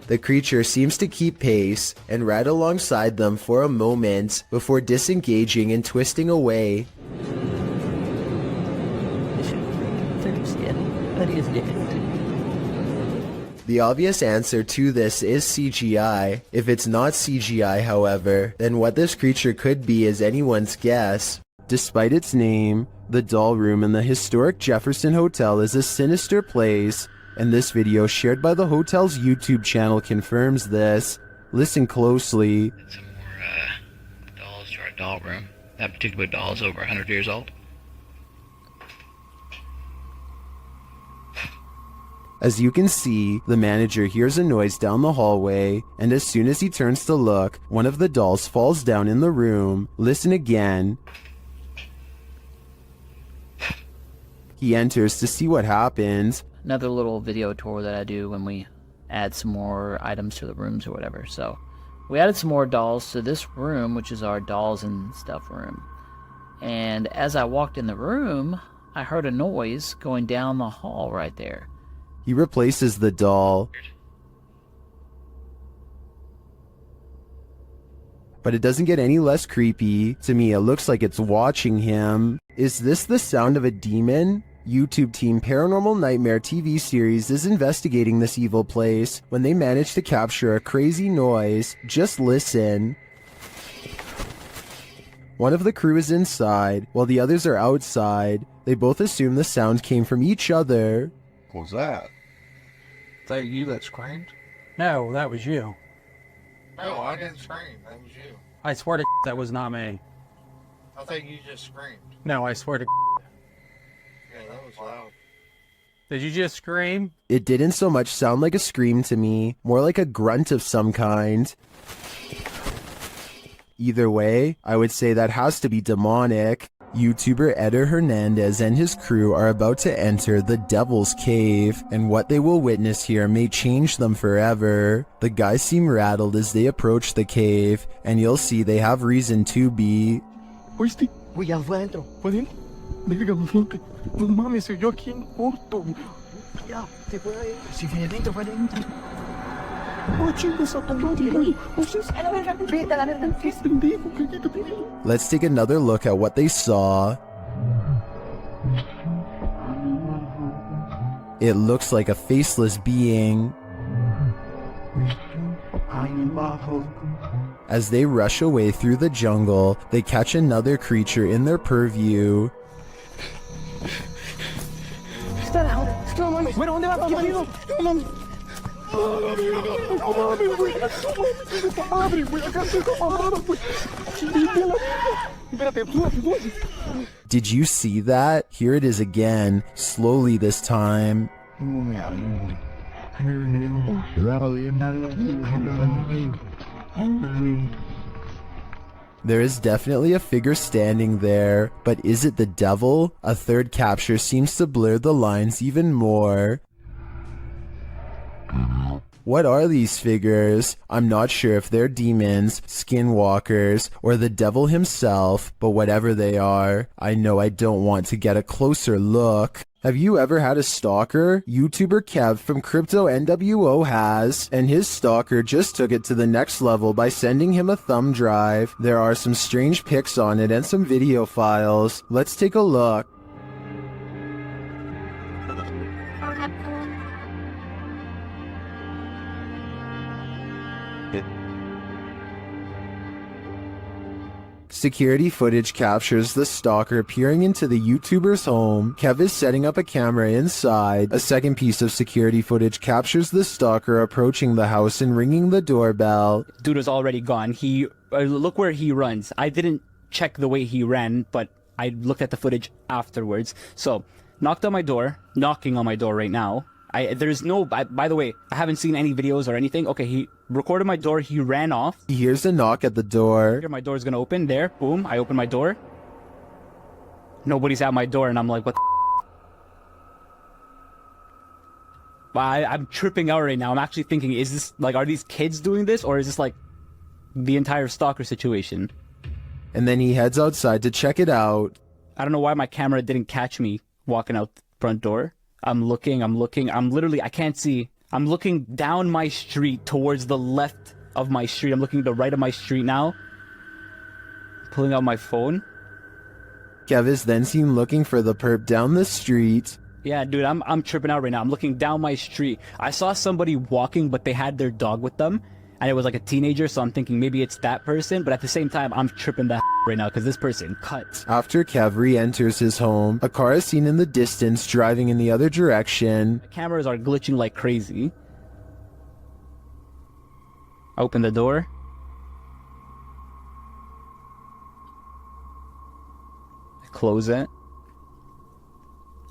The creature seems to keep pace and ride alongside them for a moment before disengaging and twisting away. The obvious answer to this is CGI. If it's not CGI, however, then what this creature could be is anyone's guess. Despite its name, the doll room in the historic Jefferson Hotel is a sinister place, and this video shared by the hotel's YouTube channel confirms this. Listen closely. Some more dolls to our doll room. That particular doll is over 100 years old. As you can see, the manager hears a noise down the hallway, and as soon as he turns to look, one of the dolls falls down in the room. Listen again. He enters to see what happens. Another little video tour that I do when we add some more items to the rooms or whatever. So we added some more dolls to this room, which is our dolls and stuff room. And as I walked in the room, I heard a noise going down the hall right there. He replaces the doll. But it doesn't get any less creepy. To me, it looks like it's watching him. Is this the sound of a demon? YouTube team Paranormal Nightmare TV series is investigating this evil place when they manage to capture a crazy noise. Just listen. One of the crew is inside, while the others are outside. They both assume the sound came from each other. What was that? Is that you that screamed? No, that was you. No, I didn't scream. That was you. I swear to that was not me. I think you just screamed. No, I swear to Yeah, that was loud. Did you just scream? It didn't so much sound like a scream to me, more like a grunt of some kind. Either way, I would say that has to be demonic. YouTuber Eder Hernandez and his crew are about to enter the Devil's Cave, and what they will witness here may change them forever. The guys seem rattled as they approach the cave, and you'll see they have reason to be. Where's the Güey, ya fue adentro. ¿Fue adentro? Verga, gente. No mames, soy yo aquí en corto. Ya, se fue adentro. Sí, fue adentro, fue adentro. Oh, chingos, a tu madre, güey. Oh, sí, A la verga, vete a la verga. qué pendejo, cállate, pendejo. Let's take another look at what they saw. It looks like a faceless being. As they rush away through the jungle, they catch another creature in their purview. Está la hora. No mames. Bueno, ¿dónde va? ¿Qué pedo? No mames. No mames, güey. Puta madre, güey. Acá estoy mamada, güey. Vete a la verga. Espérate, súbate. Did you see that? Here it is again, slowly this time. There is definitely a figure standing there, but is it the devil? A third capture seems to blur the lines even more. What are these figures? I'm not sure if they're demons, skinwalkers, or the devil himself, but whatever they are, I know I don't want to get a closer look. Have you ever had a stalker? YouTuber Kev from Crypto NWO has, and his stalker just took it to the next level by sending him a thumb drive. There are some strange pics on it and some video files. Let's take a look. Security footage captures the stalker peering into the YouTuber's home. Kev is setting up a camera inside. A second piece of security footage captures the stalker approaching the house and ringing the doorbell. Dude was already gone. Look where he runs. I didn't check the way he ran, but I looked at the footage afterwards. So, knocking on my door right now. By the way, I haven't seen any videos or anything. Okay, he recorded my door, he ran off. He hears a knock at the door. My door's gonna open, there, boom, I open my door. Nobody's at my door, and I'm like, what the I'm tripping out right now. I'm actually thinking, is this, like, are these kids doing this, or is this, like, the entire stalker situation? And then he heads outside to check it out. I don't know why my camera didn't catch me walking out the front door. I'm looking, I can't see. I'm looking down my street towards the left of my street. I'm looking to the right of my street now. Pulling out my phone. Kev is then seen looking for the perp down the street. Yeah, dude, I'm tripping out right now. I'm looking down my street. I saw somebody walking, but they had their dog with them. And it was like a teenager, so I'm thinking maybe it's that person. But at the same time, I'm tripping the right now because this person cut. After Kev re-enters his home, a car is seen in the distance driving in the other direction. The cameras are glitching like crazy. I open the door. I close it.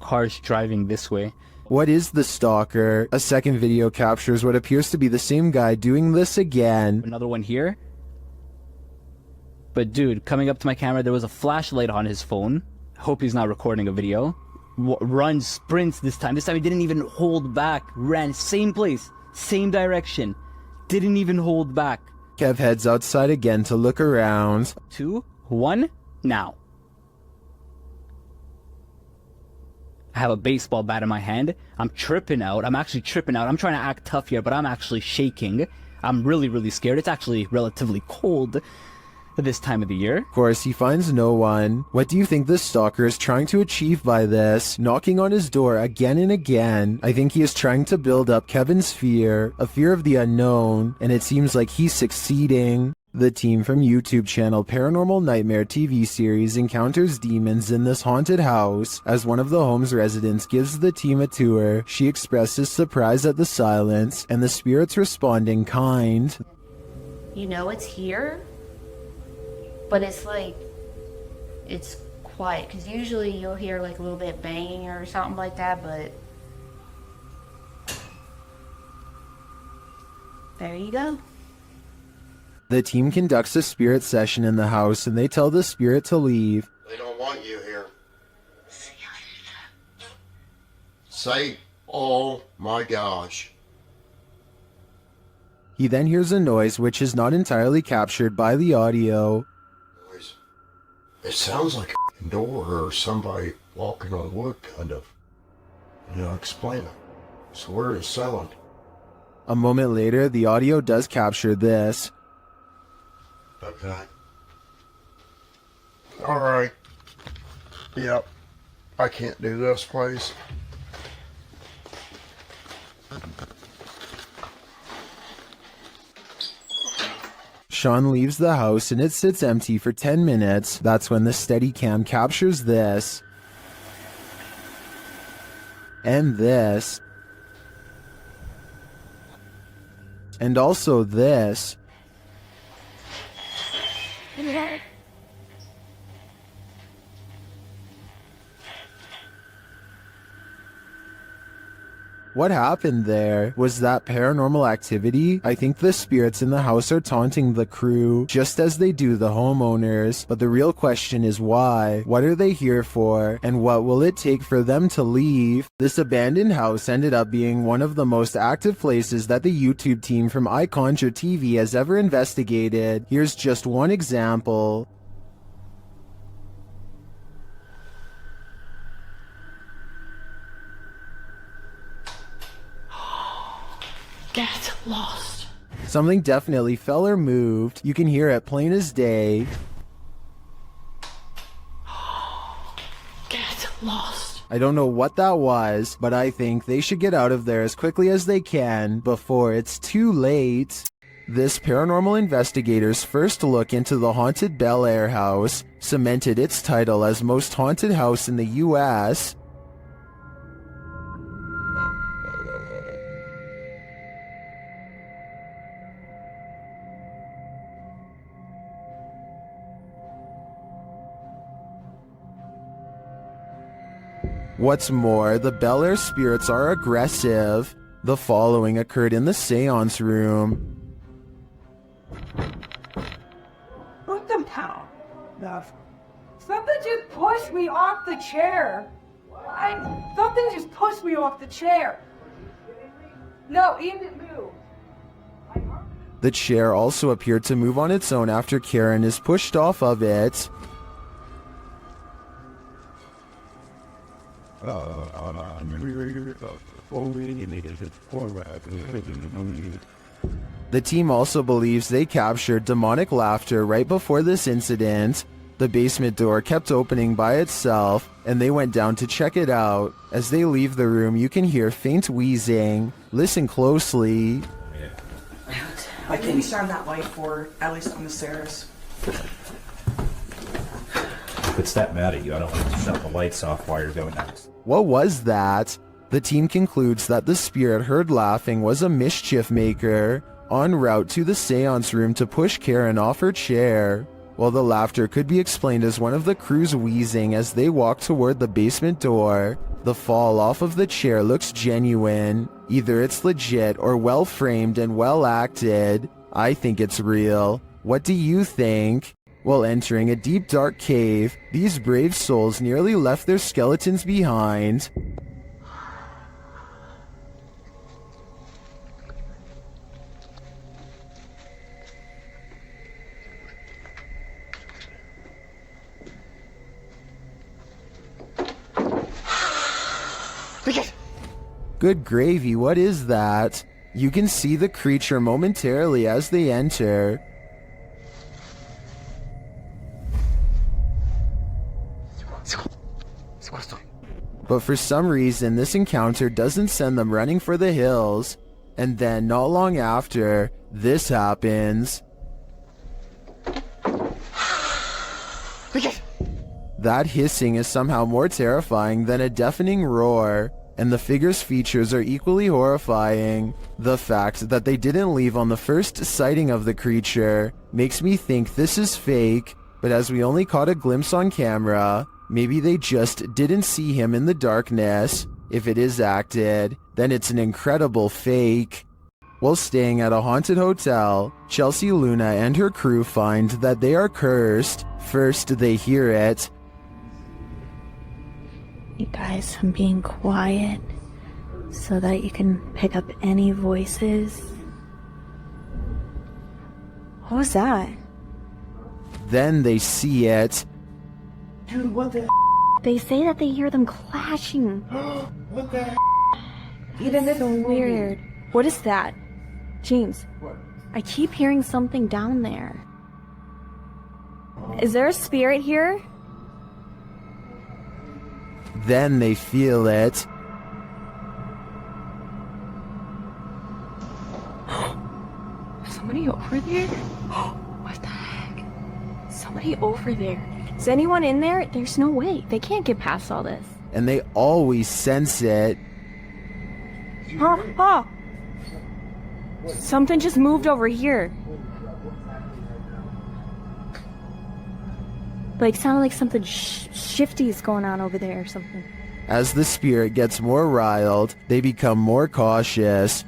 Car's driving this way. What is the stalker? A second video captures what appears to be the same guy doing this again. Another one here. But dude, coming up to my camera, there was a flashlight on his phone. Hope he's not recording a video. Runs, sprints this time. This time he didn't even hold back. Ran, same place, same direction. Didn't even hold back. Kev heads outside again to look around. 2, 1, now. I have a baseball bat in my hand. I'm tripping out. I'm actually tripping out. I'm trying to act tough here, but I'm actually shaking. I'm really, really scared. It's actually relatively cold at this time of the year. Of course, he finds no one. What do you think this stalker is trying to achieve by this? Knocking on his door again and again. I think he is trying to build up Kevin's fear, a fear of the unknown, and it seems like he's succeeding. The team from YouTube channel Paranormal Nightmare TV series encounters demons in this haunted house. As one of the home's residents gives the team a tour, she expresses surprise at the silence, and the spirits respond in kind. You know it's here, but it's like, it's quiet, because usually you'll hear like a little bit banging or something like that, but there you go. The team conducts a spirit session in the house and they tell the spirit to leave. They don't want you here. Say, oh my gosh. He then hears a noise which is not entirely captured by the audio. Noise. It sounds like a door or somebody walking on wood, kind of. Explain it. So where is sound? A moment later, the audio does capture this. Okay. Alright. Yep. I can't do this, please. Sean leaves the house and it sits empty for 10 minutes. That's when the Steadicam captures this. And this. And also this. What happened there? Was that paranormal activity? I think the spirits in the house are taunting the crew, just as they do the homeowners. But the real question is why? What are they here for? And what will it take for them to leave? This abandoned house ended up being one of the most active places that the YouTube team from iConjure TV has ever investigated. Here's just one example. Get lost. Something definitely fell or moved. You can hear it plain as day. Get lost. I don't know what that was, but I think they should get out of there as quickly as they can before it's too late. This paranormal investigator's first look into the haunted Bel Air house cemented its title as most haunted house in the US. What's more, the Bel Air spirits are aggressive. The following occurred in the seance room. Put them down. Something just pushed me off the chair. Something just pushed me off the chair. No, Ian didn't move. The chair also appeared to move on its own after Karen is pushed off of it. The team also believes they captured demonic laughter right before this incident. The basement door kept opening by itself, and they went down to check it out. As they leave the room, you can hear faint wheezing. Listen closely. I think we shine that light for at least on the stairs. If it's that mad at you, I don't want to shut the lights off while you're going down. What was that? The team concludes that the spirit heard laughing was a mischief maker en route to the seance room to push Karen off her chair. While the laughter could be explained as one of the crew's wheezing as they walk toward the basement door, the fall off of the chair looks genuine. Either it's legit or well framed and well acted. I think it's real. What do you think? While entering a deep dark cave, these brave souls nearly left their skeletons behind. Good gravy, what is that? You can see the creature momentarily as they enter. But for some reason, this encounter doesn't send them running for the hills. And then, not long after, this happens. That hissing is somehow more terrifying than a deafening roar, and the figure's features are equally horrifying. The fact that they didn't leave on the first sighting of the creature makes me think this is fake, but as we only caught a glimpse on camera, maybe they just didn't see him in the darkness. If it is acted, then it's an incredible fake. While staying at a haunted hotel, Chelsea Luna and her crew find that they are cursed. First, they hear it. You guys, I'm being quiet so that you can pick up any voices. What was that? Then they see it. Dude, what the? They say that they hear them clashing. What the? So weird. What is that? James, I keep hearing something down there. Is there a spirit here? Then they feel it. Somebody over there? What the heck? Somebody over there. Is anyone in there? There's no way. They can't get past all this. And they always sense it. Something just moved over here. Like, sounded like something shifty is going on over there or something. As the spirit gets more riled, they become more cautious.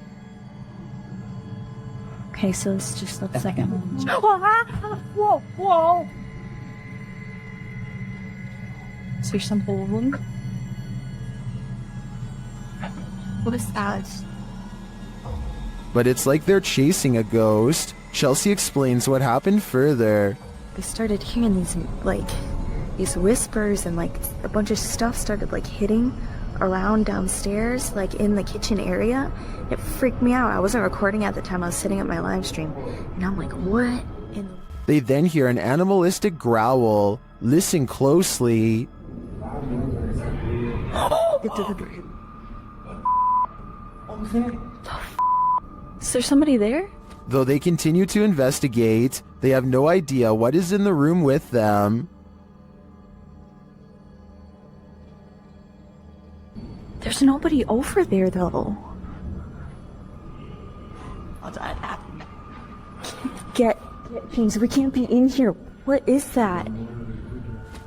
Okay, so let's just let the second one. Whoa, whoa! Is there something? What is that? But it's like they're chasing a ghost. Chelsea explains what happened further. I started hearing these whispers, and like a bunch of stuff started like hitting around downstairs, like in the kitchen area. It freaked me out. I wasn't recording at the time. I was sitting at my live stream, and I'm like, what? They then hear an animalistic growl. Listen closely. Is there somebody there? Though they continue to investigate, they have no idea what is in the room with them. There's nobody over there, though. Get things. We can't be in here. What is that?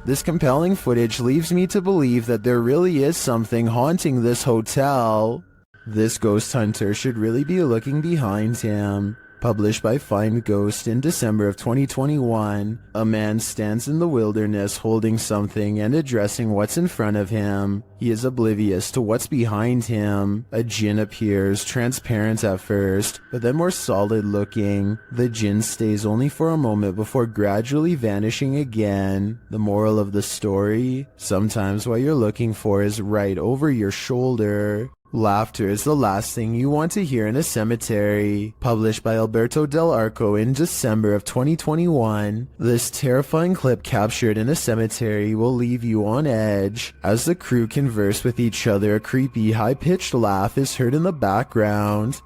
This compelling footage leaves me to believe that there really is something haunting this hotel. This ghost hunter should really be looking behind him. Published by Find Ghost in December of 2021, a man stands in the wilderness holding something and addressing what's in front of him. He is oblivious to what's behind him. A djinn appears, transparent at first, but then more solid looking. The djinn stays only for a moment before gradually vanishing again. The moral of the story? Sometimes what you're looking for is right over your shoulder. Laughter is the last thing you want to hear in a cemetery. Published by Alberto Del Arco in December of 2021, this terrifying clip captured in a cemetery will leave you on edge. As the crew converse with each other, a creepy, high-pitched laugh is heard in the background.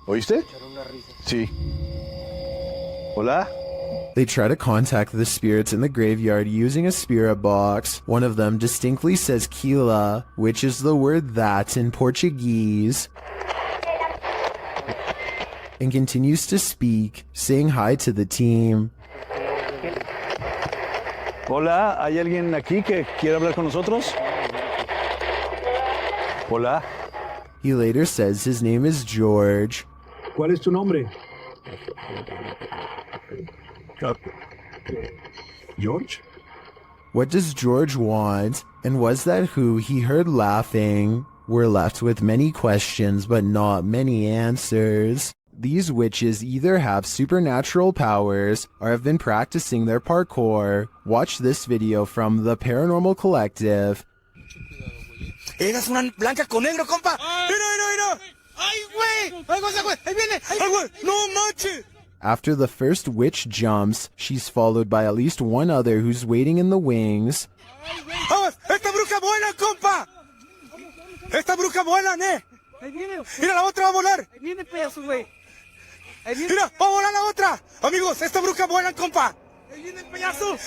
¿Oíste? Sí. Hola? They try to contact the spirits in the graveyard using a spirit box. One of them distinctly says Kila, which is the word that in Portuguese, and continues to speak, saying hi to the team. Hola, ¿hay alguien aquí que quiere hablar con nosotros? Hola. He later says his name is George. ¿Cuál es tu nombre? George? What does George want? And was that who he heard laughing? We're left with many questions, but not many answers. These witches either have supernatural powers or have been practicing their parkour. Watch this video from the Paranormal Collective. Eras una blanca con negro, compa. Mira. ¡Ay, güey! ¡Ay, güey! ¡Ahí viene! ¡Ay, güey! ¡No manches! After the first witch jumps, she's followed by at least one other who's waiting in the wings. ¡Vamos! ¡Esta bruja vuela, compa! ¡Esta bruja vuela, ne! ¡Mira, la otra va a volar! ¡Ahí viene, pedazo, güey! ¡Mira, va a volar la otra! Amigos, esta bruja vuela, compa! ¡Ahí viene, pedazo!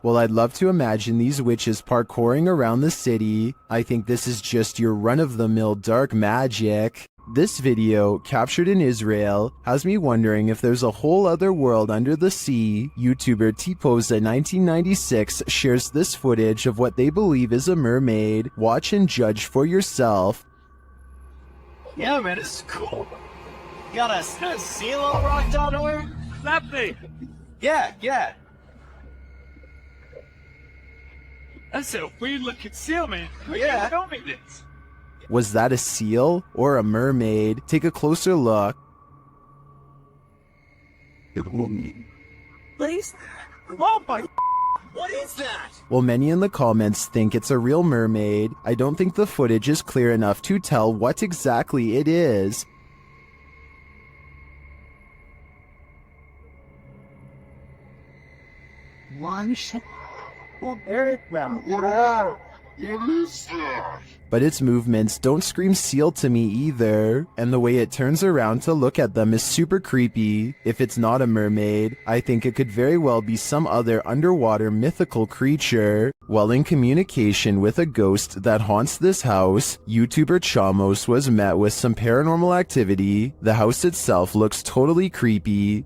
Well, I'd love to imagine these witches parkouring around the city. I think this is just your run-of-the-mill dark magic. This video, captured in Israel, has me wondering if there's a whole other world under the sea. YouTuber T-Posa1996 shares this footage of what they believe is a mermaid. Watch and judge for yourself. Yeah, man, it's cool. You got a seal all rocked out nowhere? That thing. Yeah. That's a weird looking seal, man. Yeah. Don't make this. Was that a seal or a mermaid? Take a closer look. Please? Oh my What is that? While many in the comments think it's a real mermaid, I don't think the footage is clear enough to tell what exactly it is. But its movements don't scream seal to me either, and the way it turns around to look at them is super creepy. If it's not a mermaid, I think it could very well be some other underwater mythical creature. While in communication with a ghost that haunts this house, YouTuber Chamos was met with some paranormal activity. The house itself looks totally creepy.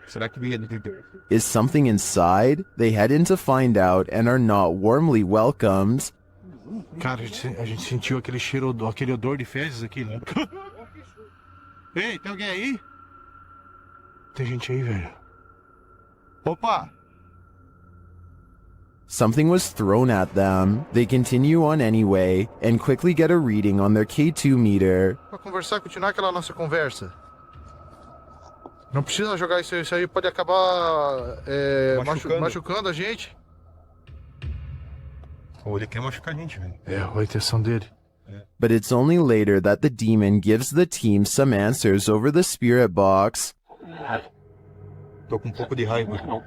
Será que vinha de Is something inside? They head in to find out and are not warmly welcomed. Cara, a gente sentiu aquele cheiro, aquele odor de fezes aqui, né? Ei, tem alguém aí? Tem gente aí, velho. Opa! Something was thrown at them. They continue on anyway and quickly get a reading on their K2 meter. Pra conversar, continuar aquela nossa conversa. Não precisa jogar isso aí pode acabar machucando a gente. Ou ele quer machucar a gente, velho. É, a intenção dele. But it's only later that the demon gives the team some answers over the spirit box. Tô com um pouco de raiva.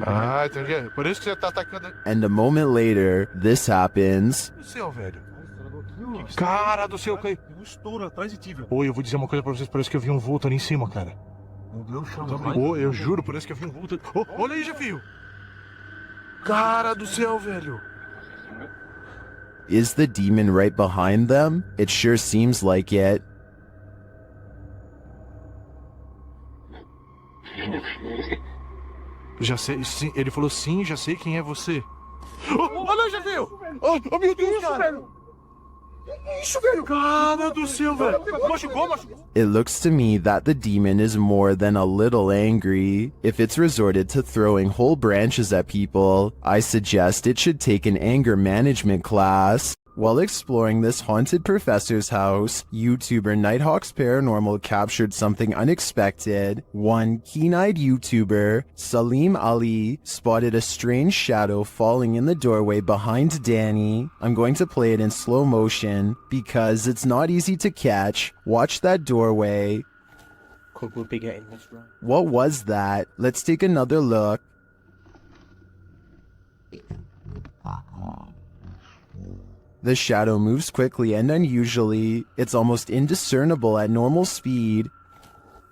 Ah, entendi. Por isso que você tá atacando. And a moment later, this happens. Do céu, velho. Cara do céu, caiu. Um estouro atrás de ti, velho. Oi, eu vou dizer uma coisa pra vocês, parece que eu vi um vulto ali em cima, cara. Meu Deus, chama. Oi, eu juro, parece que eu vi um vulto. Oh, olha aí, Jefio. Cara do céu, velho. Is the demon right behind them? It sure seems like it. Já sei, sim, ele falou sim, já sei quem é você. Olha, Jefio. Oh, meu Deus, cara. Isso, velho! Cara do céu, velho! Machucou. It looks to me that the demon is more than a little angry. If it's resorted to throwing whole branches at people, I suggest it should take an anger management class. While exploring this haunted professor's house, YouTuber Nighthawk's Paranormal captured something unexpected. One keen-eyed YouTuber, Salim Ali, spotted a strange shadow falling in the doorway behind Danny. I'm going to play it in slow motion because it's not easy to catch. Watch that doorway. Could we be getting this right? What was that? Let's take another look. The shadow moves quickly and unusually. It's almost indiscernible at normal speed.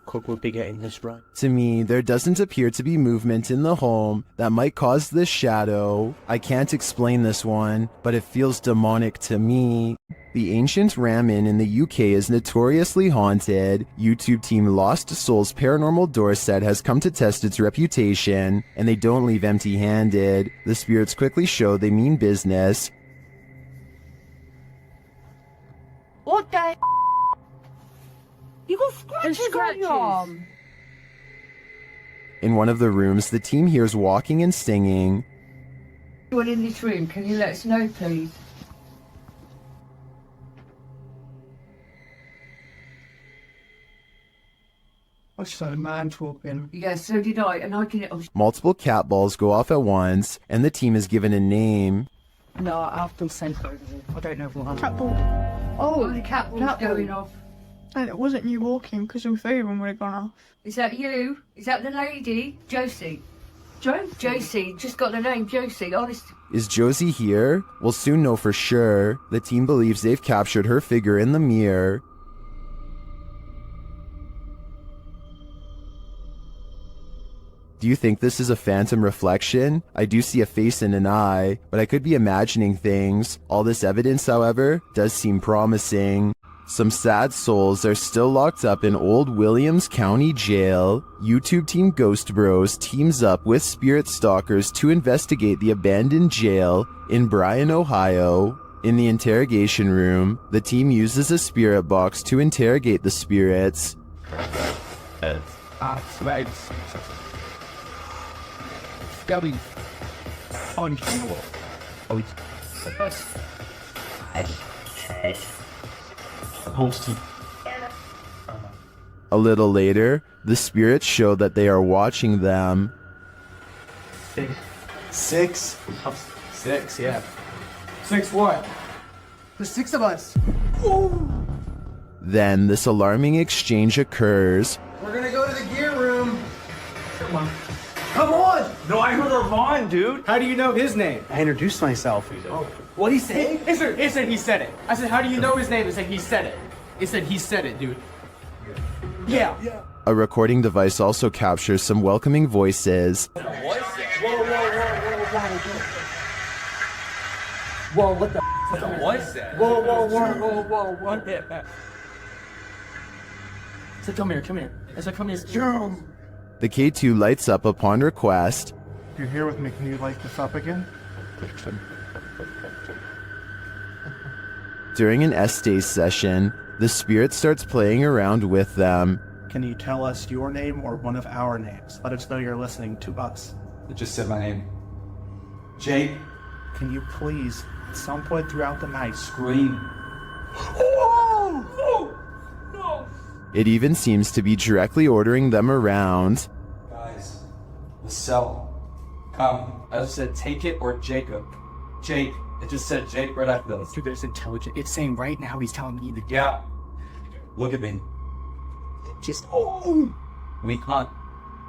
Could we be getting this right? To me, there doesn't appear to be movement in the home that might cause this shadow. I can't explain this one, but it feels demonic to me. The ancient Ramen in the UK is notoriously haunted. YouTube team Lost Souls Paranormal Dorset has come to test its reputation, and they don't leave empty-handed. The spirits quickly show they mean business. What the? You got scratches on your arm. In one of the rooms, the team hears walking and singing. Anyone in this room, can you let us know, please? I saw a man talking. Yeah, so did I, and I can. Multiple cat balls go off at once, and the team is given a name. No, I've been sent over here. I don't know what. Cat ball. Oh, the cat ball's going off. And it wasn't you walking because your phone would have gone off. Is that you? Is that the lady? Josie. Josie, just got the name Josie, honest. Is Josie here? We'll soon know for sure. The team believes they've captured her figure in the mirror. Do you think this is a phantom reflection? I do see a face and an eye, but I could be imagining things. All this evidence, however, does seem promising. Some sad souls are still locked up in Old Williams County Jail. YouTube team Ghost Bros teams up with spirit stalkers to investigate the abandoned jail in Bryan, Ohio. In the interrogation room, the team uses a spirit box to interrogate the spirits. A little later, the spirits show that they are watching them. Six? Six, yeah. Six what? There's six of us. Then this alarming exchange occurs. We're gonna go to the gear room. Come on. Come on! No, I heard Armand, dude. How do you know his name? I introduced myself. Oh. What'd he say? It said he said it. I said, how do you know his name? It said he said it. It said he said it, dude. Yeah. A recording device also captures some welcoming voices. Whoa, what the What was that? Whoa, what? I said, come here. I said, come here. The K2 lights up upon request. If you're here with me, can you light this up again? During an S-Days session, the spirit starts playing around with them. Can you tell us your name or one of our names? Let us know you're listening to us. It just said my name. Jake. Can you please, at some point throughout the night, Scream. It even seems to be directly ordering them around. Guys, the cell. Come. I just said take it or Jacob. Jake. It just said Jake right after this. Dude, there's intelligent. It's saying right now he's telling me to. Yeah. Look at me. Just. We hunt.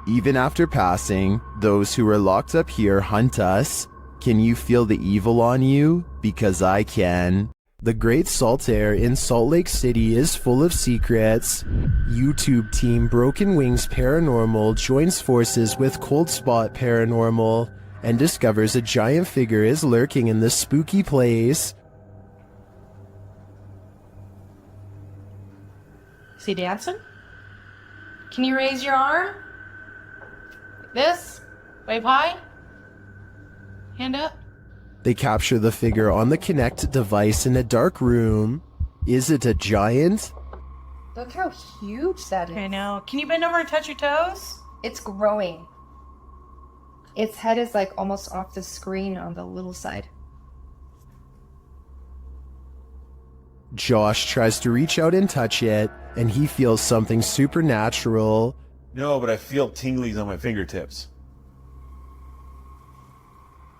Even after passing, those who are locked up here hunt us. Can you feel the evil on you? Because I can. The Great Salt Air in Salt Lake City is full of secrets. YouTube team Broken Wings Paranormal joins forces with Cold Spot Paranormal and discovers a giant figure is lurking in this spooky place. Is he dancing? Can you raise your arm? Like this? Wave high? Hand up? They capture the figure on the Kinect device in a dark room. Is it a giant? Look how huge that is. I know. Can you bend over and touch your toes? It's growing. Its head is like almost off the screen on the little side. Josh tries to reach out and touch it, and he feels something supernatural. No, but I feel tinglies on my fingertips.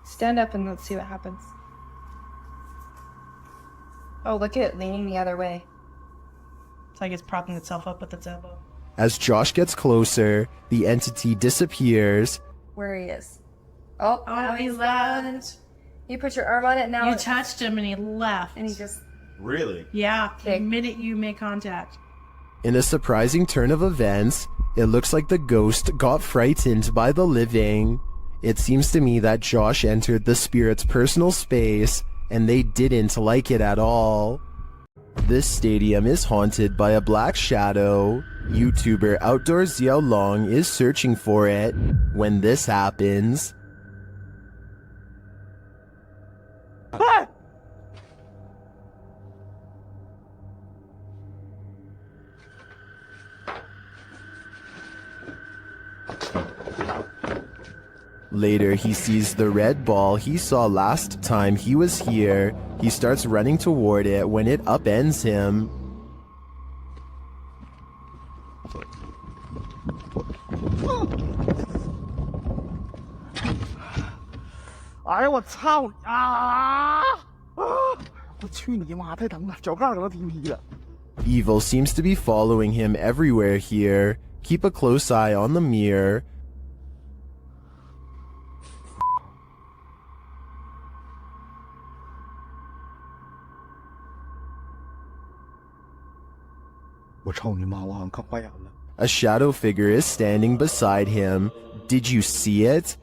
Stand up and let's see what happens. Oh, look at it leaning the other way. It's like it's propping itself up with its elbow. As Josh gets closer, the entity disappears. Where he is. Oh, he's left. You put your arm on it now. You touched him and he left. And he just... Really? Yeah, the minute you make contact. In a surprising turn of events, it looks like the ghost got frightened by the living. It seems to me that Josh entered the spirit's personal space, and they didn't like it at all. This stadium is haunted by a black shadow. YouTuber Outdoor Xiao Long is searching for it when this happens. Later, he sees the red ball he saw last time he was here. He starts running toward it when it upends him. Evil seems to be following him everywhere here. Keep a close eye on the mirror. A shadow figure is standing beside him. Did you see it?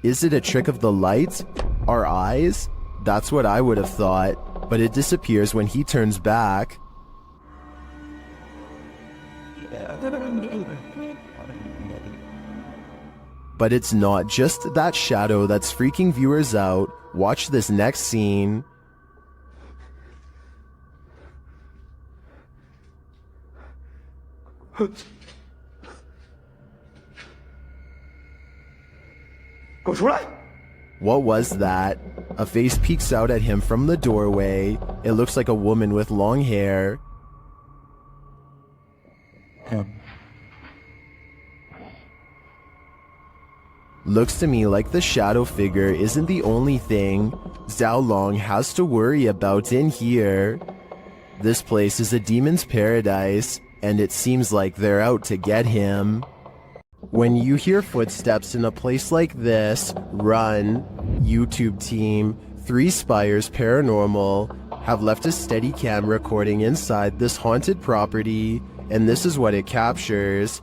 Is it a trick of the light? Our eyes? That's what I would have thought, but it disappears when he turns back. But it's not just that shadow that's freaking viewers out. Watch this next scene. What was that? A face peeks out at him from the doorway. It looks like a woman with long hair. Looks to me like the shadow figure isn't the only thing Zhao Long has to worry about in here. This place is a demon's paradise, and it seems like they're out to get him. When you hear footsteps in a place like this, run. YouTube team, 3 Spires Paranormal, have left a steady cam recording inside this haunted property, and this is what it captures.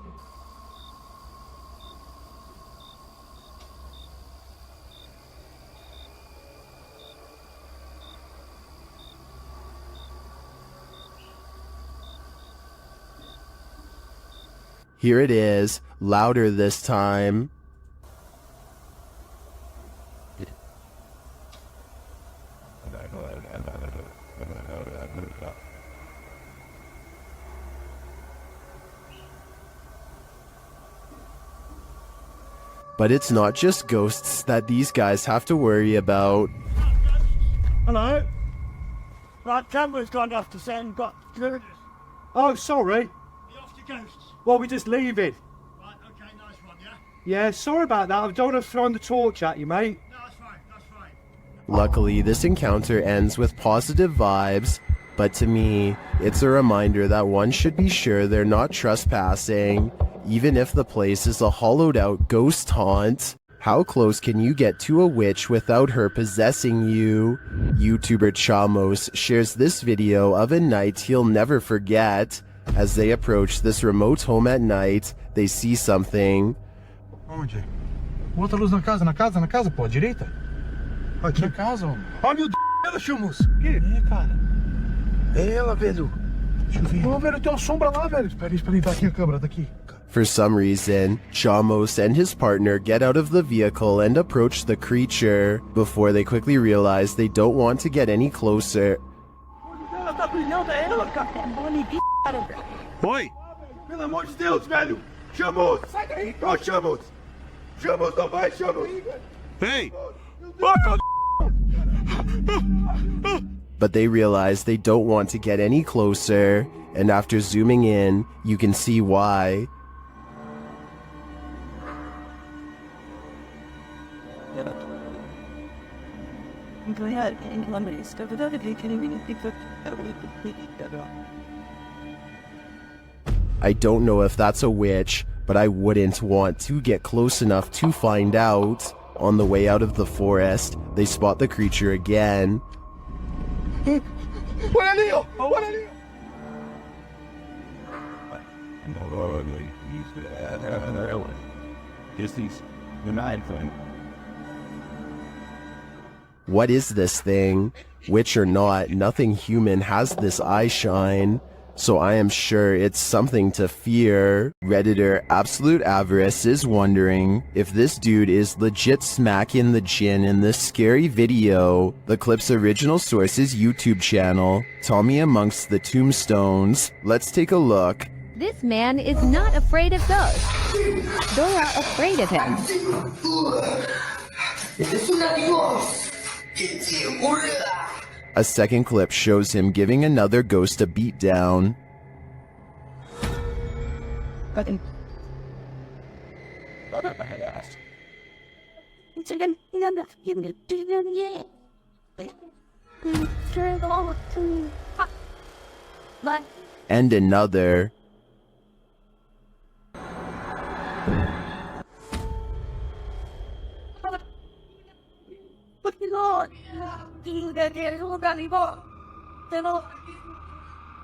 Here it is, louder this time. But it's not just ghosts that these guys have to worry about. Hello? Right, camera's gone off to send, got... Oh, sorry. Well, we're just leaving. Right, okay, nice one, yeah? Yeah, sorry about that. I don't want to throw the torch at you, mate. No, that's fine, that's fine. Luckily, this encounter ends with positive vibes, but to me, it's a reminder that one should be sure they're not trespassing, even if the place is a hollowed-out ghost haunt. How close can you get to a witch without her possessing you? YouTuber Chamos shares this video of a night he'll never forget. As they approach this remote home at night, they see something. Onde? Outra luz na casa, pô, à direita? Aqui. Na casa, homem. Oh, meu Deus, ela, Chamos. O quê? Cara. É ela, velho. Deixa eu ver. Ô, velho, tem uma sombra lá, velho. Espera aí, tá aqui a câmera, tá aqui. For some reason, Chamos and his partner get out of the vehicle and approach the creature, before they quickly realize they don't want to get any closer. Ela tá brilhando, é ela, cara. Oi! Pelo amor de Deus, velho! Chamos! Sai daí! Ó, Chamos! Chamos, não vai, Chamos! Ei! But they realize they don't want to get any closer, and after zooming in, you can see why. I don't know if that's a witch, but I wouldn't want to get close enough to find out. On the way out of the forest, they spot the creature again. What is this thing? Witch or not, nothing human has this eye shine, so I am sure it's something to fear. Redditor Absolute Avarice is wondering if this dude is legit smacking the gin in this scary video. The clip's original source is YouTube channel, Tommy Amongst the Tombstones. Let's take a look. This man is not afraid of ghosts. They are afraid of him. A second clip shows him giving another ghost a beatdown. And another.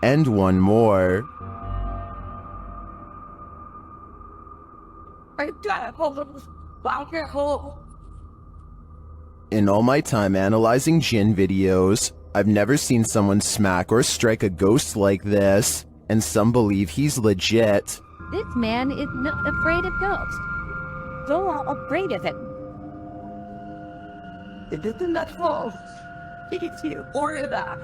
And one more. In all my time analyzing Jinn videos, I've never seen someone smack or strike a ghost like this, and some believe he's legit. This man is not afraid of ghosts. They are afraid of him. It isn't that false. It's you or that.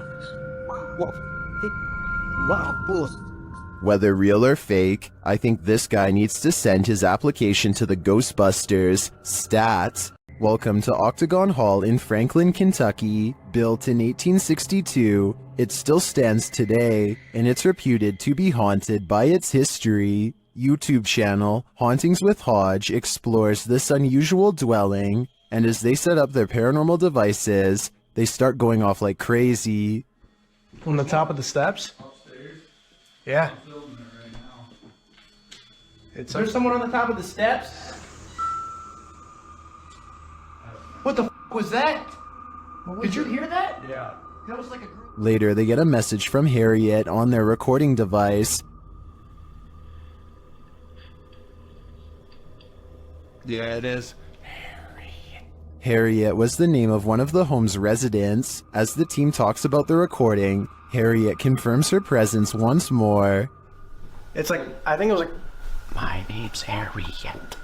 Whether real or fake, I think this guy needs to send his application to the Ghostbusters, stat. Welcome to Octagon Hall in Franklin, Kentucky. Built in 1862, it still stands today, and it's reputed to be haunted by its history. YouTube channel Hauntings with Hodge explores this unusual dwelling, and as they set up their paranormal devices, they start going off like crazy. On the top of the steps? Yeah. Is there someone on the top of the steps? What the was that? Did you hear that? Yeah. That was like a group. Later, they get a message from Harriet on their recording device. Yeah, it is. Harriet was the name of one of the home's residents. As the team talks about the recording, Harriet confirms her presence once more. It's like, I think it was like, My name's Harriet.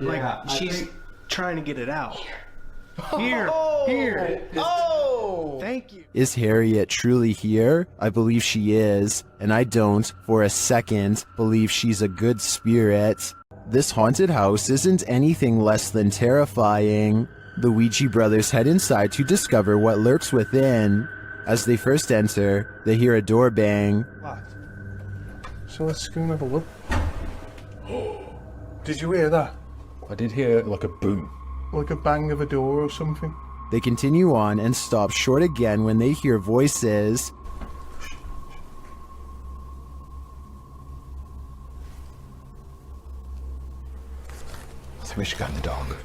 like she's trying to get it out. Here. Oh! Thank you. Is Harriet truly here? I believe she is, and I don't, for a second, believe she's a good spirit. This haunted house isn't anything less than terrifying. The Ouija brothers head inside to discover what lurks within. As they first enter, they hear a door bang. So let's go and have a look. Did you hear that? I did hear like a boom. Like a bang of a door or something? They continue on and stop short again when they hear voices. We should got the dog.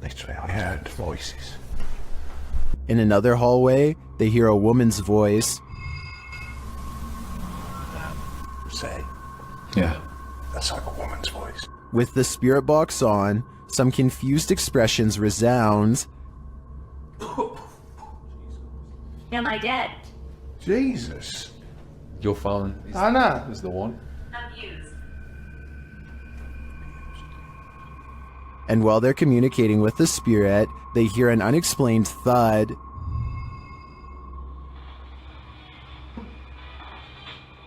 Literally, I heard voices. In another hallway, they hear a woman's voice. Say. Yeah. That's like a woman's voice. With the spirit box on, some confused expressions resound. Am I dead? Jesus. Your phone Anna is the one. Abused. And while they're communicating with the spirit, they hear an unexplained thud.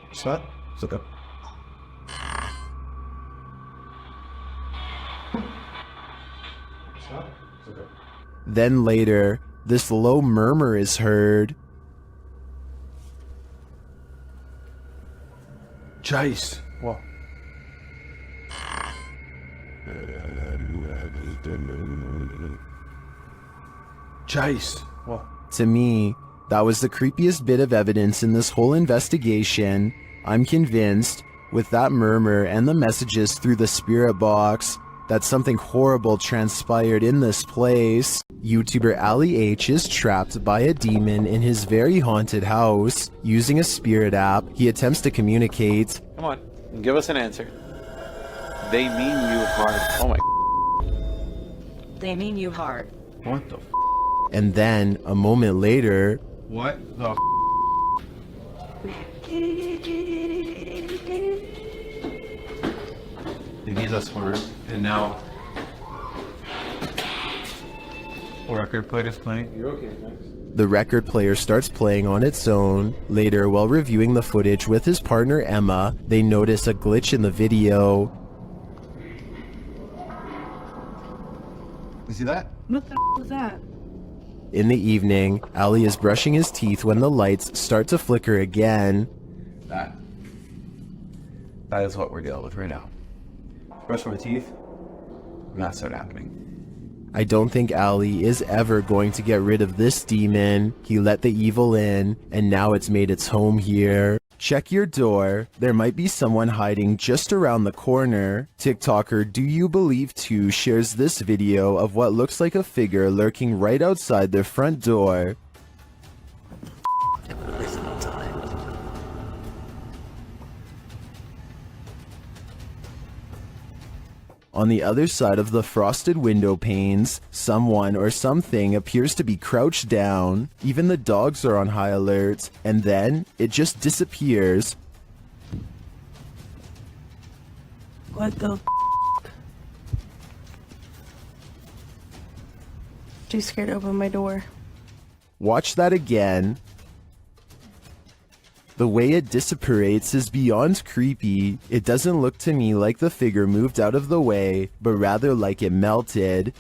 What's that? It's like a Then later, this low murmur is heard. Jace. What? Jace. What? To me, that was the creepiest bit of evidence in this whole investigation. I'm convinced, with that murmur and the messages through the spirit box, that something horrible transpired in this place. YouTuber Ali H is trapped by a demon in his very haunted house. Using a spirit app, he attempts to communicate. Come on, give us an answer. They mean you hard. Oh my. They mean you hard. What the? And then, a moment later, What the? They need us for it, and now. Record player is playing. You're okay, thanks. the record player starts playing on its own. Later, while reviewing the footage with his partner Emma, they notice a glitch in the video. You see that? What the was that? In the evening, Ali is brushing his teeth when the lights start to flicker again. That is what we're dealing with right now. Brush my teeth. Not start happening. I don't think Ali is ever going to get rid of this demon. He let the evil in, and now it's made its home here. Check your door. There might be someone hiding just around the corner. TikToker Do You Believe 2 shares this video of what looks like a figure lurking right outside their front door. On the other side of the frosted window panes, someone or something appears to be crouched down. Even the dogs are on high alert, and then it just disappears. What the Too scared to open my door. Watch that again. The way it dissipates is beyond creepy. It doesn't look to me like the figure moved out of the way, but rather like it melted.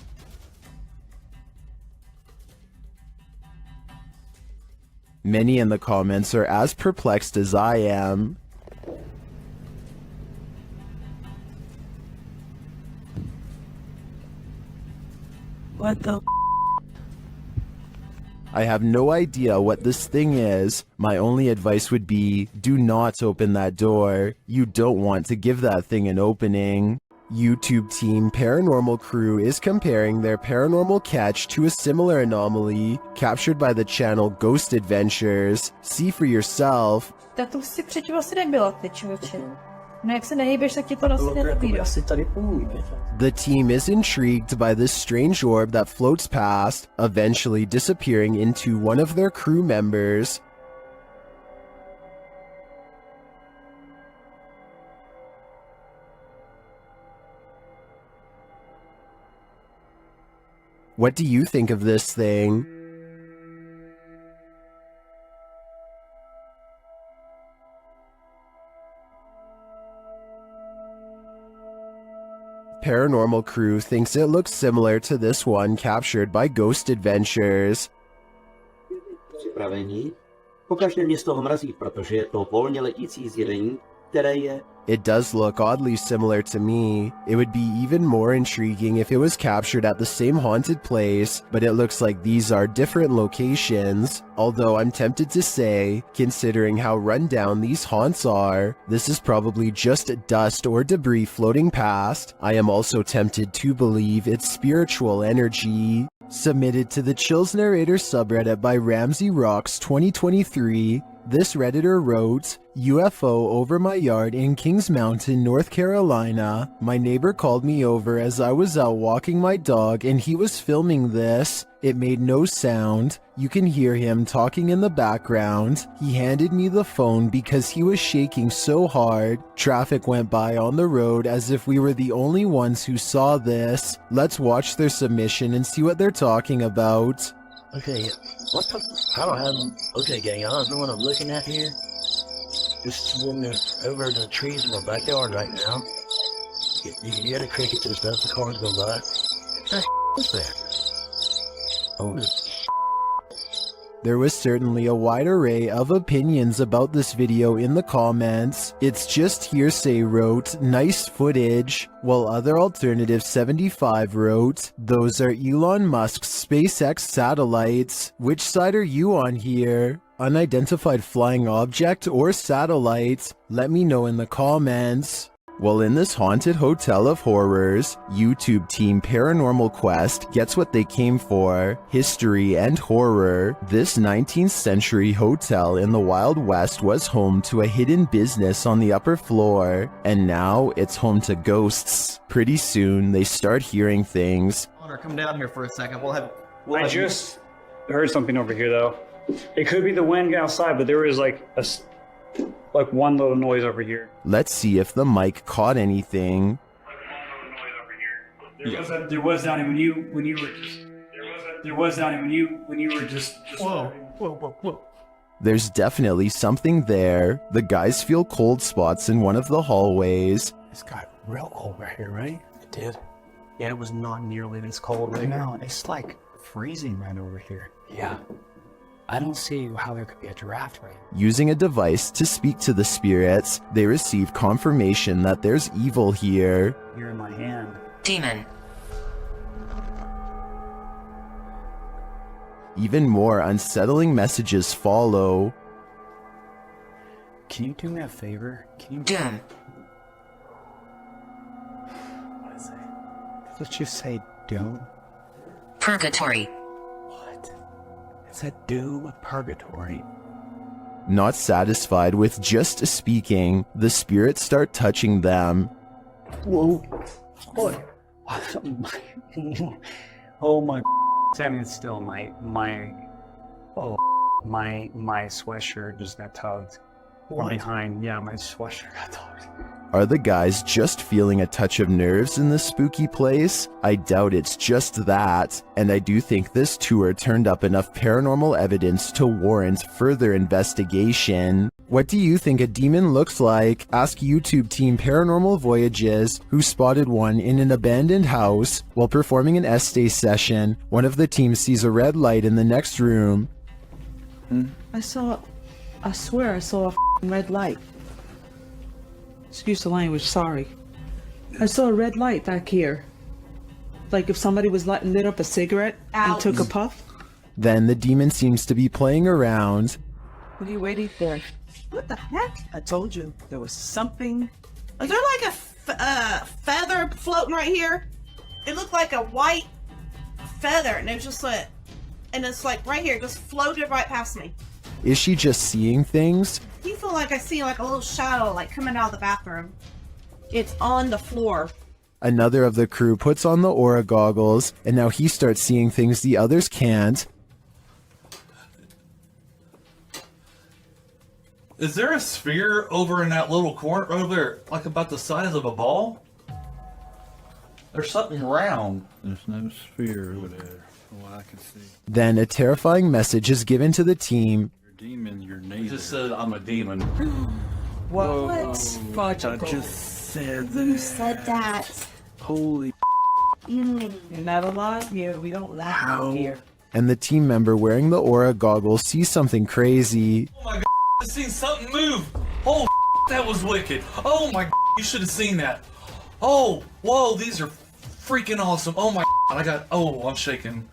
Many in the comments are as perplexed as I am. What the? I have no idea what this thing is. My only advice would be, do not open that door. You don't want to give that thing an opening. YouTube team Paranormal Crew is comparing their paranormal catch to a similar anomaly captured by the channel Ghost Adventures. See for yourself. Tak to si předtím asi nebyla, ty člověče. No jak se nehýbeš, tak ti to asi nenabídá. The team is intrigued by this strange orb that floats past, eventually disappearing into one of their crew members. What do you think of this thing? Paranormal Crew thinks it looks similar to this one captured by Ghost Adventures. Připravení. Pokaždé mě z toho mrazí, protože je to volně letící zjevení, které je... It does look oddly similar to me. It would be even more intriguing if it was captured at the same haunted place, but it looks like these are different locations. Although I'm tempted to say, considering how run down these haunts are, this is probably just dust or debris floating past. I am also tempted to believe it's spiritual energy. Submitted to the Chills Narrator subreddit by Ramsey Rocks 2023, this Redditor wrote, UFO over my yard in Kings Mountain, North Carolina. My neighbor called me over as I was out walking my dog and he was filming this. It made no sound. You can hear him talking in the background. He handed me the phone because he was shaking so hard. Traffic went by on the road as if we were the only ones who saw this. Let's watch their submission and see what they're talking about. Okay, what the? I don't have. Okay, gang, I don't know what I'm looking at here. Just sitting there over the trees in my backyard right now. You can hear the crickets and stuff. The cars go by. What's that? Oh, There was certainly a wide array of opinions about this video in the comments. It's just hearsay wrote, nice footage, while other alternative 75 wrote, those are Elon Musk's SpaceX satellites. Which side are you on here? Unidentified flying object or satellite? Let me know in the comments. Well, in this haunted hotel of horrors, YouTube team Paranormal Quest gets what they came for, history and horror. This 19th century hotel in the Wild West was home to a hidden business on the upper floor, and now it's home to ghosts. Pretty soon, they start hearing things. Connor, come down here for a second. I just heard something over here, though. It could be the wind outside, but there was like one little noise over here. Let's see if the mic caught anything. There was down when you were just. Whoa. There's definitely something there. The guys feel cold spots in one of the hallways. It's got real cold right here, right? It did. Yeah, it was not nearly this cold right now. It's like freezing right over here. Yeah. I don't see how there could be a draft right now. Using a device to speak to the spirits, they receive confirmation that there's evil here. Here in my hand. Demon. Even more unsettling messages follow. Can you do me a favor? Can you... Doom. What is it? Let's just say doom. Purgatory. It's a doom purgatory. Not satisfied with just speaking, the spirits start touching them. Whoa. Oh my. Standing still, my sweatshirt just got tugged. From behind, yeah, my sweatshirt got tugged. Are the guys just feeling a touch of nerves in this spooky place? I doubt it's just that, and I do think this tour turned up enough paranormal evidence to warrant further investigation. What do you think a demon looks like? Ask YouTube team Paranormal Voyages, who spotted one in an abandoned house. While performing an essay session, one of the team sees a red light in the next room. I swear I saw a red light. Excuse the language, sorry. I saw a red light back here. Like if somebody was lit up a cigarette and took a puff. Then the demon seems to be playing around. What are you waiting for? What the heck? I told you there was something. Is there like a feather floating right here? It looked like a white feather, and it was just like, and it's like right here, just floated right past me. Is she just seeing things? You feel like I see like a little shadow like coming out of the bathroom. It's on the floor. Another of the crew puts on the aura goggles, and now he starts seeing things the others can't. Is there a sphere over in that little corner over there, like about the size of a ball? There's something round. There's no sphere over there, from what I can see. Then a terrifying message is given to the team. Your demon, your He neighbor. just said I'm a demon. What? Fudge, I just said Who that. said that? Holy You're not allowed here. We don't laugh out here. And the team member wearing the aura goggles sees something crazy. Oh my god, I seen something move. Oh, that was wicked. Oh my, you should have seen that. Oh, whoa, these are freaking awesome. Oh my, I'm shaking.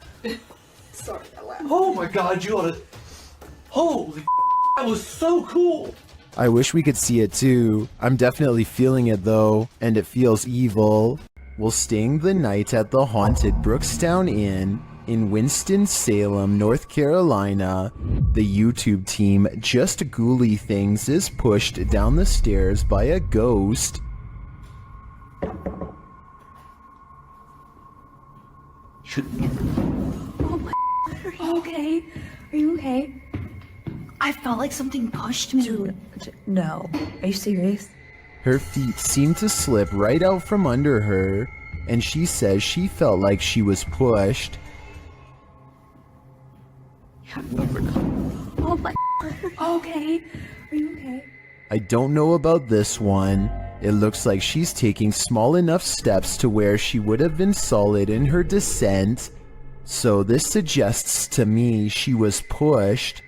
Sorry, I laughed. Oh my god, you ought to. Holy, that was so cool. I wish we could see it too. I'm definitely feeling it though, and it feels evil. We're staying the night at the haunted Brookstown Inn in Winston-Salem, North Carolina. The YouTube team Just Ghouly Things is pushed down the stairs by a ghost. Oh my. Are you okay? Are you okay? I felt like something pushed me. No. Are you serious? Her feet seem to slip right out from under her, and she says she felt like she was pushed. Oh my. Okay. Are you okay? I don't know about this one. It looks like she's taking small enough steps to where she would have been solid in her descent. So this suggests to me she was pushed.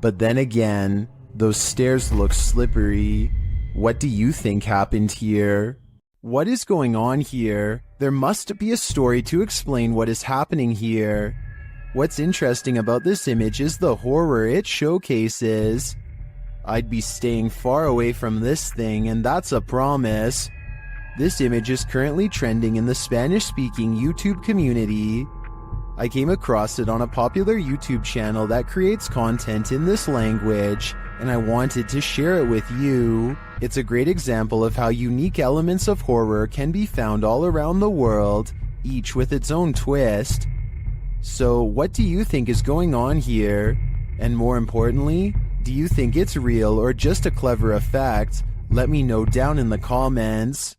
But then again, those stairs look slippery. What do you think happened here? What is going on here? There must be a story to explain what is happening here. What's interesting about this image is the horror it showcases. I'd be staying far away from this thing, and that's a promise. This image is currently trending in the Spanish-speaking YouTube community. I came across it on a popular YouTube channel that creates content in this language, and I wanted to share it with you. It's a great example of how unique elements of horror can be found all around the world, each with its own twist. So, what do you think is going on here? And more importantly, do you think it's real or just a clever effect? Let me know down in the comments.